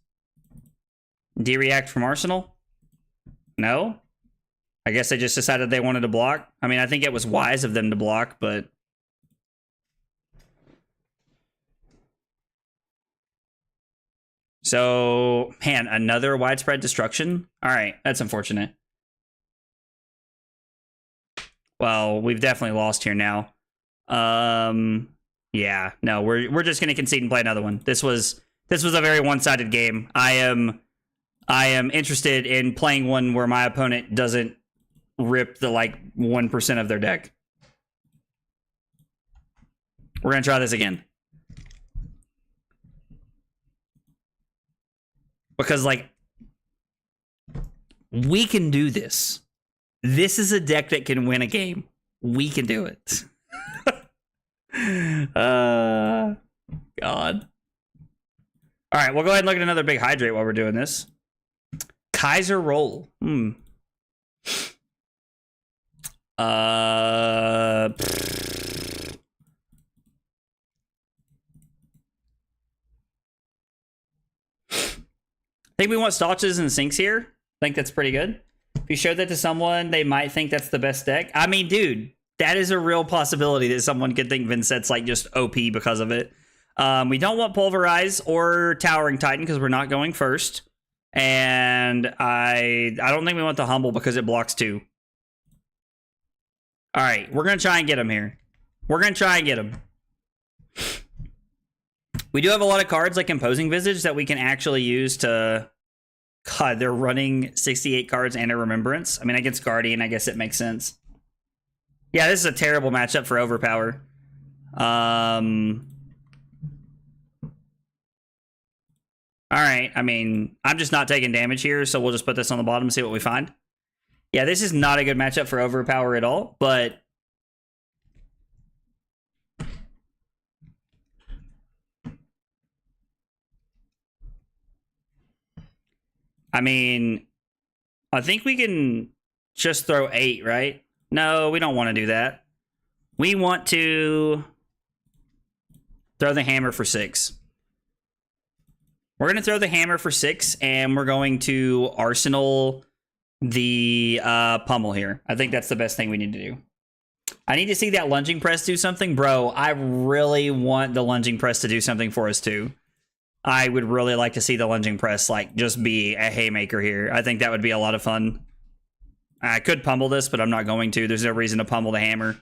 D-React from Arsenal? No? I guess they just decided they wanted to block. I mean, I think it was wise of them to block, but... So, man, another widespread destruction? All right, that's unfortunate. Well, we've definitely lost here now. Yeah, no, we're just going to concede and play another one. This was a very one-sided game. I am interested in playing one where my opponent doesn't rip the like 1% of their deck. We're gonna try this again because like we can do this. This is a deck that can win a game. We can do it. God. All right, we'll go ahead and look at another big hydrate while we're doing this. Kaiser roll. I think we want Stotches and Sinks here. I think that's pretty good. If you show that to someone, they might think that's the best deck. I mean, dude, that is a real possibility that someone could think Vincett's like just OP because of it. We don't want Pulverize or Towering Titan because we're not going first. And I don't think we want the Humble because it blocks 2. All right, we're going to try and get him here. We're going to try and get him. We do have a lot of cards like Imposing Visage that we can actually use to... God, they're running 68 cards and a Remembrance. I mean, against Guardian, I guess it makes sense. Yeah, this is a terrible matchup for Overpower. All right, I mean, I'm just not taking damage here, so we'll just put this on the bottom and see what we find. Yeah, this is not a good matchup for Overpower at all, but... I mean, I think we can just throw 8, right? No, we don't want to do that. We want to throw the hammer for 6. We're going to throw the hammer for 6, and we're going to Arsenal the pummel here. I think that's the best thing we need to do. I need to see that lunging press do something. Bro, I really want the lunging press to do something for us too. I would really like to see the lunging press like just be a haymaker here. I think that would be a lot of fun. I could pummel this, but I'm not going to. There's no reason to pummel the hammer.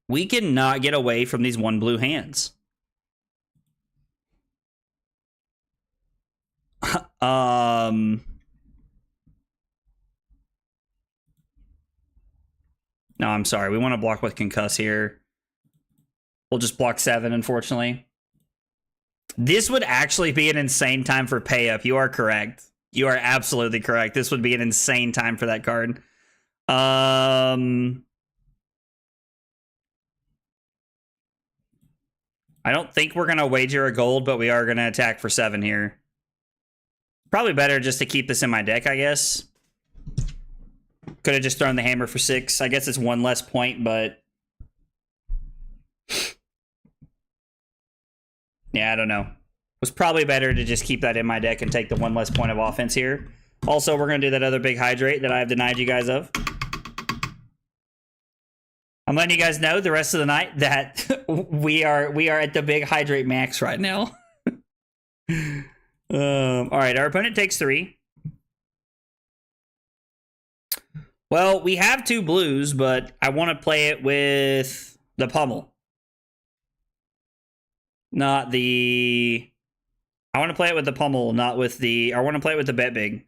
We cannot get away from these 1 blue hands. No, I'm sorry. We want to block with Concuss here. We'll just block 7, unfortunately. This would actually be an insane time for pay up. You are correct. You are absolutely correct. This would be an insane time for that card. I don't think we're going to wager a gold, but we are going to attack for 7 here. Probably better just to keep this in my deck, I guess. Could have just thrown the hammer for 6. I guess it's 1 less point, but... yeah, I don't know. Was probably better to just keep that in my deck and take the 1 less point of offense here. Also, we're going to do that other big hydrate that I have denied you guys of. I'm letting you guys know the rest of the night that we are at the big hydrate max right now. All right, our opponent takes 3. Well, we have 2 blues, but I want to play it with the pummel. Not the... I want to play it with the pummel, not with the... I want to play it with the bet big.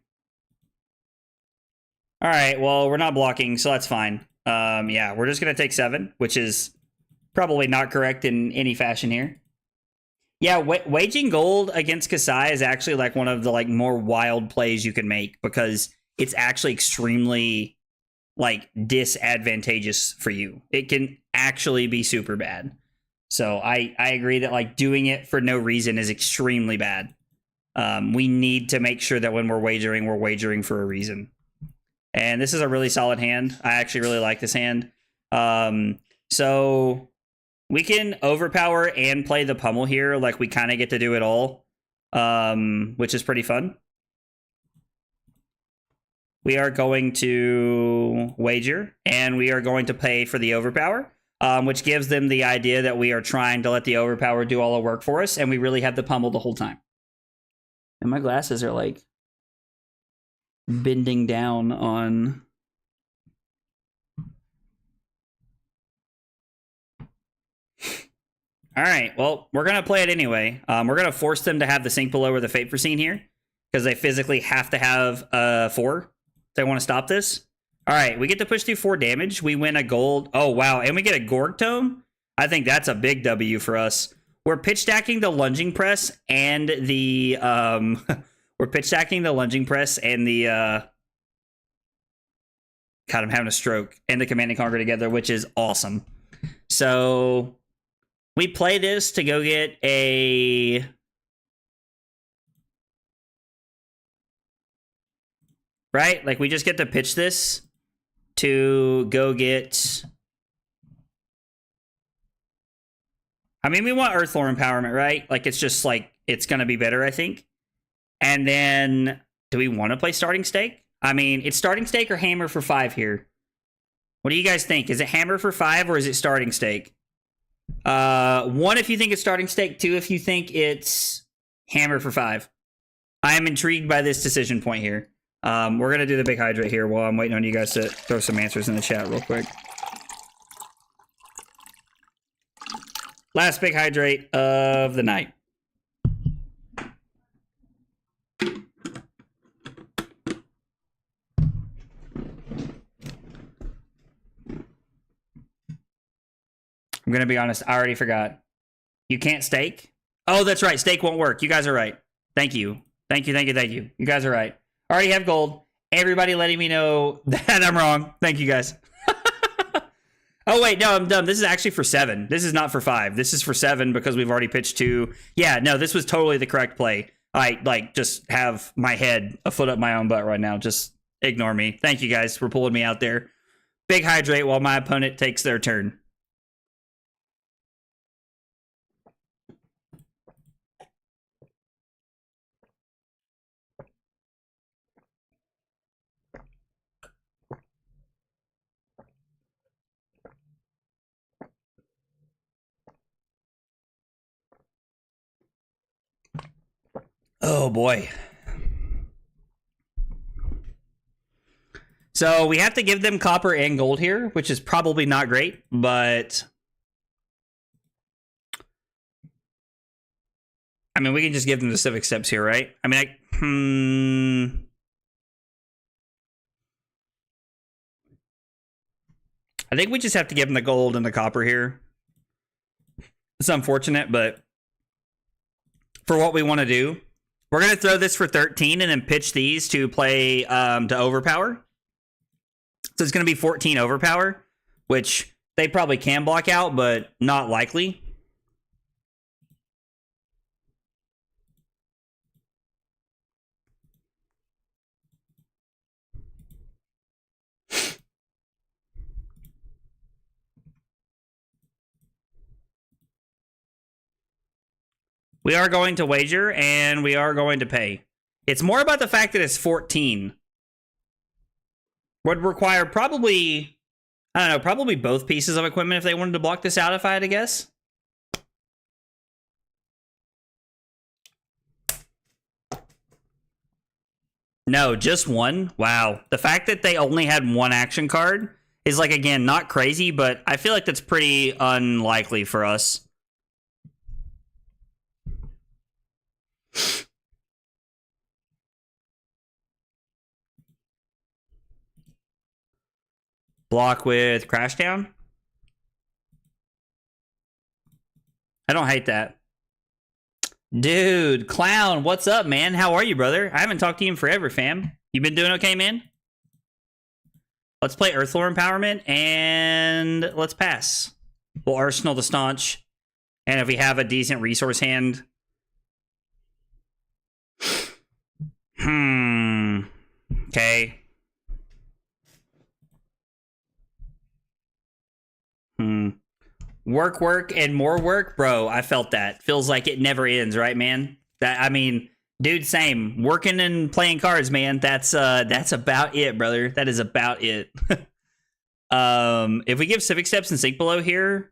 All right, well, we're not blocking, so that's fine. Yeah, we're just going to take 7, which is probably not correct in any fashion here. Yeah, waging gold against Kasai is actually like one of the like more wild plays you can make because it's actually extremely like disadvantageous for you. It can actually be super bad. So I agree that like doing it for no reason is extremely bad. We need to make sure that when we're wagering for a reason. And this is a really solid hand. I actually really like this hand. So we can overpower and play the pummel here. Like we kind of get to do it all, which is pretty fun. We are going to wager and we are going to pay for the overpower, which gives them the idea that we are trying to let the overpower do all the work for us. And we really have the pummel the whole time. And my glasses are like bending down on... All right, well, we're going to play it anyway. We're going to force them to have the sink below or the fate foreseen here because they physically have to have 4 if they want to stop this. All right, we get to push through 4 damage. We win a gold. Oh, wow, and we get a Gorg Tome? I think that's a big W for us. We're pitch stacking the lunging press and the... we're pitch stacking the lunging press and the... God, I'm having a stroke. And the Command and Conquer together, which is awesome. So... we play this to go get a... right? Like, we just get to pitch this to go get... I mean, we want Earthlore Empowerment, right? Like, it's just, like, it's going to be better, I think. And then, do we want to play Starting Stake? I mean, it's Starting Stake or Hammer for 5 here. What do you guys think? Is it Hammer for 5 or is it Starting Stake? 1 if you think it's Starting Stake, 2 if you think it's Hammer for 5. I am intrigued by this decision point here. We're going to do the big hydrate here while I'm waiting on you guys to throw some answers in the chat real quick. Last big hydrate of the night. I'm going to be honest, I already forgot. You can't stake? Oh, that's right. Stake won't work. You guys are right. Thank you. Thank you, thank you, thank you. You guys are right. I already have gold. Everybody letting me know that I'm wrong. Thank you, guys. Oh, wait, no, I'm dumb. This is actually for 7. This is not for 5. This is for 7 because we've already pitched 2. Yeah, no, this was totally the correct play. I, like, just have my head a foot up my own butt right now. Just ignore me. Thank you, guys, for pulling me out there. Big hydrate while my opponent takes their turn. Oh, boy. So we have to give them copper and gold here, which is probably not great, but... I mean, we can just give them the civic steps here, right? I mean, I think we just have to give them the gold and the copper here. It's unfortunate, but for what we want to do, we're going to throw this for 13 and then pitch these to play to overpower. So it's going to be 14 overpower, which they probably can block out, but not likely. We are going to wager, and we are going to pay. It's more about the fact that it's 14. Would require probably, I don't know, probably both pieces of equipment if they wanted to block this out, if I had to guess. No, just one. Wow. The fact that they only had one action card is, like, again, not crazy, but I feel like that's pretty unlikely for us. Block with Crashdown. I don't hate that. Dude, Clown, what's up, man? How are you, brother? I haven't talked to you in forever, fam. You been doing okay, man? Let's play Earthlore Empowerment, and let's pass. We'll Arsenal the Staunch, and if we have a decent resource hand... Okay. Work, and more work? Bro, I felt that. Feels like it never ends, right, man? That, I mean, dude, same. Working and playing cards, man. That's about it, brother. That is about it. If we give Civic Steps and Sink Below here...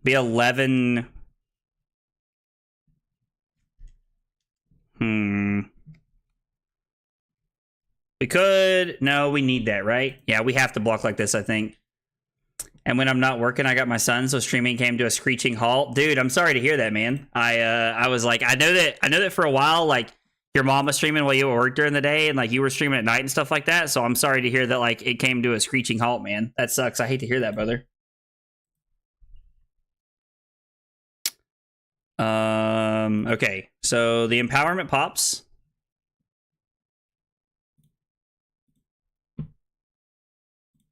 Be 11... We could... No, we need that, right? Yeah, we have to block like this, I think. And when I'm not working, I got my son, so streaming came to a screeching halt. Dude, I'm sorry to hear that, man. I was like, I know that for a while, like, your mom was streaming while you were at work during the day, and, like, you were streaming at night and stuff like that, so I'm sorry to hear that, like, it came to a screeching halt, man. That sucks. I hate to hear that, brother. Okay, so the empowerment pops.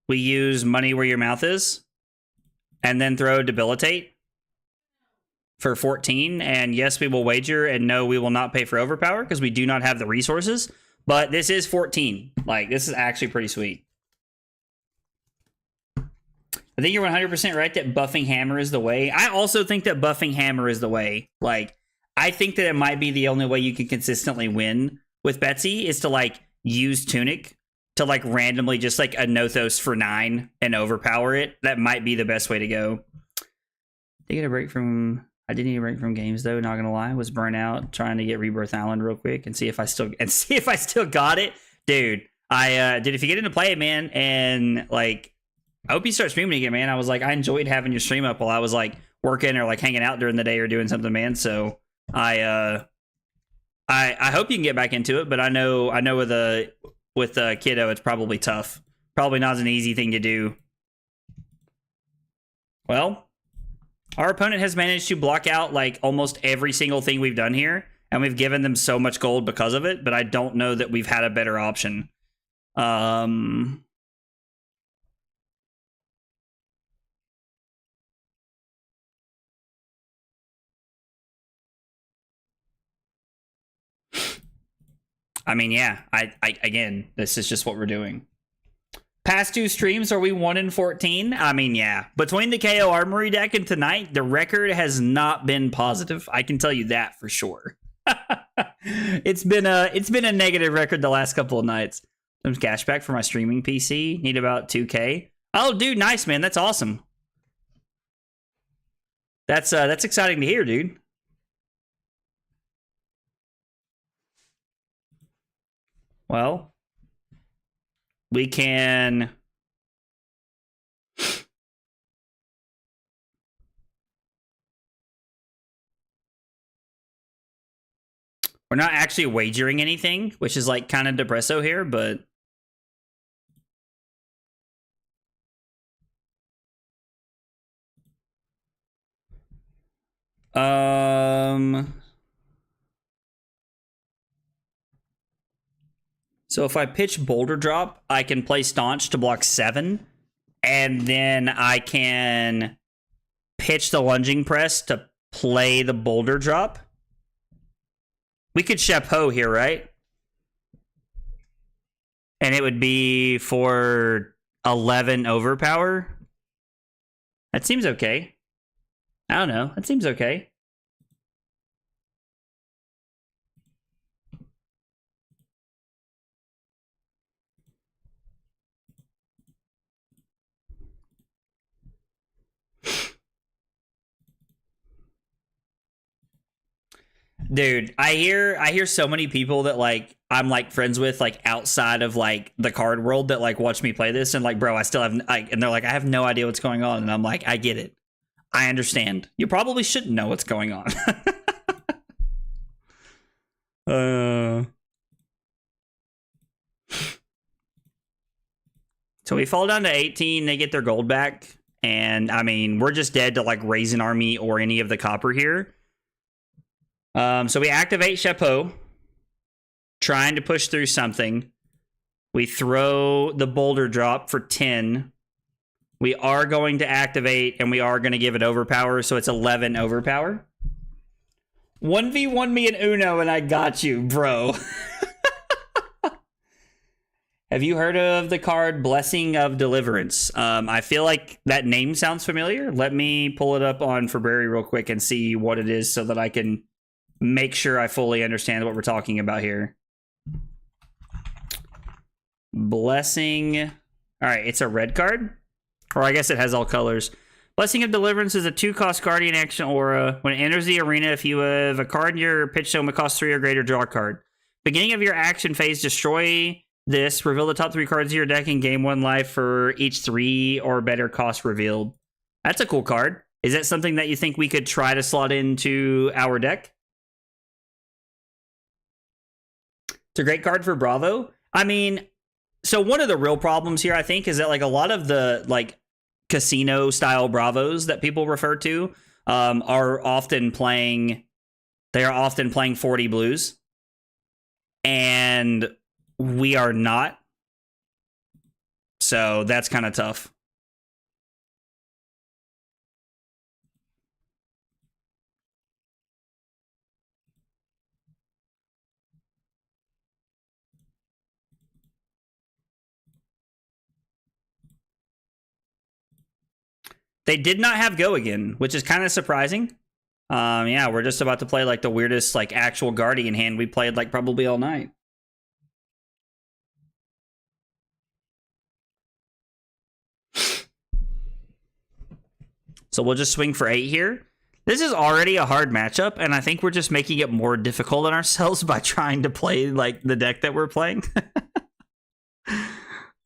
We use Money Where Your Mouth Is, and then throw Debilitate for 14. And yes, we will wager, and no, we will not pay for Overpower because we do not have the resources. But this is 14. Like, this is actually pretty sweet. I think you're 100% right that buffing Hammer is the way. I also think that buffing Hammer is the way. Like, I think that it might be the only way you can consistently win with Betsy is to, like, use Tunic to, like, randomly just, like, a Nothos for 9 and overpower it. That might be the best way to go. I did need a break from games, though, not gonna lie. I was burnt out trying to get Rebirth Island real quick and see if I still got it. Dude, if you get into play it, man, and, like, I hope you start streaming again, man. I was like, I enjoyed having your stream up while I was, like, working or, like, hanging out during the day or doing something, man. So I hope you can get back into it, but I know with Kiddo, it's probably tough. Probably not an easy thing to do. Well, our opponent has managed to block out, like, almost every single thing we've done here, and we've given them so much gold because of it, but I don't know that we've had a better option. I mean, yeah, again, this is just what we're doing. Past 2 streams, are we 1-14? I mean, yeah. Between the KO Armory deck and tonight, the record has not been positive. I can tell you that for sure. It's been a negative record the last couple of nights. Some cashback for my streaming PC. Need about 2K. Oh, dude, nice, man. That's awesome. That's exciting to hear, dude. Well, we can... We're not actually wagering anything, which is, like, kind of depresso here, but... So if I pitch Boulder Drop, I can play Staunch to block 7, and then I can pitch the Lunging Press to play the Boulder Drop. We could Chapeau here, right? And it would be for 11 Overpower. That seems okay. I don't know. That seems okay. Dude, I hear so many people that like I'm like friends with like outside of like the card world that like watch me play this and like, bro, I still have and they're like, I have no idea what's going on, and I'm like, I get it. I understand. You probably shouldn't know what's going on. So we fall down to 18, they get their gold back, and I mean, we're just dead to like raise an army or any of the copper here. So we activate Chapeau, trying to push through something. We throw the boulder drop for 10. We are going to activate, and we are going to give it overpower, so it's 11 overpower. 1v1 me and Uno, and I got you, bro. Have you heard of the card Blessing of Deliverance? I feel like that name sounds familiar. Let me pull it up on February real quick and see what it is so that I can make sure I fully understand what we're talking about here. Blessing. All right, it's a red card. Or I guess it has all colors. Blessing of Deliverance is a 2-cost Guardian action aura. When it enters the arena, if you have a card in your pitch zone that costs 3 or greater, draw a card. Beginning of your action phase, destroy this. Reveal the top 3 cards of your deck and gain 1 life for each 3 or better cost revealed. That's a cool card. Is that something that you think we could try to slot into our deck? It's a great card for Bravo. I mean, so one of the real problems here, I think, is that like a lot of the like casino style Bravos that people refer to are often playing. They are often playing 40 blues, and we are not. So that's kind of tough. They did not have Go again, which is kind of surprising. Yeah, we're just about to play like the weirdest like actual Guardian hand we played like probably all night. So we'll just swing for 8 here. This is already a hard matchup, and I think we're just making it more difficult on ourselves by trying to play like the deck that we're playing.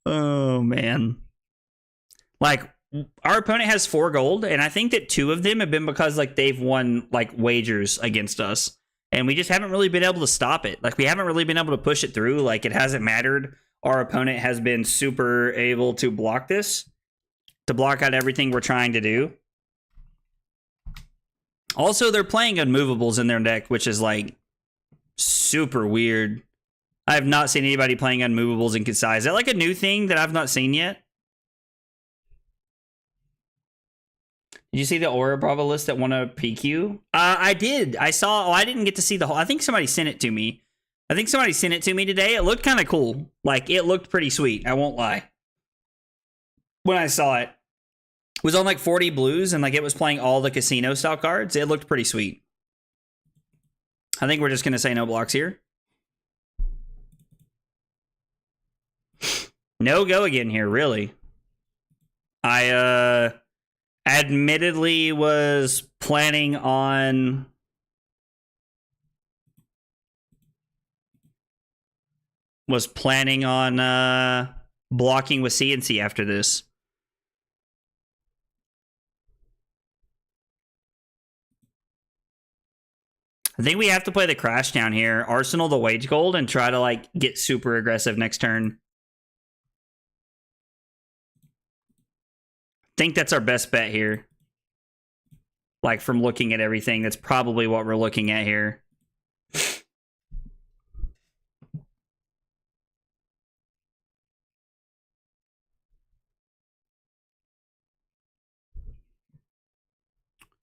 Oh man. Like our opponent has 4 gold, and I think that 2 of them have been because like they've won like wagers against us, and we just haven't really been able to stop it. Like we haven't really been able to push it through. Like it hasn't mattered. Our opponent has been super able to block this, to block out everything we're trying to do. Also, they're playing unmovables in their deck, which is like super weird. I have not seen anybody playing unmovables in Kasai. Is that like a new thing that I've not seen yet? Did you see the Aura Bravo list that won a PQ? I did. I saw. Oh, I didn't get to see the whole. I think somebody sent it to me. I think somebody sent it to me today. It looked kind of cool. Like it looked pretty sweet. I won't lie. When I saw it, it was on like 40 blues, and like it was playing all the casino style cards. It looked pretty sweet. I think we're just gonna say no blocks here. No Go again here, really. I admittedly was planning on blocking with CNC after this. I think we have to play the Crash down here, Arsenal the Wage Gold, and try to like get super aggressive next turn. I think that's our best bet here. Like from looking at everything, that's probably what we're looking at here.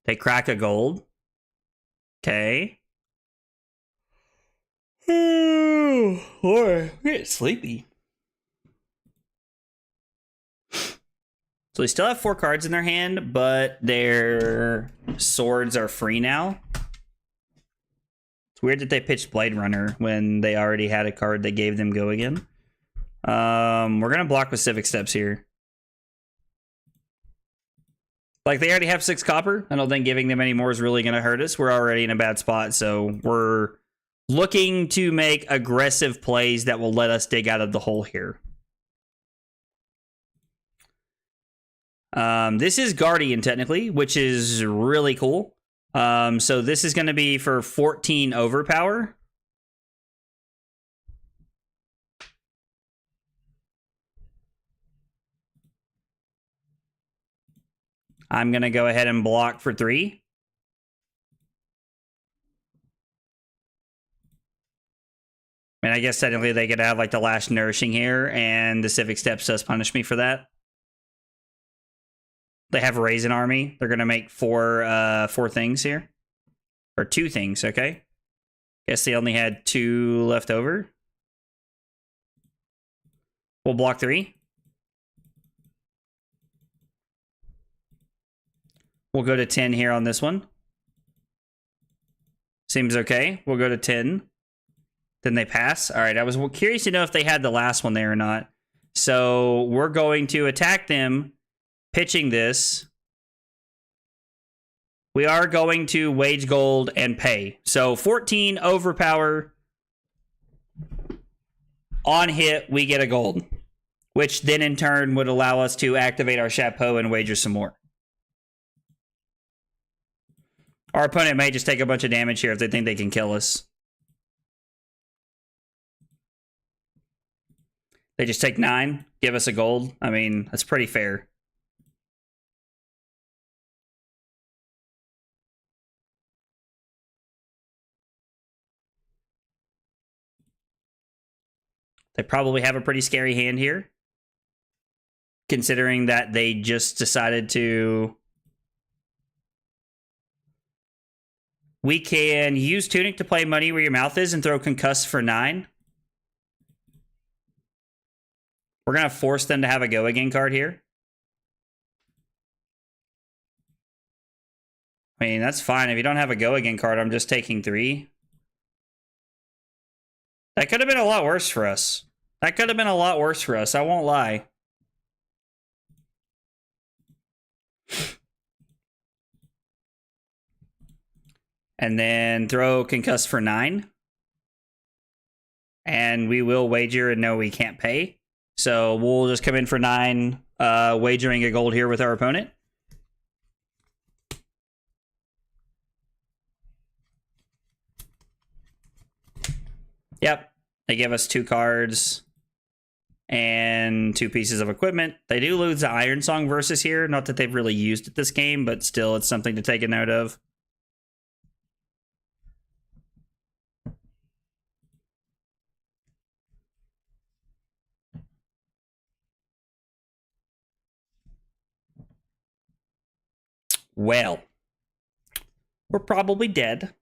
They crack a gold. Okay. Or we get sleepy. So they still have 4 cards in their hand, but their swords are free now. It's weird that they pitched Blade Runner when they already had a card that gave them go again. We're gonna block with Civic Steps here. Like, they already have 6 copper. I don't think giving them any more is really gonna hurt us. We're already in a bad spot, so we're looking to make aggressive plays that will let us dig out of the hole here. This is Guardian, technically, which is really cool. So this is going to be for 14 overpower. I'm going to go ahead and block for 3. And I guess technically they could have like the Last Nourishing here, and the Civic Steps does punish me for that. They have Raisin Army. They're gonna make 4 things here. Or 2 things, okay. Guess they only had 2 left over. We'll block 3. We'll go to 10 here on this one. Seems okay. We'll go to 10. Then they pass. All right, I was curious to know if they had the last one there or not. So we're going to attack them, pitching this. We are going to wage gold and pay. So 14 overpower. On hit, we get a gold, which then in turn would allow us to activate our chapeau and wager some more. Our opponent may just take a bunch of damage here if they think they can kill us. They just take 9, give us a gold. I mean, that's pretty fair. They probably have a pretty scary hand here, considering that they just decided to... We can use Tunic to play Money Where Your Mouth Is and throw Concuss for 9. We're going to force them to have a Go Again card here. I mean, that's fine. If you don't have a Go Again card, I'm just taking 3. That could have been a lot worse for us. That could have been a lot worse for us. I won't lie. And then throw Concuss for 9. And we will wager and know we can't pay. So we'll just come in for 9, wagering a gold here with our opponent. Yep, they give us 2 cards and 2 pieces of equipment. They do lose the Iron Song versus here. Not that they've really used it this game, but still it's something to take a note of. Well, we're probably dead.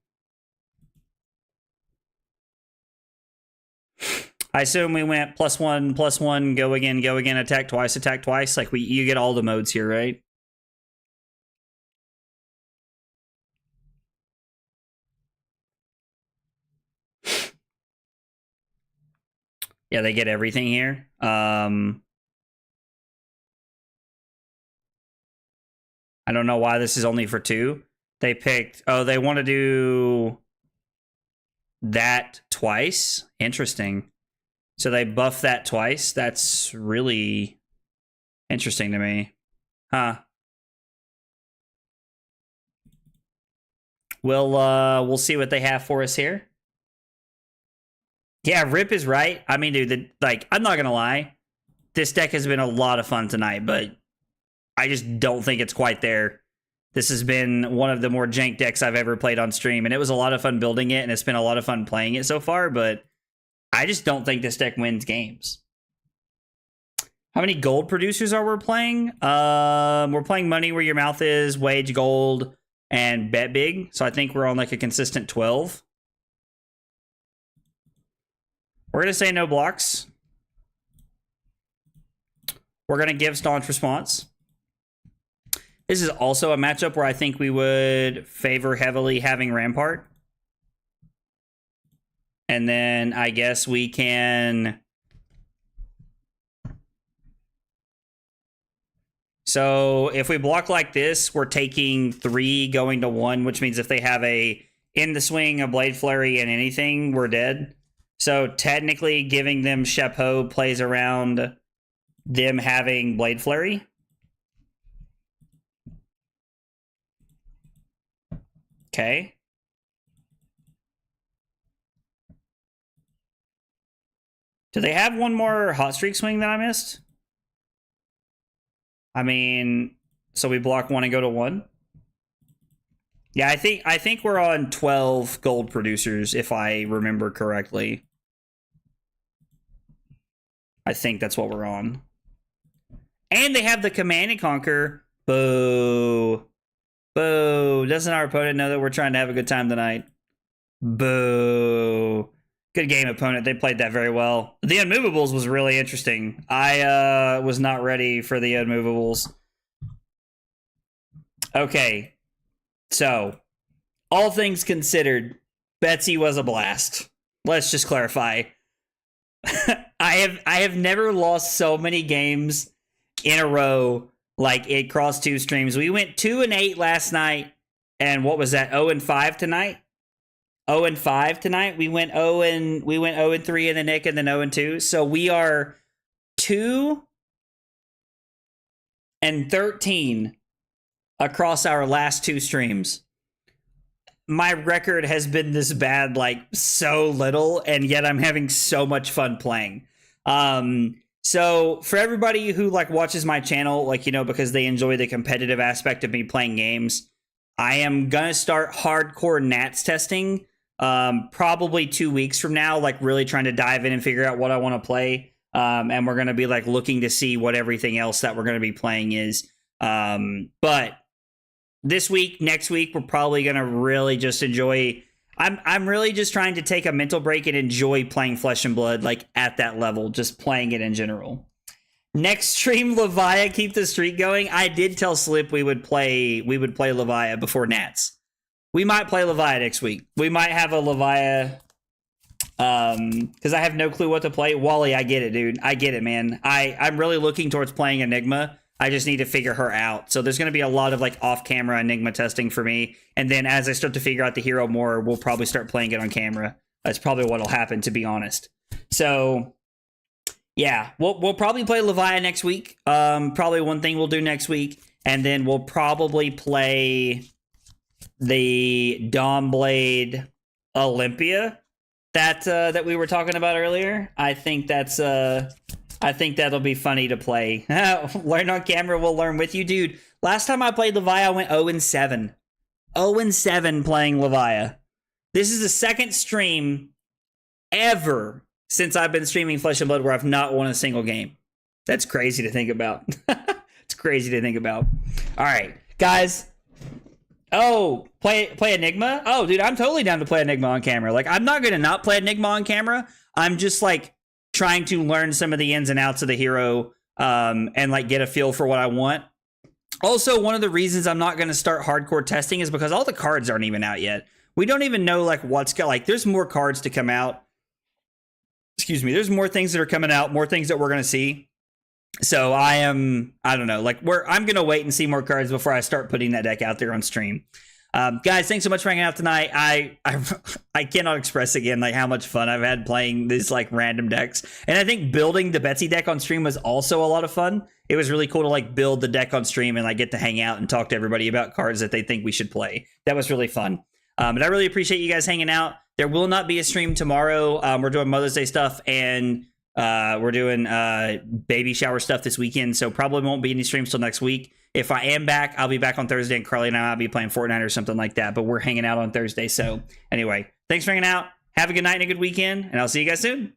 I assume we went +1/+1, go again, attack twice. Like you get all the modes here, right? Yeah, they get everything here. I don't know why this is only for 2. They picked... Oh, they want to do that twice. Interesting. So they buff that twice. That's really interesting to me. Huh. We'll see what they have for us here. Yeah, Rip is right. I mean, dude, I'm not gonna lie. This deck has been a lot of fun tonight, but I just don't think it's quite there. This has been one of the more jank decks I've ever played on stream, and it was a lot of fun building it, and it's been a lot of fun playing it so far, but I just don't think this deck wins games. How many gold producers are we playing? We're playing Money Where Your Mouth Is, Wage Gold, and Bet Big, so I think we're on like a consistent 12. We're going to say no blocks. We're going to give Staunch Response. This is also a matchup where I think we would favor heavily having Rampart. And then I guess we can... So if we block like this, we're taking 3 going to 1, which means if they have a in the swing, a Blade Flurry, and anything, we're dead. So technically giving them Chapeau plays around them having Blade Flurry. Okay. Do they have one more Hot Streak swing that I missed? I mean, so we block 1 and go to 1? Yeah, I think we're on 12 gold producers, if I remember correctly. I think that's what we're on. And they have the Command and Conquer. Boo. Boo. Doesn't our opponent know that we're trying to have a good time tonight? Boo. Good game, opponent. They played that very well. The Unmovables was really interesting. I was not ready for the Unmovables. Okay. So, all things considered, Betsy was a blast. Let's just clarify. I have never lost so many games in a row like it crossed 2 streams. We went 2-8 last night, and what was that? 0-5 tonight. 0-5 tonight. We went 0-3 in the Nick, and then 0-2. So we are 2-13 across our last 2 streams. My record has been this bad like so little, and yet I'm having so much fun playing. So for everybody who like watches my channel, like, you know, because they enjoy the competitive aspect of me playing games, I am gonna start hardcore Nats testing probably 2 weeks from now, like really trying to dive in and figure out what I want to play. And we're gonna be like looking to see what everything else that we're gonna be playing is. But this week, next week, we're probably gonna really just enjoy. I'm really just trying to take a mental break and enjoy playing Flesh and Blood, like at that level, just playing it in general. Next stream, Levia, keep the streak going. I did tell Slip we would play Levia before Nats. We might play Levia next week. We might have a Levia, because I have no clue what to play. Wally, I get it, dude. I get it, man. I'm really looking towards playing Enigma. I just need to figure her out. So there's going to be a lot of like off-camera Enigma testing for me. And then as I start to figure out the hero more, we'll probably start playing it on camera. That's probably what'll happen, to be honest. So yeah, we'll probably play Levia next week. Probably one thing we'll do next week. And then we'll probably play the Dawnblade Olympia that we were talking about earlier. I think that'll be funny to play. Learn on camera, we'll learn with you. Dude, last time I played Levia, I went 0-7. 0-7 playing Levia. This is the second stream ever since I've been streaming Flesh and Blood where I've not won a single game. That's crazy to think about. It's crazy to think about. All right, guys. Oh, play Enigma? Oh, dude, I'm totally down to play Enigma on camera. Like, I'm not going to not play Enigma on camera. I'm just, like, trying to learn some of the ins and outs of the hero and like get a feel for what I want. Also, one of the reasons I'm not going to start hardcore testing is because all the cards aren't even out yet. We don't even know like what's got, like there's more cards to come out. Excuse me. There's more things that are coming out, more things that we're going to see. So I don't know, like I'm going to wait and see more cards before I start putting that deck out there on stream. Guys, thanks so much for hanging out tonight. I cannot express again like how much fun I've had playing these like random decks. And I think building the Betsy deck on stream was also a lot of fun. It was really cool to like build the deck on stream and like get to hang out and talk to everybody about cards that they think we should play. That was really fun. But I really appreciate you guys hanging out. There will not be a stream tomorrow. We're doing Mother's Day stuff and we're doing baby shower stuff this weekend. So probably won't be any streams till next week. If I am back, I'll be back on Thursday, and Carly and I will be playing Fortnite or something like that. But we're hanging out on Thursday. So anyway, thanks for hanging out. Have a good night and a good weekend, and I'll see you guys soon.